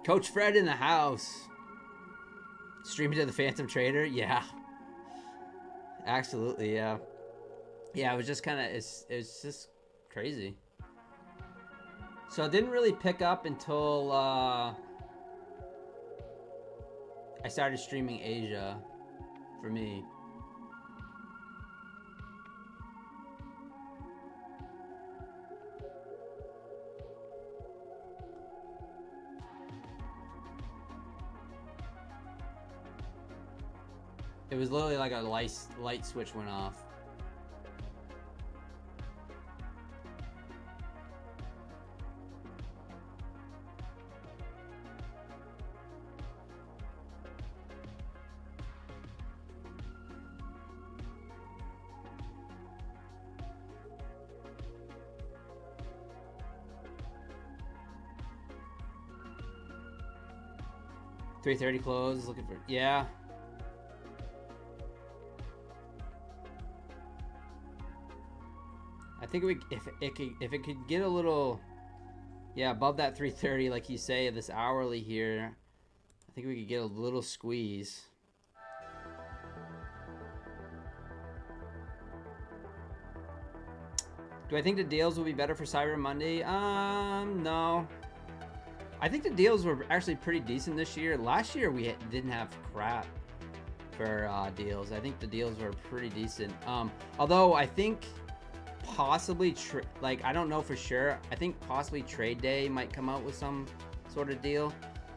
Speaker 2: Coach Fred in the house. Streaming to the Phantom Trader? Yeah. Absolutely, yeah. Yeah, it was just kind of, it's just crazy. So it didn't really pick up until I started streaming Asia for me. It was literally like a light switch went off. $330 close, looking for, yeah. I think if it could get a little, yeah, above that 330, like you say, this hourly here, I think we could get a little squeeze. Do I think the deals will be better for Cyber Monday? No. I think the deals were actually pretty decent this year. Last year we didn't have crap for deals. I think the deals were pretty decent. Although I think possibly like I don't know for sure. I think possibly Trade Day might come out with some sort of deal.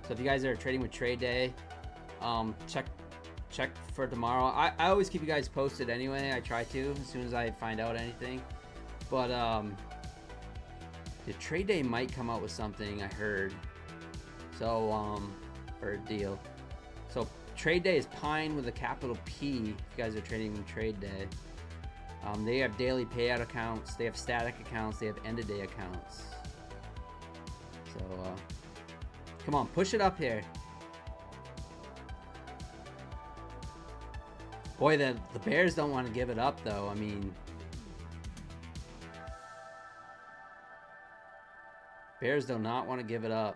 Speaker 2: So if you guys are trading with Trade Day, check for tomorrow. I always keep you guys posted anyway. I try to as soon as I find out anything. But the Trade Day might come out with something, I heard. So for a deal. So Trade Day is Pine with a capital P if you guys are trading in Trade Day. They have daily payout accounts, they have static accounts, they have end of day accounts. So come on, push it up here. Boy, the Bears don't want to give it up though. I mean, Bears do not want to give it up.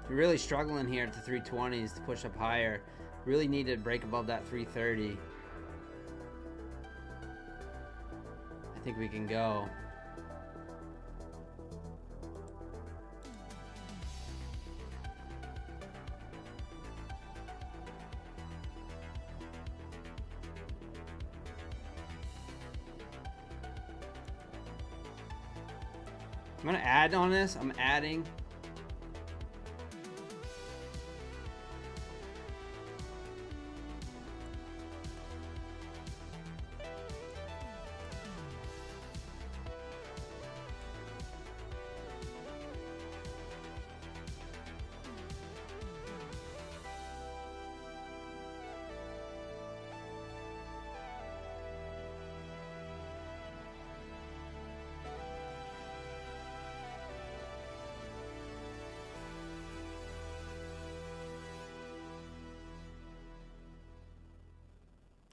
Speaker 2: We're really struggling here at the 320s to push up higher. Really need to break above that 330. I think we can go. I'm gonna add on this. I'm adding.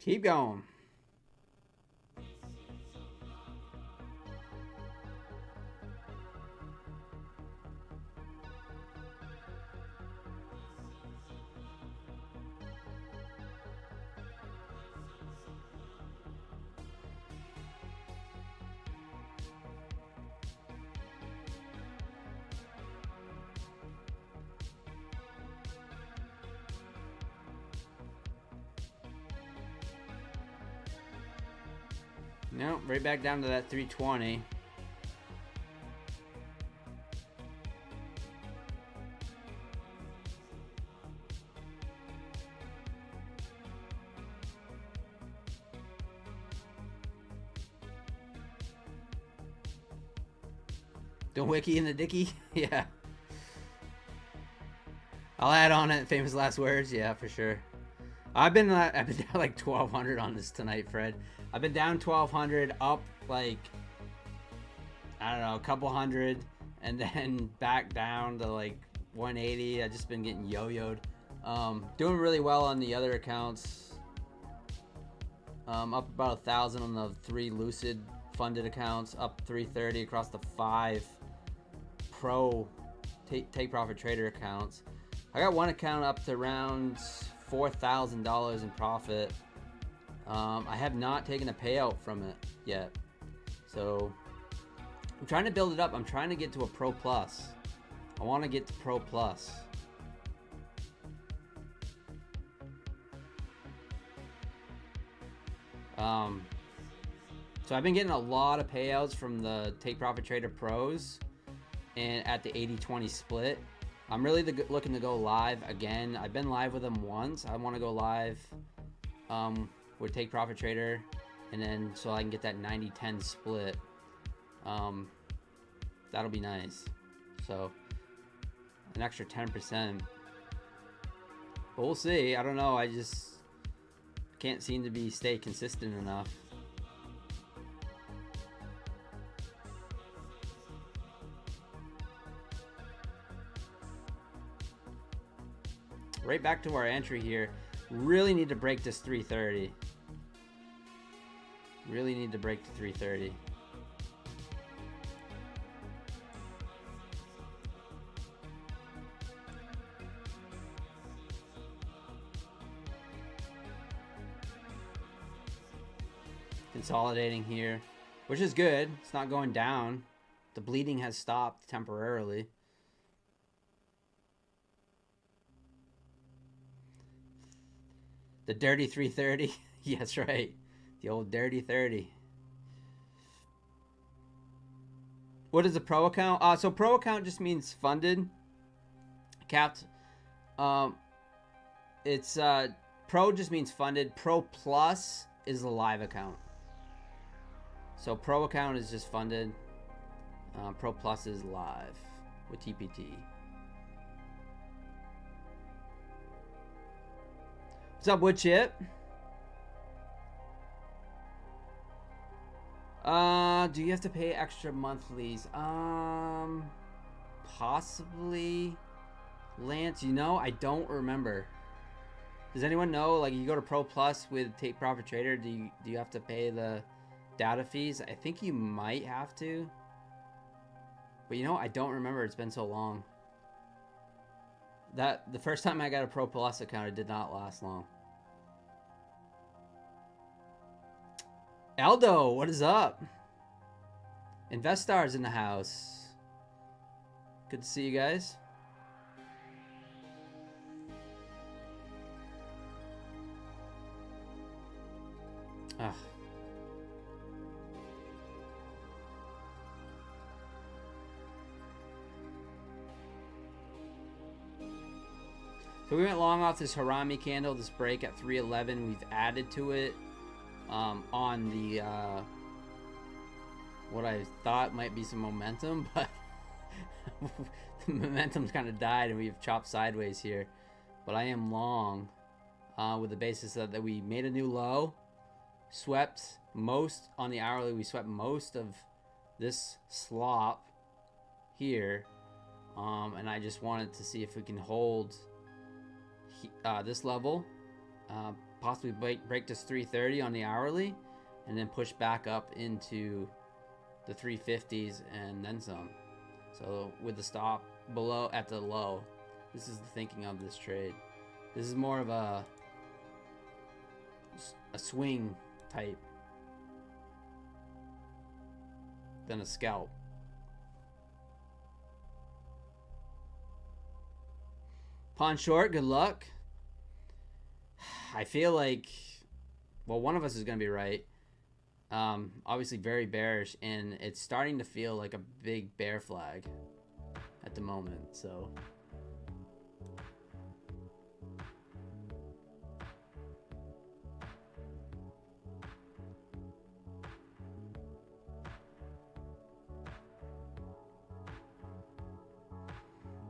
Speaker 2: Keep going. No, right back down to that 320. The wiki and the dicky? Yeah. I'll add on it. Famous last words. Yeah, for sure. I've been down like 1,200 on this tonight, Fred. I've been down 1,200, up like, I don't know, a couple hundred, and then back down to like 180. I've just been getting yo-yoed. Doing really well on the other accounts. Up about 1,000 on the 3 Lucid funded accounts. Up 330 across the 5 Pro take profit trader accounts. I got one account up to around $4,000 in profit. I have not taken a payout from it yet, so I'm trying to build it up. I'm trying to get to a Pro Plus. I want to get to Pro Plus. So I've been getting a lot of payouts from the Take Profit Trader Pros and at the 80-20 split. I'm really looking to go live again. I've been live with them once. I want to go live with Take Profit Trader, and then so I can get that 90-10 split. That'll be nice. So an extra 10%. But we'll see. I don't know. I just can't seem to stay consistent enough. Right back to our entry here. Really need to break this 330. Really need to break the 330. Consolidating here, which is good. It's not going down. The bleeding has stopped temporarily. The dirty 330. Yeah, that's right. The old dirty 30. What is a pro account? So pro account just means funded, capped. It's pro just means funded. Pro plus is a live account. So pro account is just funded. Pro plus is live with TPT. What's up, Wood Chip? Do you have to pay extra monthlies? Possibly. Lance, you know, I don't remember. Does anyone know? Like, you go to Pro Plus with Take Profit Trader, do you have to pay the data fees? I think you might have to. But you know, I don't remember. It's been so long. The first time I got a Pro Plus account, it did not last long. Aldo, what is up? Investars in the house. Good to see you guys. Ugh. So we went long off this Harami candle, this break at 311. We've added to it on the what I thought might be some momentum, but the momentum's kind of died and we've chopped sideways here. But I am long with the basis that we made a new low, swept most on the hourly. We swept most of this slop here, and I just wanted to see if we can hold this level, possibly break this 330 on the hourly, and then push back up into the 350s and then some. So with the stop below at the low, this is the thinking of this trade. This is more of a swing type than a scalp. Pawn short, good luck. I feel like, well, one of us is going to be right. Obviously very bearish, and it's starting to feel like a big bear flag at the moment, so.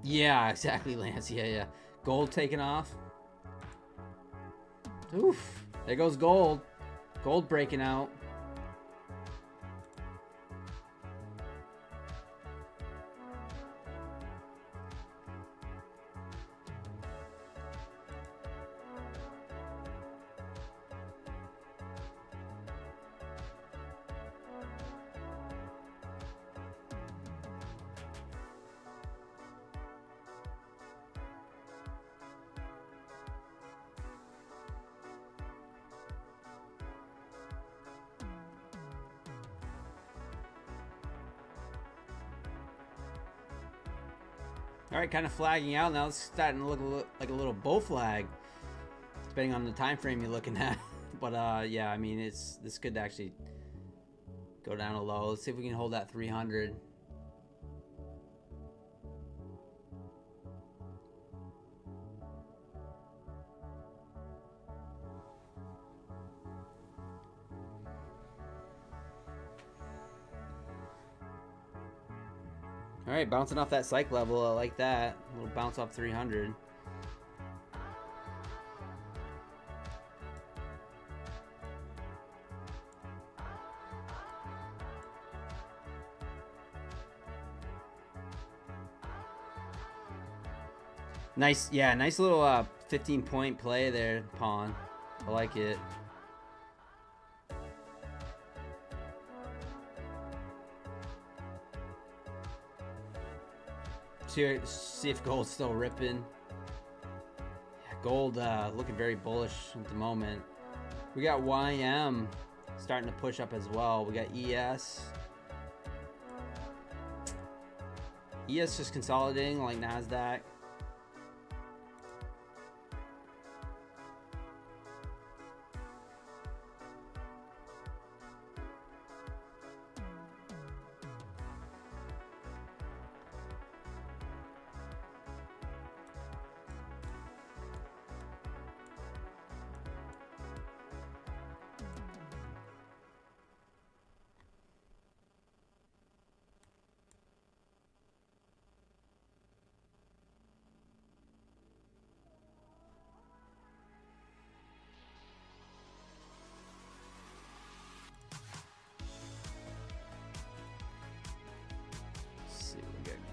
Speaker 2: Yeah, exactly, Lance. Yeah. Gold taking off. Oof. There goes gold. Gold breaking out. All right, kind of flagging out now. It's starting to look like a little bull flag, depending on the time frame you're looking at. But yeah, I mean, this could actually go down a low. Let's see if we can hold that 300. All right, bouncing off that psych level, I like that. A little bounce off 300. Nice, yeah, nice little 15-point play there, pawn. I like it. See if gold's still ripping. Yeah, gold looking very bullish at the moment. We got YM starting to push up as well. We got ES. ES just consolidating like Nasdaq.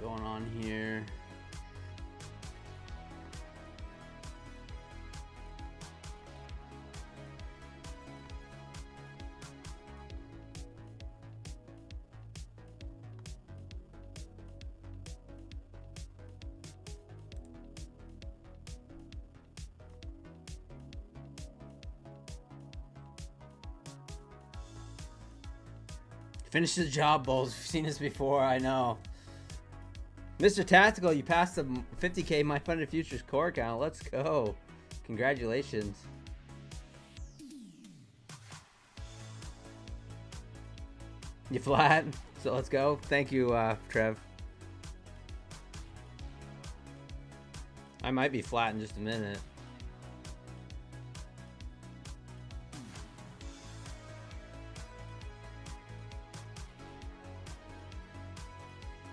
Speaker 2: Going on here. Finish the job, Bulls. We've seen this before, I know. Mr. Tactical, you passed the 50K My Funded Futures core account. Let's go. Congratulations. You flat? So let's go. Thank you, Trev. I might be flat in just a minute.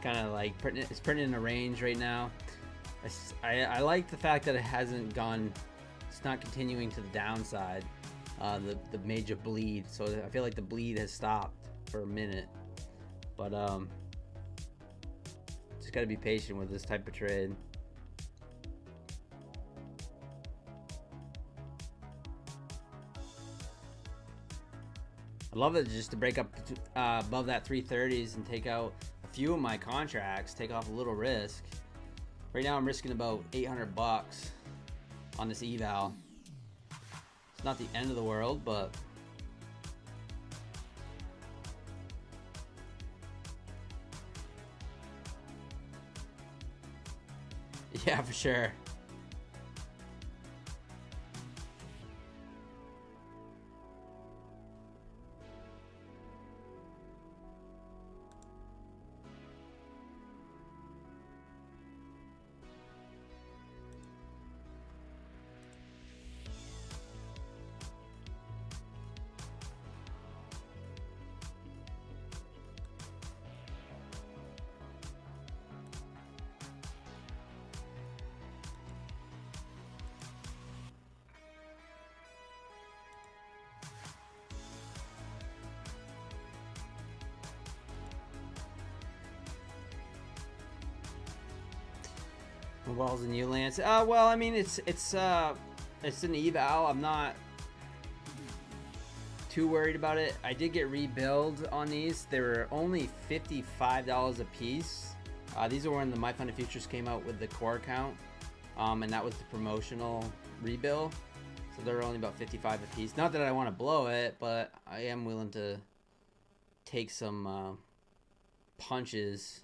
Speaker 2: Kind of like it's printing in a range right now. I like the fact that it hasn't gone, it's not continuing to the downside, the major bleed. So I feel like the bleed has stopped for a minute, but just got to be patient with this type of trade. I love it just to break up above that 330s and take out a few of my contracts, take off a little risk. Right now I'm risking about 800 bucks on this eval. It's not the end of the world, but yeah, for sure. Walls and you, Lance. Well, I mean, it's an eval. I'm not too worried about it. I did get rebuild on these. They were only $55 a piece. These are when the My Funded Futures came out with the core account, and that was the promotional rebuild. So they're only about $55 a piece. Not that I want to blow it, but I am willing to take some punches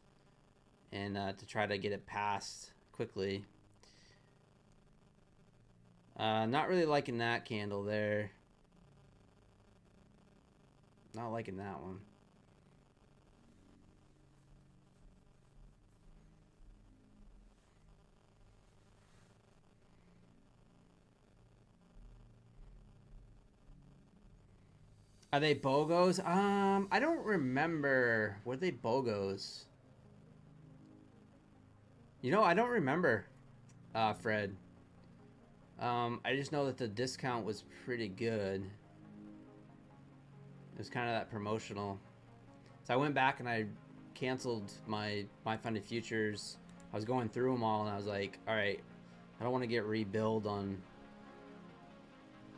Speaker 2: and to try to get it passed quickly. Not really liking that candle there. Not liking that one. Are they BOGOs? I don't remember. Were they BOGOs? You know, I don't remember, Fred. I just know that the discount was pretty good. It was kind of that promotional. So I went back and I canceled my funded futures. I was going through them all and I was like, all right, I don't want to get rebuild on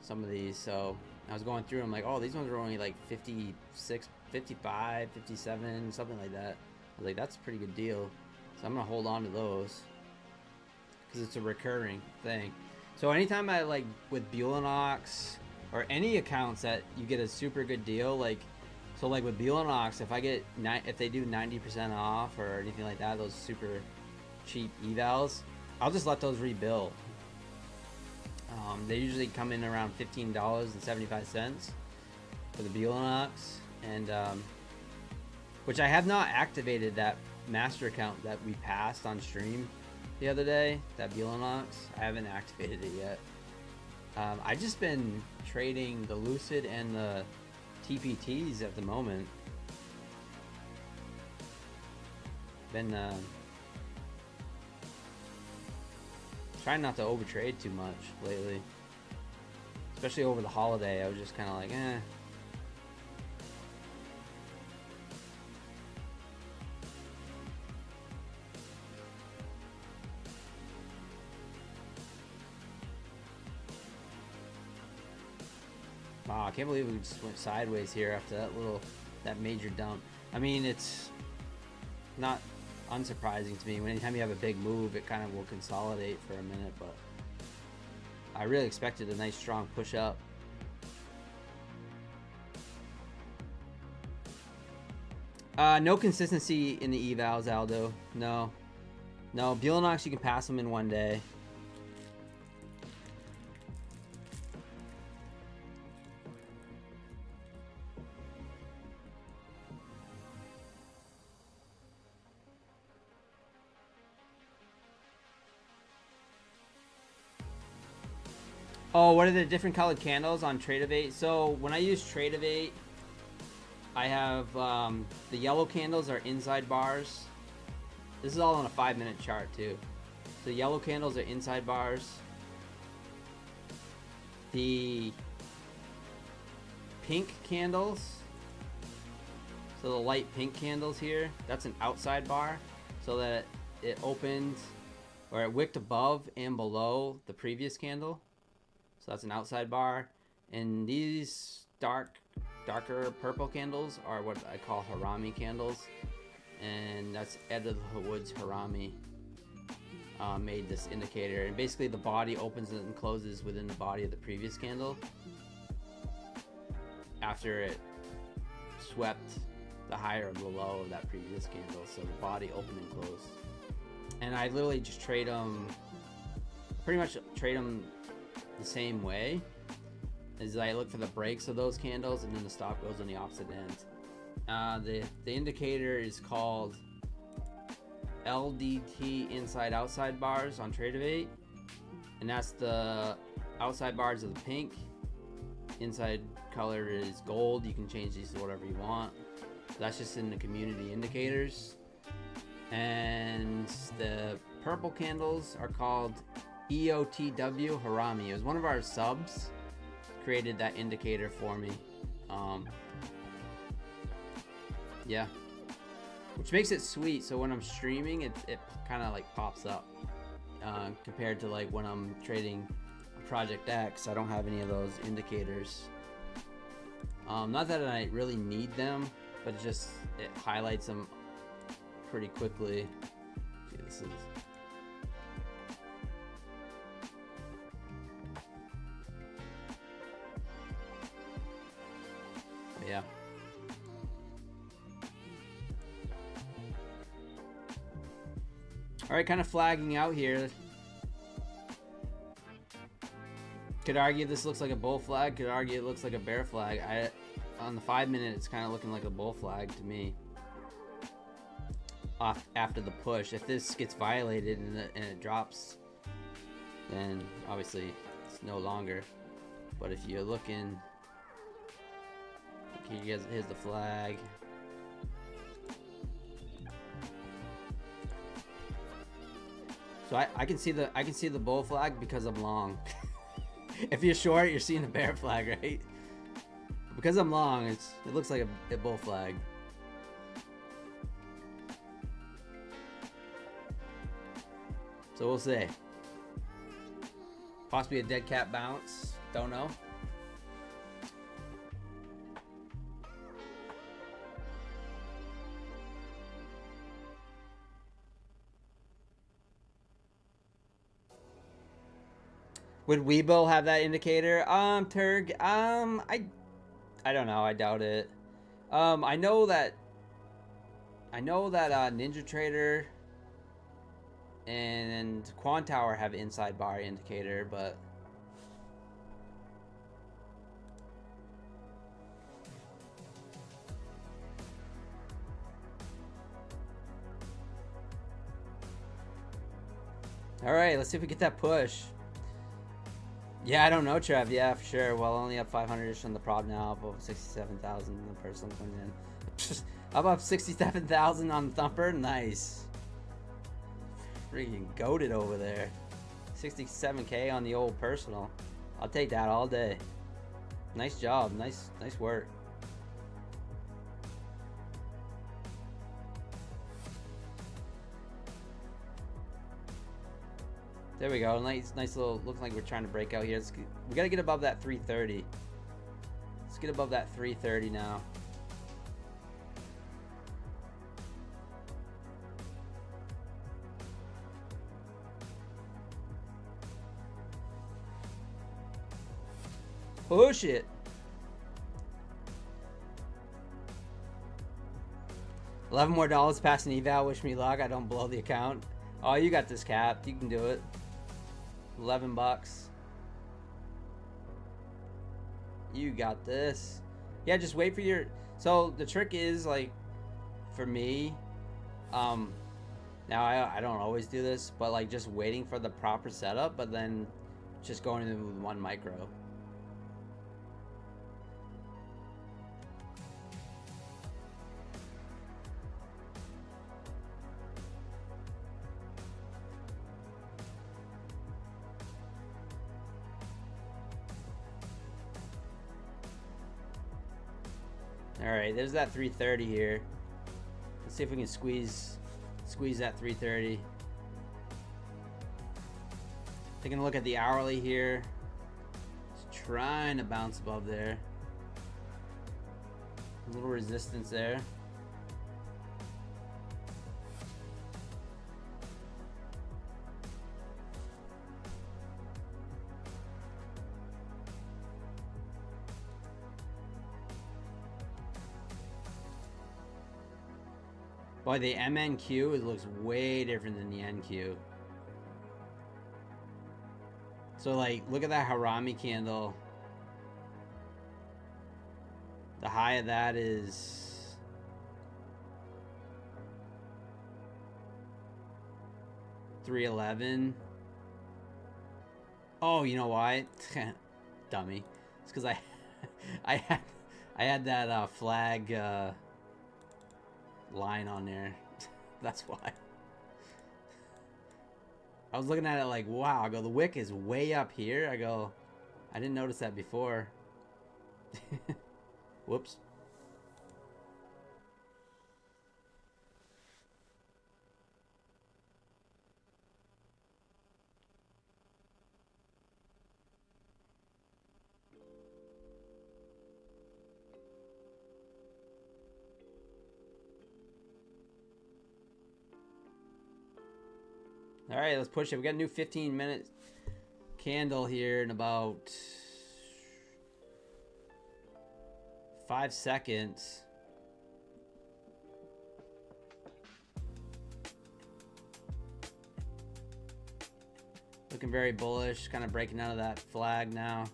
Speaker 2: some of these. So I was going through them like, oh, these ones are only like 56, 55, 57, something like that. I was like, that's a pretty good deal. So I'm going to hold on to those because it's a recurring thing. So anytime I like with Bulanox or any accounts that you get a super good deal, like, so like with Bulanox, if they do 90% off or anything like that, those super cheap evals, I'll just let those rebuild. They usually come in around $15.75 for the Bulanox, and which I have not activated that master account that we passed on stream the other day, that Bulanox. I haven't activated it yet. I've just been trading the Lucid and the TPTs at the moment. Been trying not to overtrade too much lately, especially over the holiday. I was just kind of like, eh. Wow, I can't believe we just went sideways here after that major dump. I mean, it's not unsurprising to me. Anytime you have a big move, it kind of will consolidate for a minute, but I really expected a nice strong push up. No consistency in the evals, Aldo. No, Bulanox, you can pass them in one day. Oh, what are the different colored candles on Tradeovate? So when I use Tradeovate, I have the yellow candles are inside bars. This is all on a 5-minute chart too. So yellow candles are inside bars. The pink candles, so the light pink candles here, that's an outside bar, so that it opened or it wicked above and below the previous candle. So that's an outside bar. And these darker purple candles are what I call Harami candles. And that's Ed of the Woods Harami made this indicator. And basically the body opens and closes within the body of the previous candle after it swept the higher or the low of that previous candle. So the body opened and closed. And I literally just trade them, pretty much trade them the same way as I look for the breaks of those candles, and then the stop goes on the opposite end. The indicator is called LDT inside outside bars on Tradeovate, and that's the outside bars of the pink. Inside color is gold. You can change these to whatever you want. That's just in the community indicators. And the purple candles are called EOTW Harami. It was one of our subs created that indicator for me. Yeah, which makes it sweet. So when I'm streaming, it kind of like pops up compared to like when I'm trading Project X. I don't have any of those indicators. Not that I really need them, but it highlights them pretty quickly. See, this is. But yeah. All right, kind of flagging out here. Could argue this looks like a bull flag. Could argue it looks like a bear flag. On the 5 minute, it's kind of looking like a bull flag to me. Off after the push. If this gets violated and it drops, then obviously it's no longer. But if you're looking, here's the flag. So I can see the bull flag because I'm long. If you're short, you're seeing the bear flag, right? But because I'm long, it looks like a bull flag. So we'll see. Possibly a dead cat bounce. Don't know. Would Weibo have that indicator? Turg, I don't know. I doubt it. I know that Ninja Trader and Quantower have inside bar indicator, but all right, let's see if we get that push. Yeah, I don't know, Trev. Yeah, for sure. Well, only up 500-ish on the prop now, above 67,000 in the personal coming in. How about 67,000 on the thumper? Nice. Freaking goated over there. 67K on the old personal. I'll take that all day. Nice job. Nice work. There we go. Nice little. Looks like we're trying to break out here. We gotta get above that 330. Let's get above that 330 now. Push it. $11 more past an eval. Wish me luck. I don't blow the account. Oh, you got this capped. You can do it. $11. You got this. Yeah, just wait for your. So the trick is, like, for me, now I don't always do this, but like just waiting for the proper setup, but then just going in with one micro. Alright, there's that 330 here. Let's see if we can squeeze that 330. Taking a look at the hourly here. Just trying to bounce above there. A little resistance there. Boy, the MNQ, it looks way different than the NQ. So, like, look at that Harami candle. The high of that is $311. Oh, you know why? Dummy. It's because I had that flag line on there. That's why. I was looking at it like, wow. I go, the wick is way up here. I go, I didn't notice that before. Whoops. All right, let's push it. We got a new 15-minute candle here in about 5 seconds. Looking very bullish, kind of breaking out of that flag now.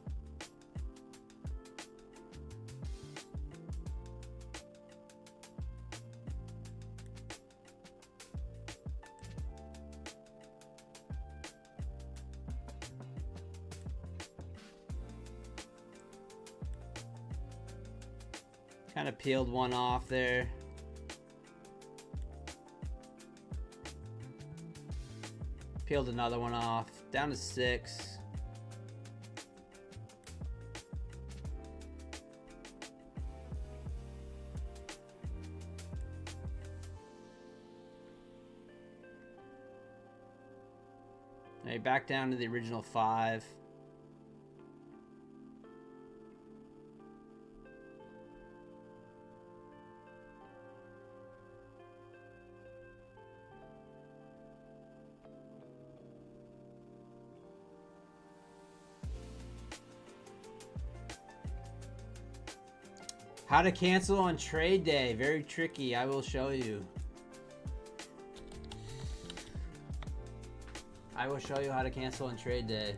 Speaker 2: Kind of peeled one off there. Peeled another one off. Down to 6. Okay, back down to the original 5. How to cancel on trade day. Very tricky. I will show you. I will show you how to cancel on trade day.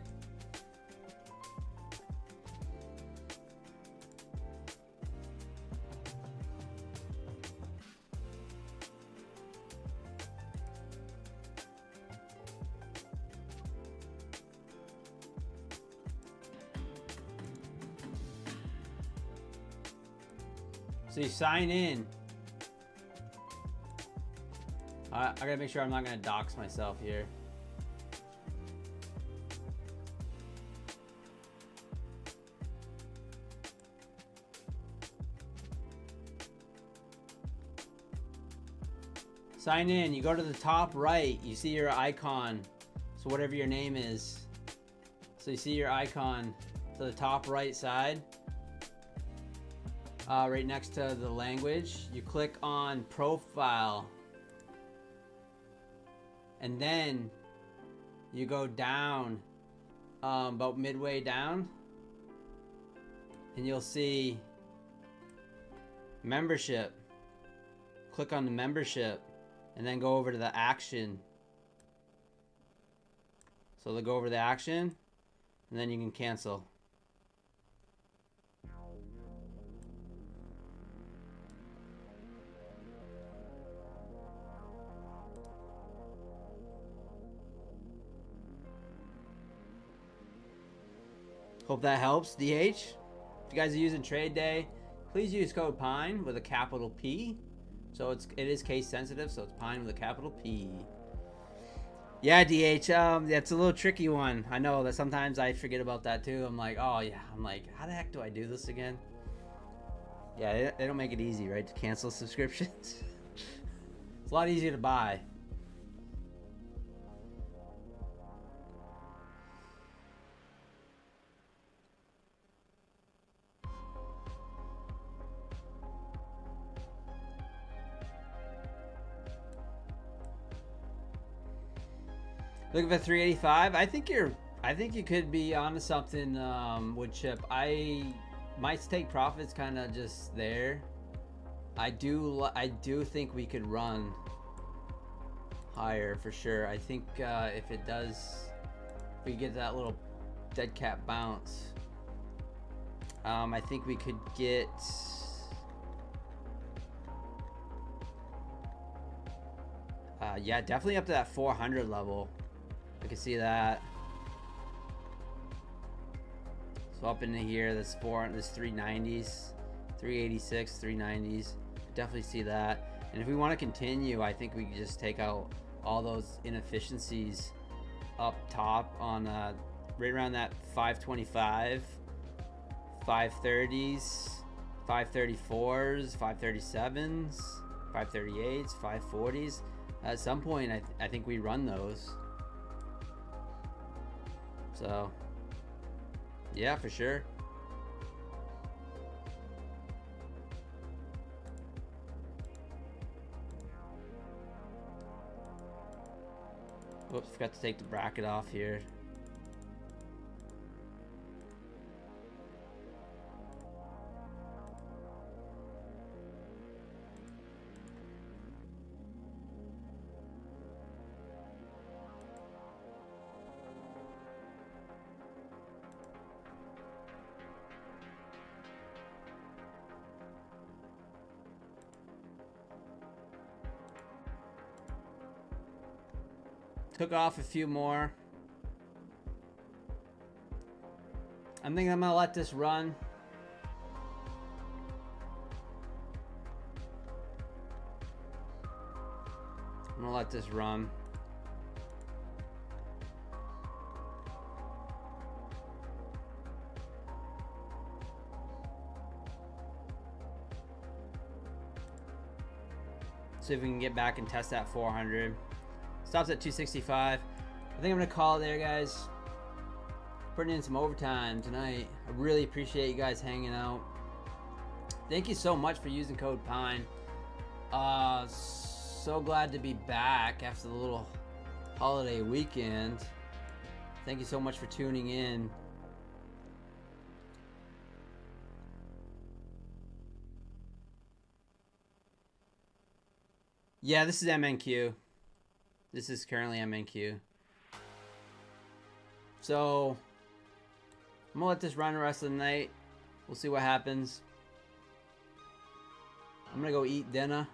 Speaker 2: So you sign in. I gotta make sure I'm not gonna dox myself here. Sign in. You go to the top right. You see your icon. So whatever your name is. So you see your icon to the top right side. Right next to the language, you click on profile, and then you go down about midway down, and you'll see membership. Click on the membership, and then go over to the action. So they'll go over the action, and then you can cancel. Hope that helps, DH. If you guys are using trade day, please use code PINE with a capital P. So it is case sensitive, so it's PINE with a capital P. Yeah, DH, that's a little tricky one. I know that sometimes I forget about that too. I'm like, oh yeah, I'm like, how the heck do I do this again? Yeah, they don't make it easy, right, to cancel subscriptions. It's a lot easier to buy. Looking for 385. I think you could be onto something, wood chip. My take profits kind of just there. I do think we could run higher for sure. I think if it does, if we get that little dead cat bounce, I think we could get yeah, definitely up to that 400 level. I can see that. So up into here, this 390s, 386, 390s. Definitely see that. And if we want to continue, I think we can just take out all those inefficiencies up top on right around that 525, 530s, 534s, 537s, 538s, 540s. At some point, I think we run those. So, yeah, for sure. Whoops, forgot to take the bracket off here. Took off a few more. I'm thinking I'm gonna let this run. I'm gonna let this run. See if we can get back and test that 400. Stops at 265. I think I'm gonna call it there, guys. Putting in some overtime tonight. I really appreciate you guys hanging out. Thank you so much for using code PINE. So glad to be back after the little holiday weekend. Thank you so much for tuning in. Yeah, this is MNQ. This is currently MNQ. So I'm gonna let this run the rest of the night. We'll see what happens. I'm gonna go eat dinner.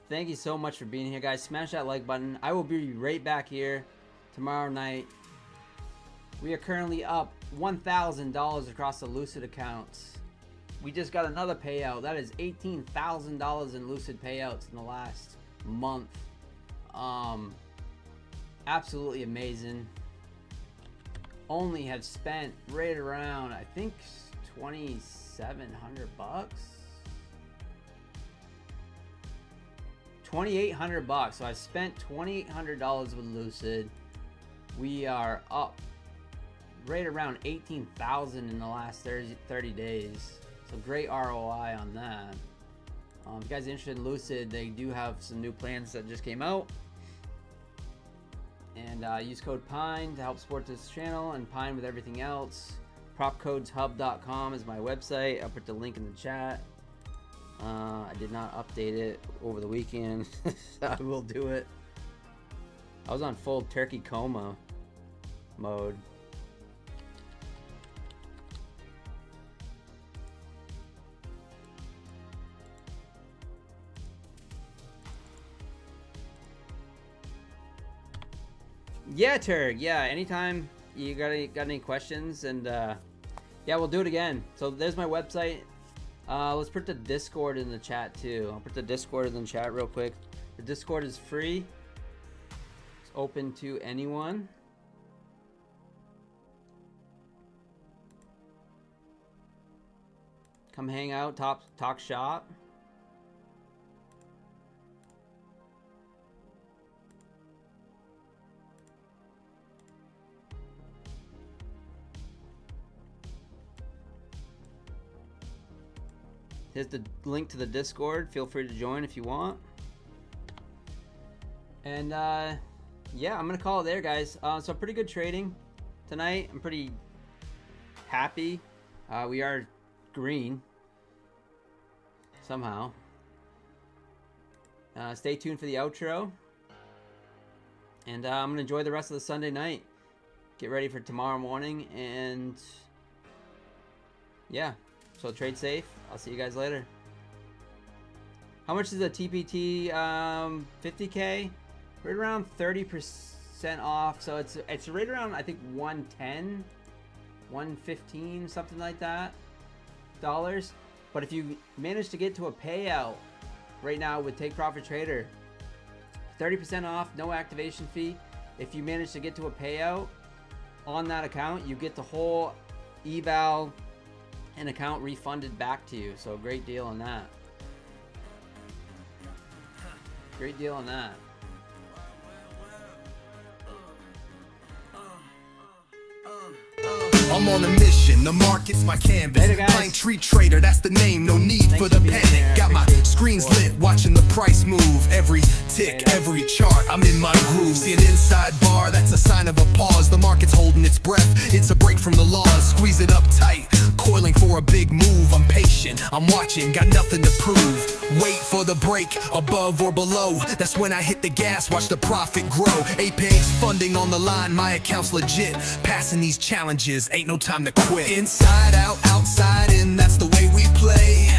Speaker 2: Thank you so much for being here, guys. Smash that like button. I will be right back here tomorrow night. We are currently up $1,000 across the Lucid accounts. We just got another payout. That is $18,000 in Lucid payouts in the last month. Absolutely amazing. Only have spent right around, I think, 2,700 bucks. 2,800 bucks. So I've spent $2,800 with Lucid. We are up right around 18,000 in the last 30 days. So great ROI on that. If you guys are interested in Lucid, they do have some new plans that just came out. And use code PINE to help support this channel, and PINE with everything else. Propcodeshub.com is my website. I'll put the link in the chat. I did not update it over the weekend. I will do it. I was on full turkey coma mode. Yeah, Turg. Yeah, anytime you got any questions, and yeah, we'll do it again. So there's my website. Let's put the Discord in the chat too. I'll put the Discord in the chat real quick. The Discord is free. It's open to anyone. Come hang out, talk shop. Here's the link to the Discord. Feel free to join if you want. And yeah, I'm gonna call it there, guys. So pretty good trading tonight. I'm pretty happy. We are green somehow. Stay tuned for the outro. And I'm gonna enjoy the rest of the Sunday night. Get ready for tomorrow morning, and yeah. So trade safe. I'll see you guys later. How much is a TPT 50K? Right around 30% off. So it's right around, I think, 110, 115, something like that, dollars. But if you manage to get to a payout right now with Take Profit Trader, 30% off, no activation fee. If you manage to get to a payout on that account, you get the whole eval and account refunded back to you. So great deal on that. Great deal on that.
Speaker 1: I'm on a mission, the market's my canvas.
Speaker 2: Later, guys.
Speaker 1: Pine tree trader, that's the name, no need
Speaker 2: Thanks
Speaker 1: for
Speaker 2: for
Speaker 1: the
Speaker 2: being
Speaker 1: panic.
Speaker 2: here.
Speaker 1: Got my
Speaker 2: Appreciate
Speaker 1: screens
Speaker 2: support.
Speaker 1: lit, watching the price move. Every tick,
Speaker 2: Later.
Speaker 1: every chart, I'm in my groove. See an inside bar, that's a sign of a pause. The market's holding its breath, it's a break from the laws. Squeeze it up tight, coiling for a big move. I'm patient, I'm watching, got nothing to prove. Wait for the break, above or below. That's when I hit the gas, watch the profit grow. Apex funding on the line, my account's legit. Passing these challenges, ain't no time to quit. Inside out, outside in, that's the way we play.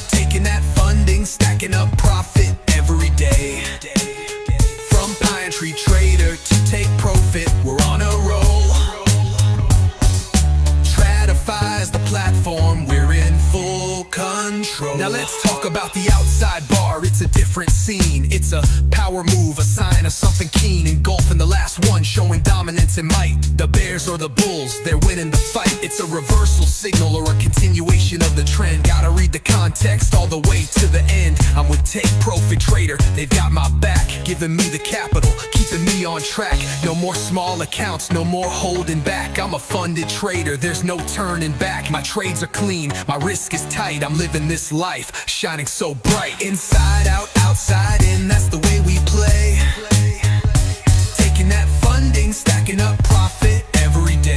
Speaker 1: Taking that funding, stacking up profit every day. From pine tree trader to take profit, we're on a roll. Stratify's the platform, we're in full control. Now let's talk about the outside bar, it's a different scene. It's a power move, a sign of something keen. Engulfing the last one, showing dominance and might. The bears or the bulls, they're winning the fight. It's a reversal signal or a continuation of the trend. Gotta read the context all the way to the end. I'm with Take Profit Trader, they've got my back. Giving me the capital, keeping me on track. No more small accounts, no more holding back. I'm a funded trader, there's no turning back. My trades are clean, my risk is tight. I'm living this life, shining so bright. Inside out, outside in, that's the